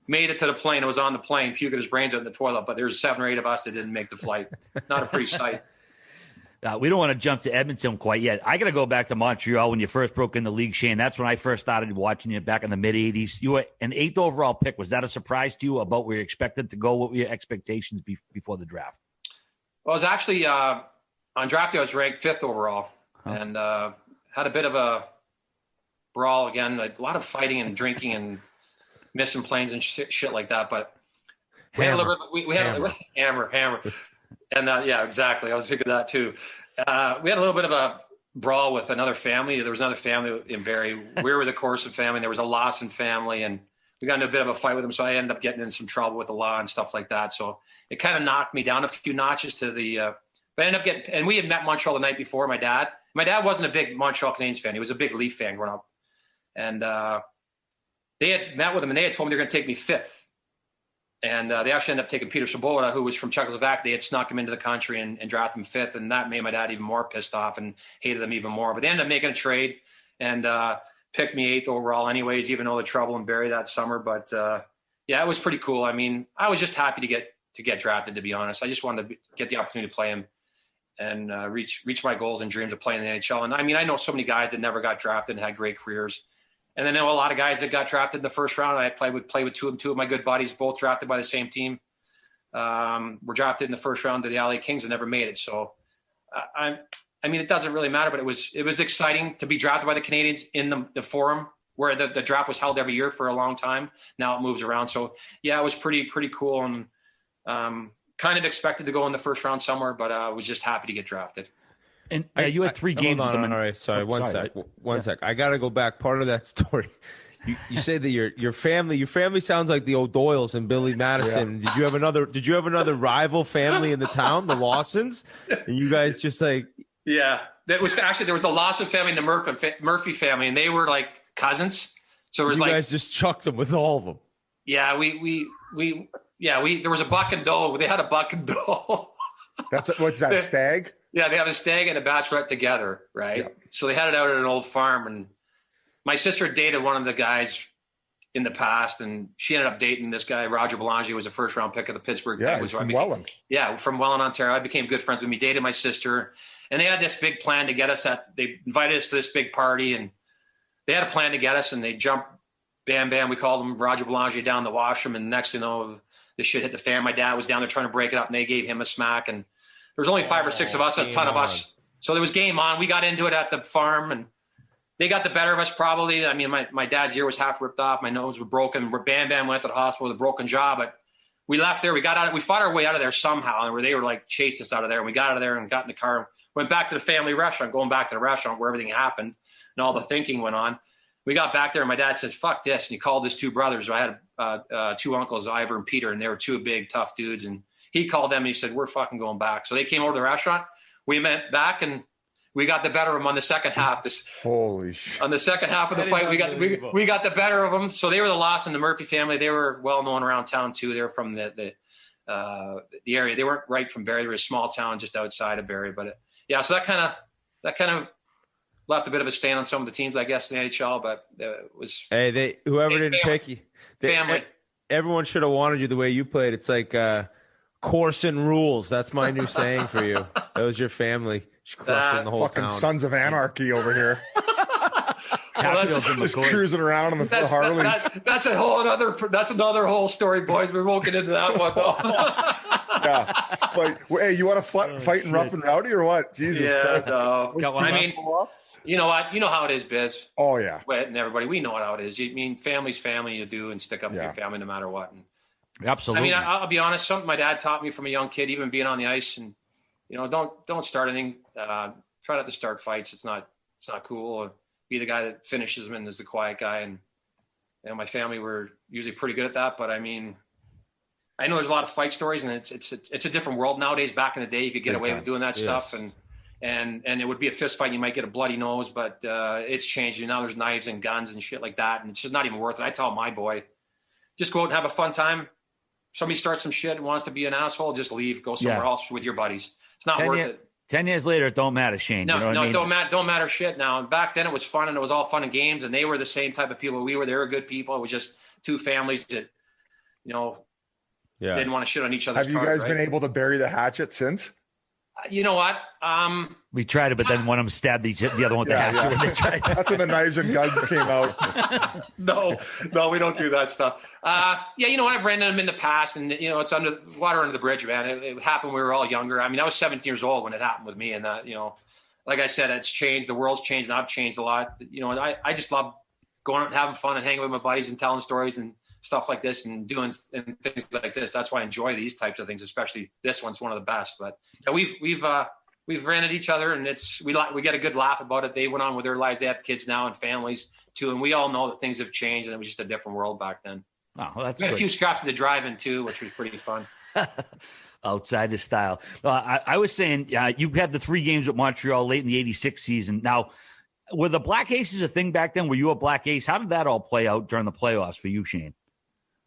Made it to the plane. It was on the plane, puking his brains out in the toilet. But there's 7 or 8 of us that didn't make the flight. Not a pretty sight. We don't want to jump to Edmonton quite yet. I got to go back to Montreal when you first broke in the league, Shane. That's when I first started watching you back in the mid-'80s. You were an 8th overall pick. Was that a surprise to you about where you expected to go? What were your expectations before the draft? Well, I was actually on draft day, I was ranked 5th overall. And had a bit of a brawl again. A lot of fighting and drinking and missing planes and shit like that, but we had a little bit. We had hammer, and yeah, exactly. I was thinking that too. We had a little bit of a brawl with another family. There was another family in Barrie. We were the Corson family. There was a Lawson family, and we got into a bit of a fight with them. So I ended up getting in some trouble with the law and stuff like that. So it kind of knocked me down a few notches to the. But I ended up getting. And we had met Montreal the night before. My dad wasn't a big Montreal Canadiens fan. He was a big Leaf fan growing up, and. They had met with him, and they had told me they're going to take me 5th. And they actually ended up taking Peter Svoboda, who was from Czechoslovakia. They had snuck him into the country and drafted him 5th, and that made my dad even more pissed off and hated them even more. But they ended up making a trade and picked me 8th overall anyways, even though the trouble in Barrie that summer. But, yeah, it was pretty cool. I mean, I was just happy to get drafted, to be honest. I just wanted to get the opportunity to play him and reach my goals and dreams of playing in the NHL. And, I mean, I know so many guys that never got drafted and had great careers. And then I know a lot of guys that got drafted in the first round. I played with 2 of my good buddies, both drafted by the same team. Were drafted in the first round to the LA Kings and never made it. So, I mean, it doesn't really matter, but it was exciting to be drafted by the Canadiens in the Forum, where the draft was held every year for a long time. Now it moves around. So, yeah, it was pretty cool, and kind of expected to go in the first round somewhere, but I was just happy to get drafted. And you had 3 games. Hold on, all right, sorry, one sec. I got to go back. Part of that story, you say that your family sounds like the O'Doyles and Billy Madison. Yeah. Did you have another rival family in the town, the Lawsons? And you guys just like yeah, there was a Lawson family and the Murphy family, and they were like cousins. So it was you guys just chucked them with all of them. Yeah, we there was a buck and doe. They had a buck and doe. What's that, stag? Yeah, they have a stag and a bachelorette together, right? Yeah. So they had it out at an old farm, and my sister dated one of the guys in the past, and she ended up dating this guy, Roger Belanger, who was a first-round pick of the Pittsburgh Penguins. From Welland. Yeah, from Welland, Ontario. I became good friends with me, dated my sister, and they had this big plan to get us they invited us to this big party, and they had a plan to get us, and they jumped, bam, bam, we called him Roger Belanger down the washroom, and next thing you know, the shit hit the fan. My dad was down there trying to break it up, and they gave him a smack, and there was only 5 or 6 of us, a ton of us. So there was game on. We got into it at the farm, and they got the better of us probably. I mean, my dad's ear was half ripped off. My nose was broken. Bam Bam went to the hospital with a broken jaw. But we left there. We got out. We fought our way out of there somehow, and where they were like chased us out of there. And we got out of there and got in the car, and went back to the family restaurant. Going back to the restaurant where everything happened and all the thinking went on. We got back there, and my dad said, "Fuck this!" And he called his two brothers. I had two uncles, Ivor and Peter, and they were two big, tough dudes. And he called them, and he said, "We're fucking going back." So they came over to the restaurant. We went back, and we got the better of them on the second half. Holy shit! On the second half of the fight, we got the better of them. So they were the loss in the Murphy family. They were well known around town too. They were from the area. They weren't right from Barrie. They were a small town just outside of Barrie. But so that kind of left a bit of a stain on some of the teams, I guess, in the NHL. But it was whoever didn't pick you, family. Everyone should have wanted you the way you played. It's like Corson rules. That's my new saying for you. That was your family. Crushing the whole fucking town. Sons of Anarchy over here. Just cruising around on the Harleys. That's another whole story, boys. We won't get into that one though. Hey, you want to fight in rough and rowdy or what? Jesus Christ. No. I mean, you know what? You know how it is, Biz. Oh yeah. And everybody, we know how it is. You mean family's family. You do and stick up for your family no matter what. And, absolutely. I mean, I'll be honest. Something my dad taught me from a young kid, even being on the ice, and don't start anything. Try not to start fights. It's not cool. Or be the guy that finishes them and is the quiet guy. And my family were usually pretty good at that. But I mean, I know there's a lot of fight stories, and it's a different world nowadays. Back in the day, you could get away with doing that stuff, and it would be a fist fight. And you might get a bloody nose, but it's changed. Now there's knives and guns and shit like that, and it's just not even worth it. I tell my boy, just go out and have a fun time. Somebody starts some shit and wants to be an asshole, just leave. Go somewhere else with your buddies. It's not worth it. 10 years later, it don't matter, Shane. No, you know what I mean? don't matter shit now. And back then it was fun, and it was all fun and games, and they were the same type of people we were. They were good people. It was just two families that, didn't want to shit on each other's Have you guys been able to bury the hatchet since? You know what? We tried it, but then one of them stabbed the other one with the hatchet. When they tried. That's when the knives and guns came out. No, we don't do that stuff. You know what? I've ran into them in the past, and it's under water under the bridge, man. It happened when we were all younger. I mean, I was 17 years old when it happened with me, and like I said, it's changed. The world's changed, and I've changed a lot. And I just love going out and having fun and hanging with my buddies and telling stories and stuff like this and doing things like this. That's why I enjoy these types of things, especially this one's one of the best. But we've ran at each other, and we get a good laugh about it. They went on with their lives. They have kids now and families too, and we all know that things have changed, and it was just a different world back then. Oh, well, that's we had good. a few scraps of the drive-in too, which was pretty fun. Outsider style. I was saying you had the 3 games with Montreal late in the '86 season. Now, were the Black Aces a thing back then? Were you a Black Ace? How did that all play out during the playoffs for you, Shane?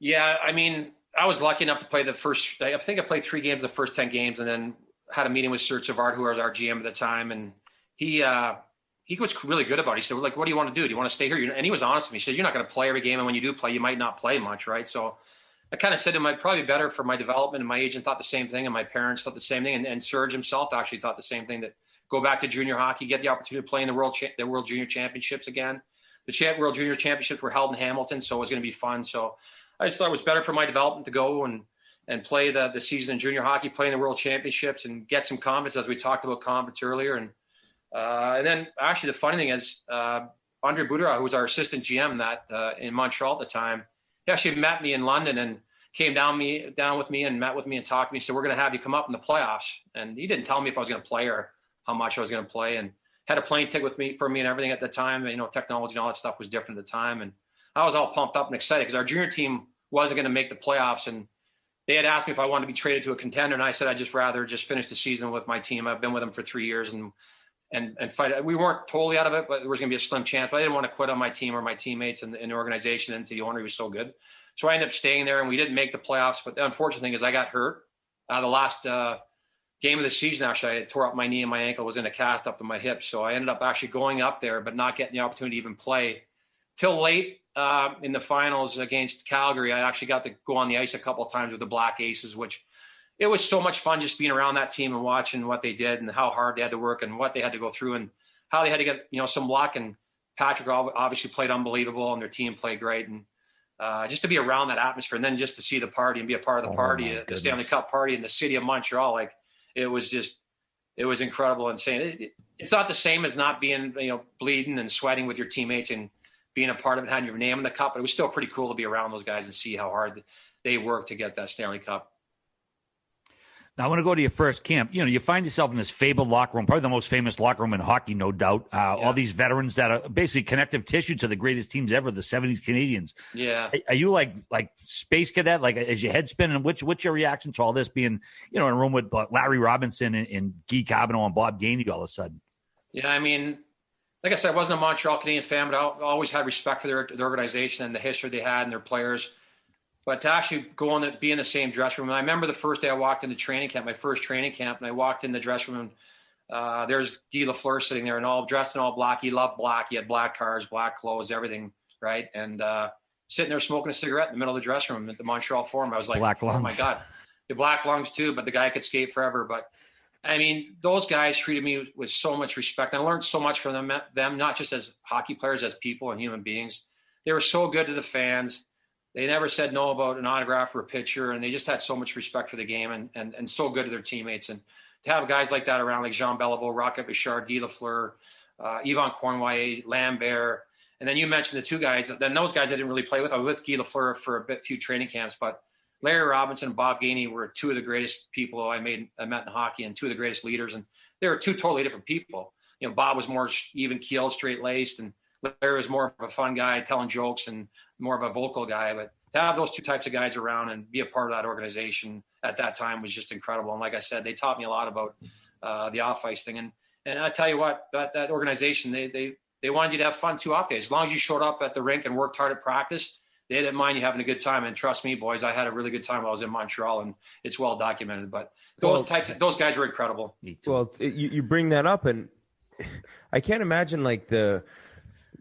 Yeah, I mean, I was lucky enough to play I think I played 3 games, the first 10 games, and then had a meeting with Serge Savard, who was our GM at the time. And he was really good about it. He said, like, what do you want to do? Do you want to stay here? And he was honest with me. He said, you're not going to play every game. And when you do play, you might not play much, right? So I kind of said to him, probably better for my development. And my agent thought the same thing. And my parents thought the same thing. And Serge himself actually thought the same thing, that go back to junior hockey, get the opportunity to play in the World Junior Championships again. The World Junior Championships were held in Hamilton, so it was going to be fun. So I just thought it was better for my development to go and play the season in junior hockey, play in the World Championships, and get some confidence, as we talked about confidence earlier. And then actually the funny thing is, Andre Boudreau, who was our assistant GM in Montreal at the time, he actually met me in London and came down with me and met with me and talked to me. He said, we're going to have you come up in the playoffs. And he didn't tell me if I was going to play or how much I was going to play, and had a plane ticket for me and everything at the time. Technology and all that stuff was different at the time. And I was all pumped up and excited because our junior team wasn't going to make the playoffs. And they had asked me if I wanted to be traded to a contender. And I said, I'd just rather just finish the season with my team. I've been with them for 3 years and fight. We weren't totally out of it, but there was going to be a slim chance. But I didn't want to quit on my team or my teammates and the organization, and the owner. He was so good. So I ended up staying there, and we didn't make the playoffs. But the unfortunate thing is I got hurt. The last game of the season, actually, I tore up my knee and my ankle was in a cast up to my hip. So I ended up actually going up there, but not getting the opportunity to even play till late in the finals against Calgary. I actually got to go on the ice a couple of times with the Black Aces, which it was so much fun just being around that team and watching what they did and how hard they had to work and what they had to go through and how they had to get, some luck. And Patrick obviously played unbelievable and their team played great. And just to be around that atmosphere and then just to see the party and be a part of the party, the Stanley Cup party in the city of Montreal, it was incredible, insane. It's not the same as not being, bleeding and sweating with your teammates and being a part of it, having your name in the cup, but it was still pretty cool to be around those guys and see how hard they worked to get that Stanley Cup. Now, I want to go to your first camp. You know, you find yourself in this fabled locker room, probably the most famous locker room in hockey, no doubt. All these veterans that are basically connective tissue to the greatest teams ever, the 70s Canadians. Yeah. Are you like space cadet? Like, is your head spinning? What's your reaction to all this being, you know, in a room with Larry Robinson and Guy Carbonneau and Bob Gainey all of a sudden? Yeah, I mean, like I said, I wasn't a Montreal Canadian fan, but I always had respect for their organization and the history they had and their players. But to actually go and be in the same dressing room, and I remember the first day I walked into training camp, my first training camp, and I walked in the dressing room. There's Guy Lafleur sitting there, and all dressed in all black. He loved black. He had black cars, black clothes, everything, right? And sitting there smoking a cigarette in the middle of the dressing room at the Montreal Forum. I was like, black lungs. Oh my God, the black lungs too. But the guy could skate forever. But I mean, those guys treated me with so much respect. And I learned so much from them, not just as hockey players, as people and human beings. They were so good to the fans. They never said no about an autograph or a picture, and they just had so much respect for the game and so good to their teammates. And to have guys like that around, like Jean Beliveau, Rocket Richard, Guy Lafleur, Yvon Cornway, Lambert, and then you mentioned the two guys. Then those guys I didn't really play with. I was with Guy Lafleur for few training camps, but Larry Robinson and Bob Gainey were two of the greatest people I met in hockey and two of the greatest leaders. And they were two totally different people. You know, Bob was more even-keeled, straight-laced, and Larry was more of a fun guy telling jokes and more of a vocal guy. But to have those two types of guys around and be a part of that organization at that time was just incredible. And like I said, they taught me a lot about the off-ice thing. And I tell you what, that organization, they wanted you to have fun too off days. As long as you showed up at the rink and worked hard at practice, they didn't mind you having a good time. And trust me, boys, I had a really good time while I was in Montreal, and it's well documented. But those guys were incredible. Well, you bring that up, and I can't imagine like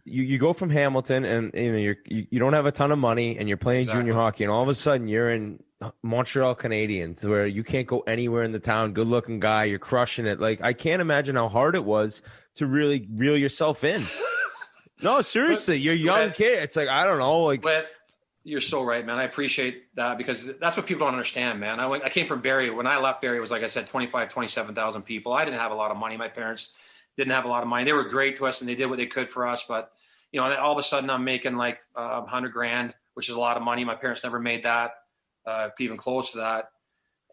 you go from Hamilton, and you know you don't have a ton of money, and you're playing junior hockey, and all of a sudden you're in Montreal Canadiens, where you can't go anywhere in the town. Good looking guy, you're crushing it. Like, I can't imagine how hard it was to really reel yourself in. No, seriously, you're a young kid. It's like, I don't know, like. But you're so right, man. I appreciate that, because that's what people don't understand, man. I came from Barrie. When I left Barrie, it was, like I said, 27,000 people. I didn't have a lot of money. My parents didn't have a lot of money. They were great to us, and they did what they could for us. But, you know, all of a sudden I'm making like $100,000, which is a lot of money. My parents never made that, even close to that.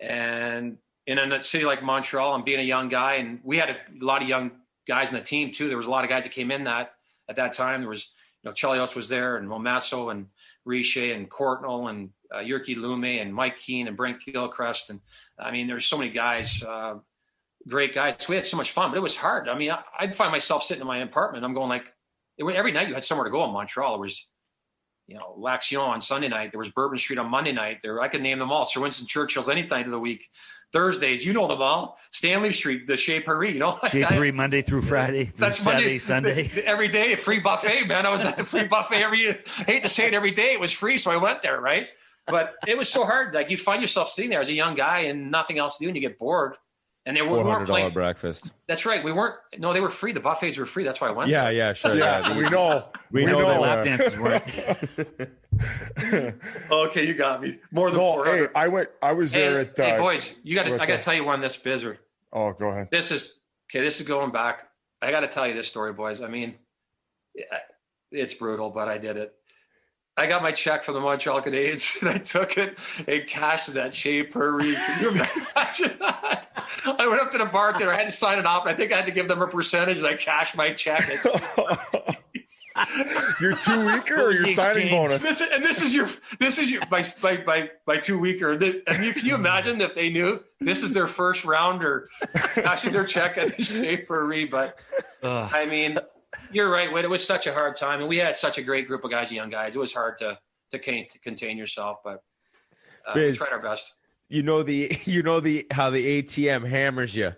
And in a city like Montreal, I'm being a young guy, and we had a lot of young guys in the team too. There was a lot of guys that came in at that time. There was, you know, Chelios was there, and Momasso and Richer and Courtnall and Jyrki Lumme and Mike Keane and Brent Gilchrist. And I mean, there's so many guys, great guys. So we had so much fun, but it was hard. I mean, I'd find myself sitting in my apartment. I'm going like, every night you had somewhere to go in Montreal. There was, you know, L'Action on Sunday night. There was Bourbon Street on Monday night. I could name them all. Sir Winston Churchill's any night of the week. Thursdays, you know them all. Stanley Street, the Chez Paris, you know. Chez Paris, Monday through Friday. That's Saturday, Sunday. Every day, free buffet, man. I was at the free buffet I hate to say it, every day. It was free, so I went there, right? But it was so hard. Like, you'd find yourself sitting there as a young guy and nothing else to do, and you get bored. And they weren't playing breakfast. That's right. They were free. The buffets were free. That's why I went there. Yeah, sure. Yeah, we know. We know the lap dances weren't. Okay, you got me. More than 400. Hey, I was there at. Hey, boys, I got to tell you one this bizarre. Oh, go ahead. This is going back. I got to tell you this story, boys. I mean, it's brutal, but I did it. I got my check from the Montreal Canadiens, and I took it and cashed that Chez Paris. Can you imagine that? I went up to the bartender. I had to sign it off, and I think I had to give them a percentage, and I cashed my check. Your 2 weeker or your signing bonus? This is your my 2 weeker. And can you imagine if they knew this is their first round or cashing their check at the Chez Paris? But I mean, you're right, Whit. It was such a hard time, and we had such a great group of guys, young guys. It was hard to contain yourself, but we tried our best. You know how the ATM hammers you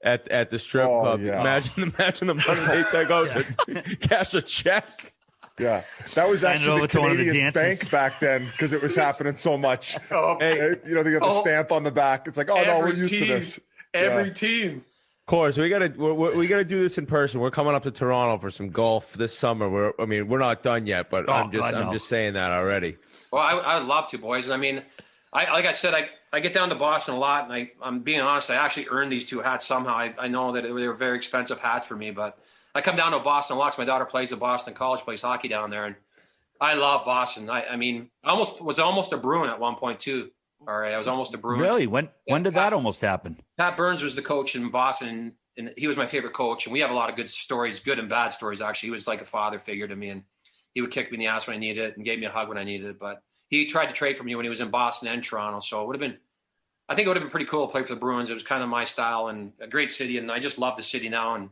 at the strip club. Yeah. Imagine the money they take out to cash a check. Yeah, that was actually the Canadiens bank back then, because it was happening so much. Hey, you know, they got the stamp on the back. It's like, we're used to this. Every team. Of course, we gotta do this in person. We're coming up to Toronto for some golf this summer. We're not done yet, but I'm just saying that already. Well, I would love to, boys. I mean, like I said, I get down to Boston a lot, and I'm being honest. I actually earned these two hats somehow. I know that they were very expensive hats for me, but I come down to Boston a lot because my daughter plays at Boston College, plays hockey down there, and I love Boston. I mean, I was almost a Bruin at one point too. All right, I was almost a Bruin. Really? When did that almost happen? Pat Burns was the coach in Boston, and he was my favorite coach. And we have a lot of good stories, good and bad stories, actually. He was like a father figure to me, and he would kick me in the ass when I needed it and gave me a hug when I needed it. But he tried to trade for me when he was in Boston and Toronto. So I think it would have been pretty cool to play for the Bruins. It was kind of my style and a great city. And I just love the city now. And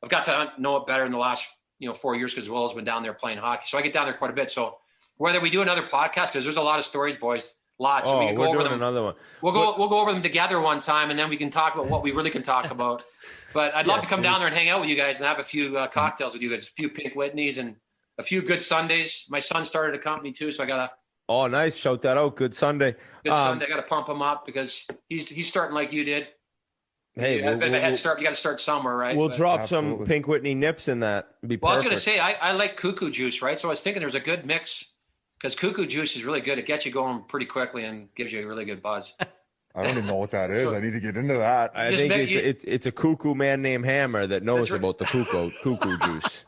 I've got to know it better in the last, 4 years because Will's been down there playing hockey. So I get down there quite a bit. So whether we do another podcast, because there's a lot of stories, boys, lots. Oh, we can go over them. Another one. We'll go over them together one time, and then we can talk about what we really can talk about. But I'd love to come down there and hang out with you guys and have a few cocktails with you guys, a few Pink Whitneys and a few good Sundays. My son started a company too, so I got to. Oh, nice. Shout that out. Good Sunday. Sunday. I got to pump him up because he's starting like you did. Hey, a bit of a head start. You got to start somewhere, right? We'll drop some Pink Whitney nips in that. It'd be perfect. I was going to say, I like cuckoo juice, right? So I was thinking there's a good mix because cuckoo juice is really good. It gets you going pretty quickly and gives you a really good buzz. I don't even know what that is. I need to get into that. I think it's a cuckoo man named Hammer that knows about the cuckoo juice.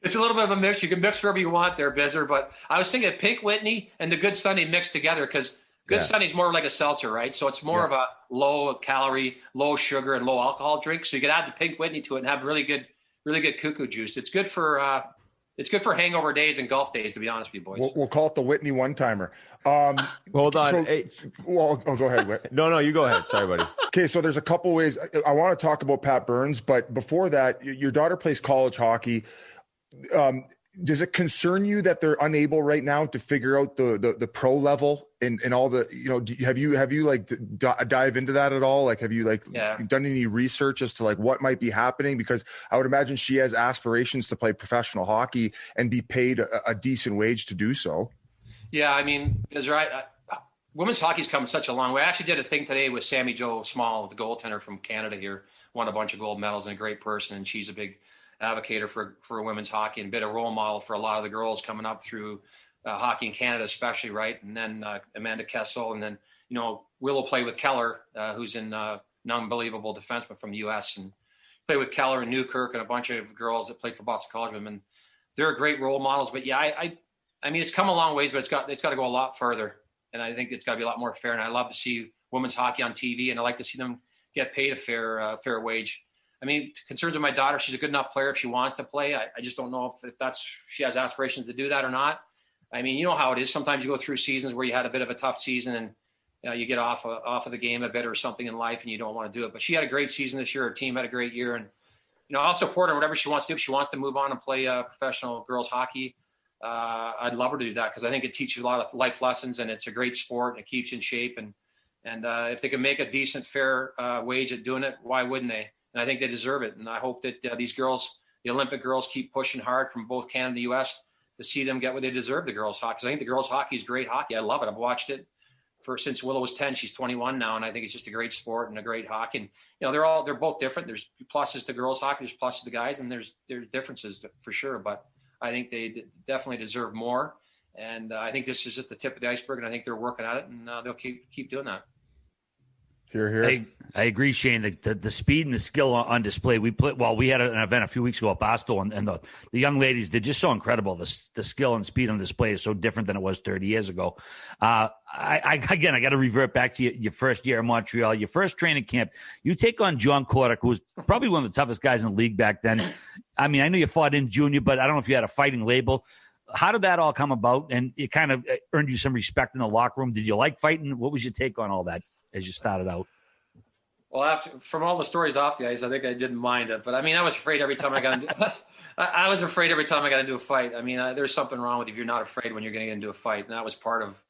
It's a little bit of a mix. You can mix wherever you want there, Bizzer. But I was thinking Pink Whitney and the Good Sunday mixed together because Good Sunday is more like a seltzer, right? So it's more of a low calorie, low sugar, and low alcohol drink. So you could add the Pink Whitney to it and have really good cuckoo juice. It's good for hangover days and golf days, to be honest with you, boys. We'll call it the Whitney one-timer. Hold on. So, hey. Well, go ahead, Whit. No, you go ahead. Sorry, buddy. Okay, so there's a couple ways. I want to talk about Pat Burns, but before that, your daughter plays college hockey. Does it concern you that they're unable right now to figure out the pro level and all the, have you like dive into that at all? Like, have you done any research as to like what might be happening? Because I would imagine she has aspirations to play professional hockey and be paid a decent wage to do so. Yeah. I mean, it's right. Women's hockey's come such a long way. I actually did a thing today with Sammy Jo Small, the goaltender from Canada here, won a bunch of gold medals and a great person. And she's a big advocate for women's hockey and been a role model for a lot of the girls coming up through hockey in Canada, especially, right? And then Amanda Kessel, and then Will play with Keller, who's an unbelievable defenseman from the U.S. and play with Keller and Newkirk and a bunch of girls that play for Boston College women. They're great role models, but yeah, I mean it's come a long ways, but it's got to go a lot further, and I think it's got to be a lot more fair. And I love to see women's hockey on TV, and I like to see them get paid a fair wage. I mean, concerns with my daughter, she's a good enough player if she wants to play. I just don't know if she has aspirations to do that or not. I mean, you know how it is. Sometimes you go through seasons where you had a bit of a tough season and you get off of the game a bit or something in life and you don't want to do it. But she had a great season this year. Her team had a great year. And, I'll support her in whatever she wants to do. If she wants to move on and play professional girls hockey, I'd love her to do that because I think it teaches a lot of life lessons and it's a great sport and it keeps you in shape. And if they can make a decent, fair wage at doing it, why wouldn't they? And I think they deserve it. And I hope that these girls, the Olympic girls, keep pushing hard from both Canada and the U.S. to see them get what they deserve, the girls' hockey. Because I think the girls' hockey is great hockey. I love it. I've watched it since Willow was 10. She's 21 now, and I think it's just a great sport and a great hockey. And, they're both different. There's pluses to girls' hockey, there's pluses to guys, and there's differences for sure. But I think they definitely deserve more. And I think this is at the tip of the iceberg, and I think they're working at it, and they'll keep doing that. Here. I agree, Shane. The speed and the skill on display. We had an event a few weeks ago at Boston, and the young ladies, they're just so incredible. The skill and speed on display is so different than it was 30 years ago. I got to revert back to your first year in Montreal, your first training camp. You take on John Kordic, who was probably one of the toughest guys in the league back then. I mean, I know you fought in junior, but I don't know if you had a fighting label. How did that all come about? And it kind of earned you some respect in the locker room. Did you like fighting? What was your take on all that as you started out? Well, from all the stories off the ice, I think I didn't mind it. But I mean, I was afraid every time I got into. I was afraid every time I got into a fight. I mean, there's something wrong with you if you're not afraid when you're going to get into a fight, and that was part of,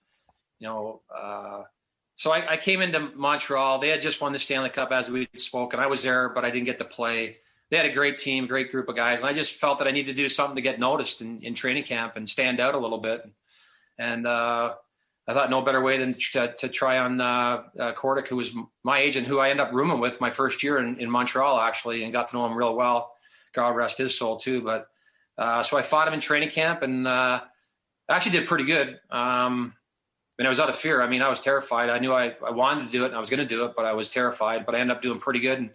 So I came into Montreal. They had just won the Stanley Cup, as we spoke, and I was there, but I didn't get to play. They had a great team, great group of guys, and I just felt that I needed to do something to get noticed in training camp and stand out a little bit. And I thought no better way than to try on Kordic, who was my agent, who I ended up rooming with my first year in Montreal, actually, and got to know him real well. God rest his soul, too. But so I fought him in training camp and actually did pretty good. And I was out of fear. I mean, I was terrified. I knew I wanted to do it and I was going to do it, but I was terrified. But I ended up doing pretty good. And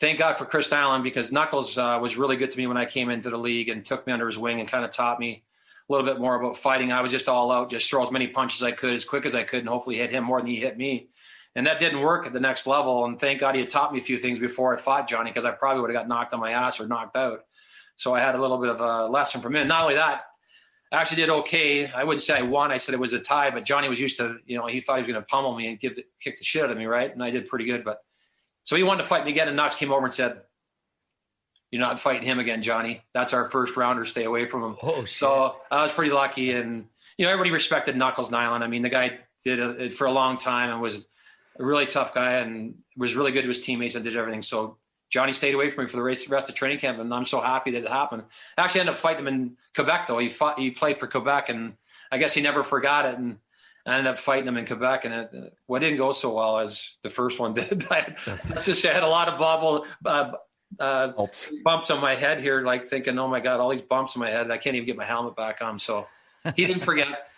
thank God for Chris Allen, because Knuckles was really good to me when I came into the league and took me under his wing and kind of taught me a little bit more about fighting. I was just all out, just throw as many punches as I could, as quick as I could, and hopefully hit him more than he hit me. And that didn't work at the next level. And thank God he had taught me a few things before I fought Johnny, because I probably would have got knocked on my ass or knocked out. So I had a little bit of a lesson from him. Not only that, I actually did okay. I wouldn't say I won. I said it was a tie, but Johnny was used to, he thought he was going to pummel me and kick the shit out of me, right? And I did pretty good. But so he wanted to fight me again, and Knox came over and said, "You're not fighting him again, Johnny. That's our first rounder. Stay away from him." Oh, shit. So I was pretty lucky. And, everybody respected Knuckles Nyland. I mean, the guy did it for a long time and was a really tough guy and was really good to his teammates and did everything. So Johnny stayed away from me for the rest of training camp, and I'm so happy that it happened. I actually ended up fighting him in Quebec, though. He played for Quebec, and I guess he never forgot it. And I ended up fighting him in Quebec, and it didn't go so well as the first one did. Let's just say I had a lot of bumps on my head here, like thinking, oh my God, all these bumps on my head. I can't even get my helmet back on. So he didn't forget.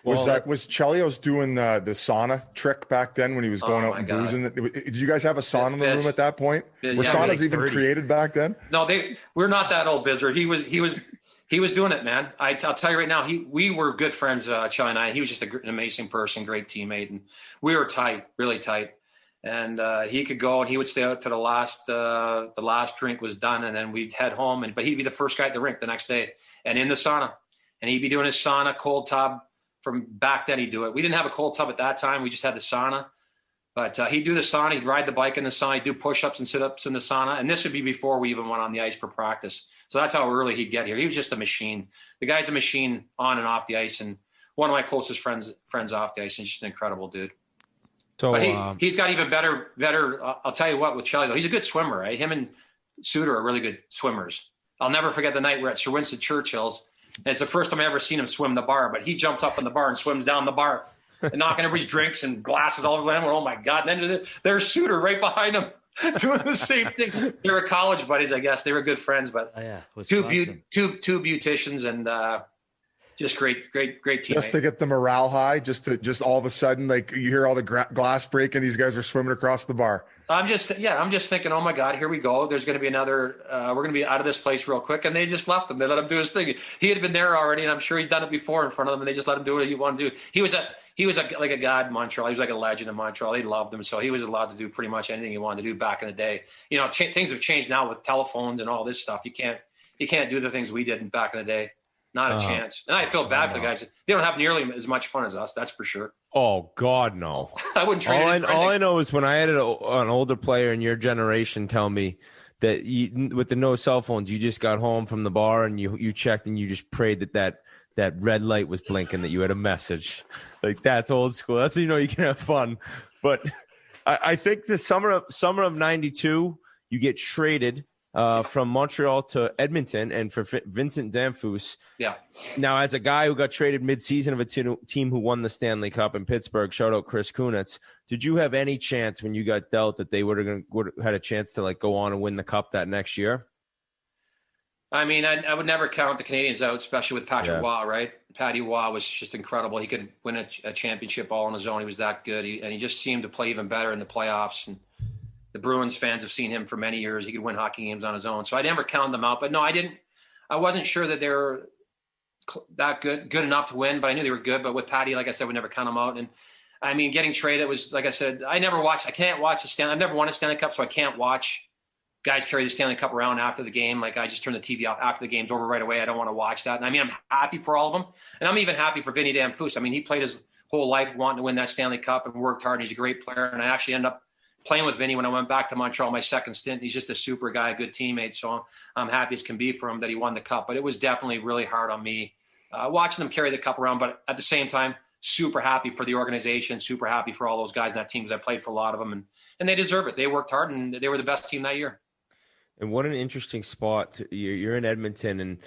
Was Chelios doing the sauna trick back then when he was going out and boozing? Did you guys have a sauna in the room at that point? Were saunas even created back then? No, we're not that old, Bizzer. He was doing it, man. I'll tell you right now, we were good friends, Chelly and I. He was just an amazing person, great teammate, and we were tight, really tight. And he could go and he would stay out to the last drink was done, and then we'd head home. But he'd be the first guy at the rink the next day and in the sauna, and he'd be doing his sauna cold tub. From back then, he'd do it. We didn't have a cold tub at that time. We just had the sauna. But he'd do the sauna. He'd ride the bike in the sauna. He'd do push-ups and sit-ups in the sauna. And this would be before we even went on the ice for practice. So that's how early he'd get here. He was just a machine. The guy's a machine on and off the ice, and one of my closest friends off the ice, and just an incredible dude. So but he's got even better. I'll tell you what, with Chelly, though, he's a good swimmer, right? Him and Suter are really good swimmers. I'll never forget the night we're at Sir Winston Churchill's. And it's the first time I ever seen him swim the bar, but he jumps up on the bar and swims down the bar and knocking everybody's drinks and glasses all over him. Oh my God. And then there's Suter right behind him doing the same thing. They were college buddies, I guess. They were good friends, but two beauticians and just great teammates. Just to get the morale high, just all of a sudden, like you hear all the glass breaking, these guys are swimming across the bar. I'm just thinking, oh my God, here we go. There's going to be another, we're going to be out of this place real quick. And they just left him. They let him do his thing. He had been there already, and I'm sure he'd done it before in front of them, and they just let him do what he wanted to do. He was like a god in Montreal. He was like a legend in Montreal. They loved him. So he was allowed to do pretty much anything he wanted to do back in the day. Things have changed now with telephones and all this stuff. You can't do the things we did back in the day. Not a chance. And I feel bad for the guys. They don't have nearly as much fun as us. That's for sure. Oh God, no! I wouldn't trade all I know is when I had an older player in your generation tell me that with the no cell phones, you just got home from the bar and you checked and you just prayed that red light was blinking, that you had a message. Like, that's old school. That's how you can have fun. But I think the summer of '92, you get traded from Montreal to Edmonton, and for Vincent Damphousse. Yeah. Now, as a guy who got traded mid-season of a team who won the Stanley Cup in Pittsburgh, shout out Chris Kunitz, did you have any chance when you got dealt that they would have had a chance to go on and win the Cup that next year? I mean, I would never count the Canadians out, especially with Patrick Waugh, right? Patty Waugh was just incredible. He could win a championship all on his own. He was that good. And he just seemed to play even better in the playoffs. And the Bruins fans have seen him for many years. He could win hockey games on his own. So I never counted them out. But no, I didn't. I wasn't sure that they were that good enough to win, but I knew they were good. But with Patty, like I said, we never count them out. And I mean, getting traded was, like I said, I can't watch I've never won a Stanley Cup, so I can't watch guys carry the Stanley Cup around after the game. Like, I just turn the TV off after the game's over right away. I don't want to watch that. And I mean, I'm happy for all of them. And I'm even happy for Vinny Damphousse. I mean, he played his whole life wanting to win that Stanley Cup and worked hard. And he's a great player. And I actually ended up playing with Vinny when I went back to Montreal, my second stint. He's just a super guy, a good teammate. So I'm happy as can be for him that he won the Cup. But it was definitely really hard on me watching them carry the Cup around. But at the same time, super happy for the organization, super happy for all those guys in that team, because I played for a lot of them. And they deserve it. They worked hard, and they were the best team that year. And what an interesting spot. You're in Edmonton, and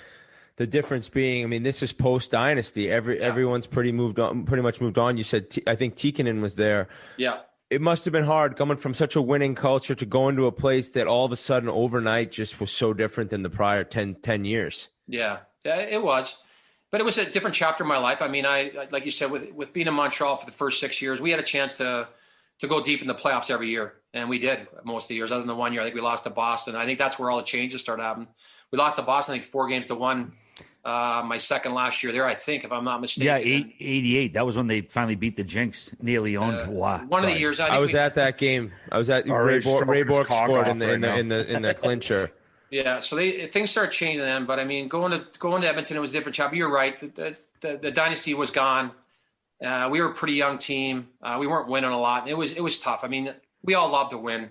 the difference being, I mean, this is post-dynasty. Everyone's pretty much moved on. You said, I think Tikkanen was there. Yeah. It must have been hard coming from such a winning culture to go into a place that all of a sudden overnight just was so different than the prior 10 years. Yeah, it was. But it was a different chapter in my life. I mean, I like you said, with being in Montreal for the first 6 years, we had a chance to go deep in the playoffs every year. And we did most of the years, other than the 1 year. I think we lost to Boston. I think that's where all the changes started happening. We lost to Boston, I think 4-1 my second last year there, I think, if I'm not mistaken. Yeah, 88. That was when they finally beat the Jinx. Nearly owned. One of the years. I was at that game. I was at Ray Bork scored in the clincher. Yeah, so things start changing then. But I mean, going to Edmonton, it was a different job. You're right. The dynasty was gone. We were a pretty young team. We weren't winning a lot. It was tough. I mean, we all love to win.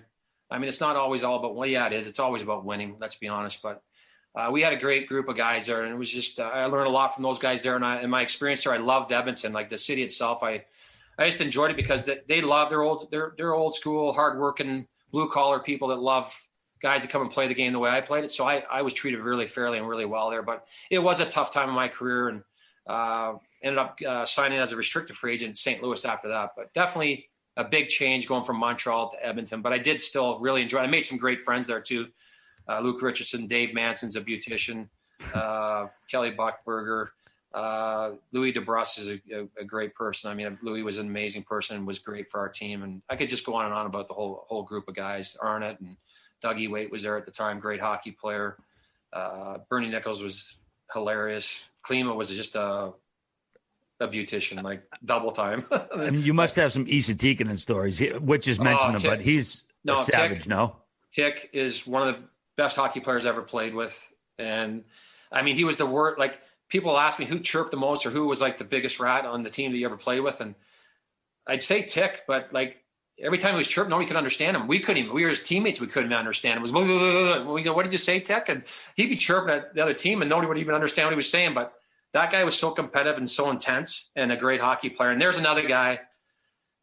I mean, it's not always all about, well, yeah, it is. It's always about winning. Let's be honest. But we had a great group of guys there, and it was just I learned a lot from those guys there. And my experience there, I loved Edmonton, like the city itself. I just enjoyed it because they love their old school, hardworking, blue collar people that love guys that come and play the game the way I played it. So I was treated really fairly and really well there. But it was a tough time in my career, and ended up signing as a restricted free agent in St. Louis after that. But definitely a big change going from Montreal to Edmonton. But I did still really enjoy it. I made some great friends there too. Luke Richardson, Dave Manson's a beautician, Kelly Buchberger, Louis DeBrusk is a great person. I mean, Louis was an amazing person and was great for our team. And I could just go on and on about the whole group of guys. Arnott and Dougie Waite was there at the time, great hockey player. Bernie Nichols was hilarious. Klima was just a beautician, like double time. I mean, you must have some Esa Tikkanen stories, which is mentioned, but he's a savage, Tick is one of the best hockey players I ever played with. And I mean, he was the word, like people ask me who chirped the most or who was like the biggest rat on the team that you ever played with. And I'd say Tick, but like every time he was chirped, nobody could understand him. We were his teammates. We couldn't understand him. It was, we go, what did you say, Tick? And he'd be chirping at the other team and nobody would even understand what he was saying. But that guy was so competitive and so intense and a great hockey player. And there's another guy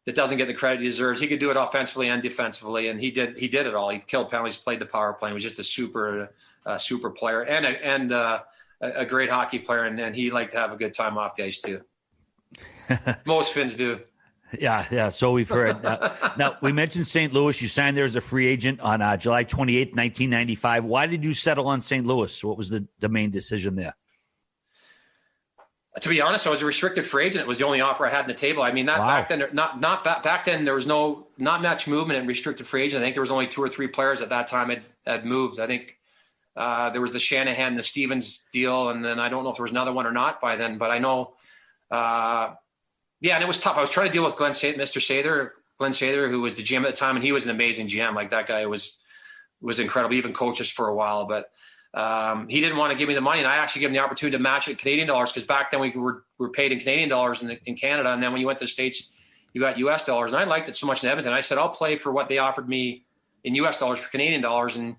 that doesn't get the credit he deserves. He could do it offensively and defensively, and he did it all. He killed penalties, played the power play. He was just a super player and a great hockey player, and he liked to have a good time off the ice too. Most Finns do. Yeah. So we've heard. Now, we mentioned St. Louis. You signed there as a free agent on July 28th, 1995. Why did you settle on St. Louis? What was the main decision there? To be honest, I was a restricted free agent. It was the only offer I had on the table. I mean, back then, back then there was not much movement in restricted free agent. I think there was only 2 or 3 players at that time had moved. I think there was the Shanahan, the Stevens deal, and then I don't know if there was another one or not by then. But I know, and it was tough. I was trying to deal with Glenn Sather, who was the GM at the time, and he was an amazing GM. Like that guy was incredible. He even coached us for a while, but. He didn't want to give me the money, and I actually gave him the opportunity to match it in Canadian dollars because back then we were paid in Canadian dollars in Canada, and then when you went to the States, you got U.S. dollars. And I liked it so much in Edmonton. I said, I'll play for what they offered me in U.S. dollars for Canadian dollars, and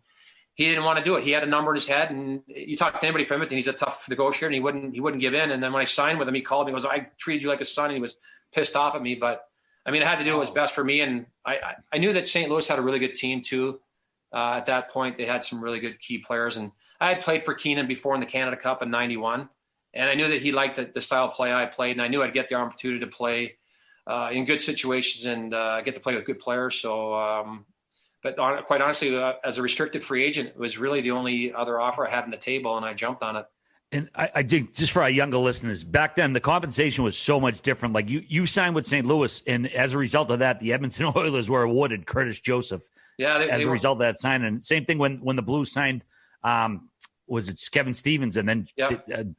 he didn't want to do it. He had a number in his head, and you talk to anybody from Edmonton, he's a tough negotiator, and he wouldn't give in. And then when I signed with him, he called me and goes, I treated you like a son, and he was pissed off at me. But, I mean, I had to do what was best for me, and I knew that St. Louis had a really good team too. At that point, they had some really good key players, and I had played for Keenan before in the Canada Cup in '91, and I knew that he liked the style of play I played, and I knew I'd get the opportunity to play in good situations and get to play with good players. So, quite honestly, as a restricted free agent, it was really the only other offer I had on the table, and I jumped on it. And I think just for our younger listeners, back then the compensation was so much different. Like you signed with St. Louis, and as a result of that, the Edmonton Oilers were awarded Curtis Joseph. Yeah, as a result of that signing. Same thing when the Blues signed. Was it Kevin Stevens, and then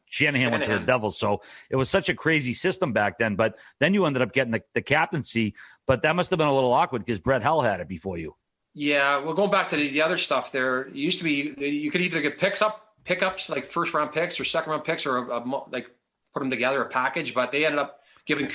Shanahan went to the Devils. So it was such a crazy system back then. But then you ended up getting the captaincy. But that must have been a little awkward because Brett Hull had it before you. Yeah, well, going back to the other stuff there, it used to be you could either get pickups like first round picks or second round picks, or like put them together a package. But they ended up giving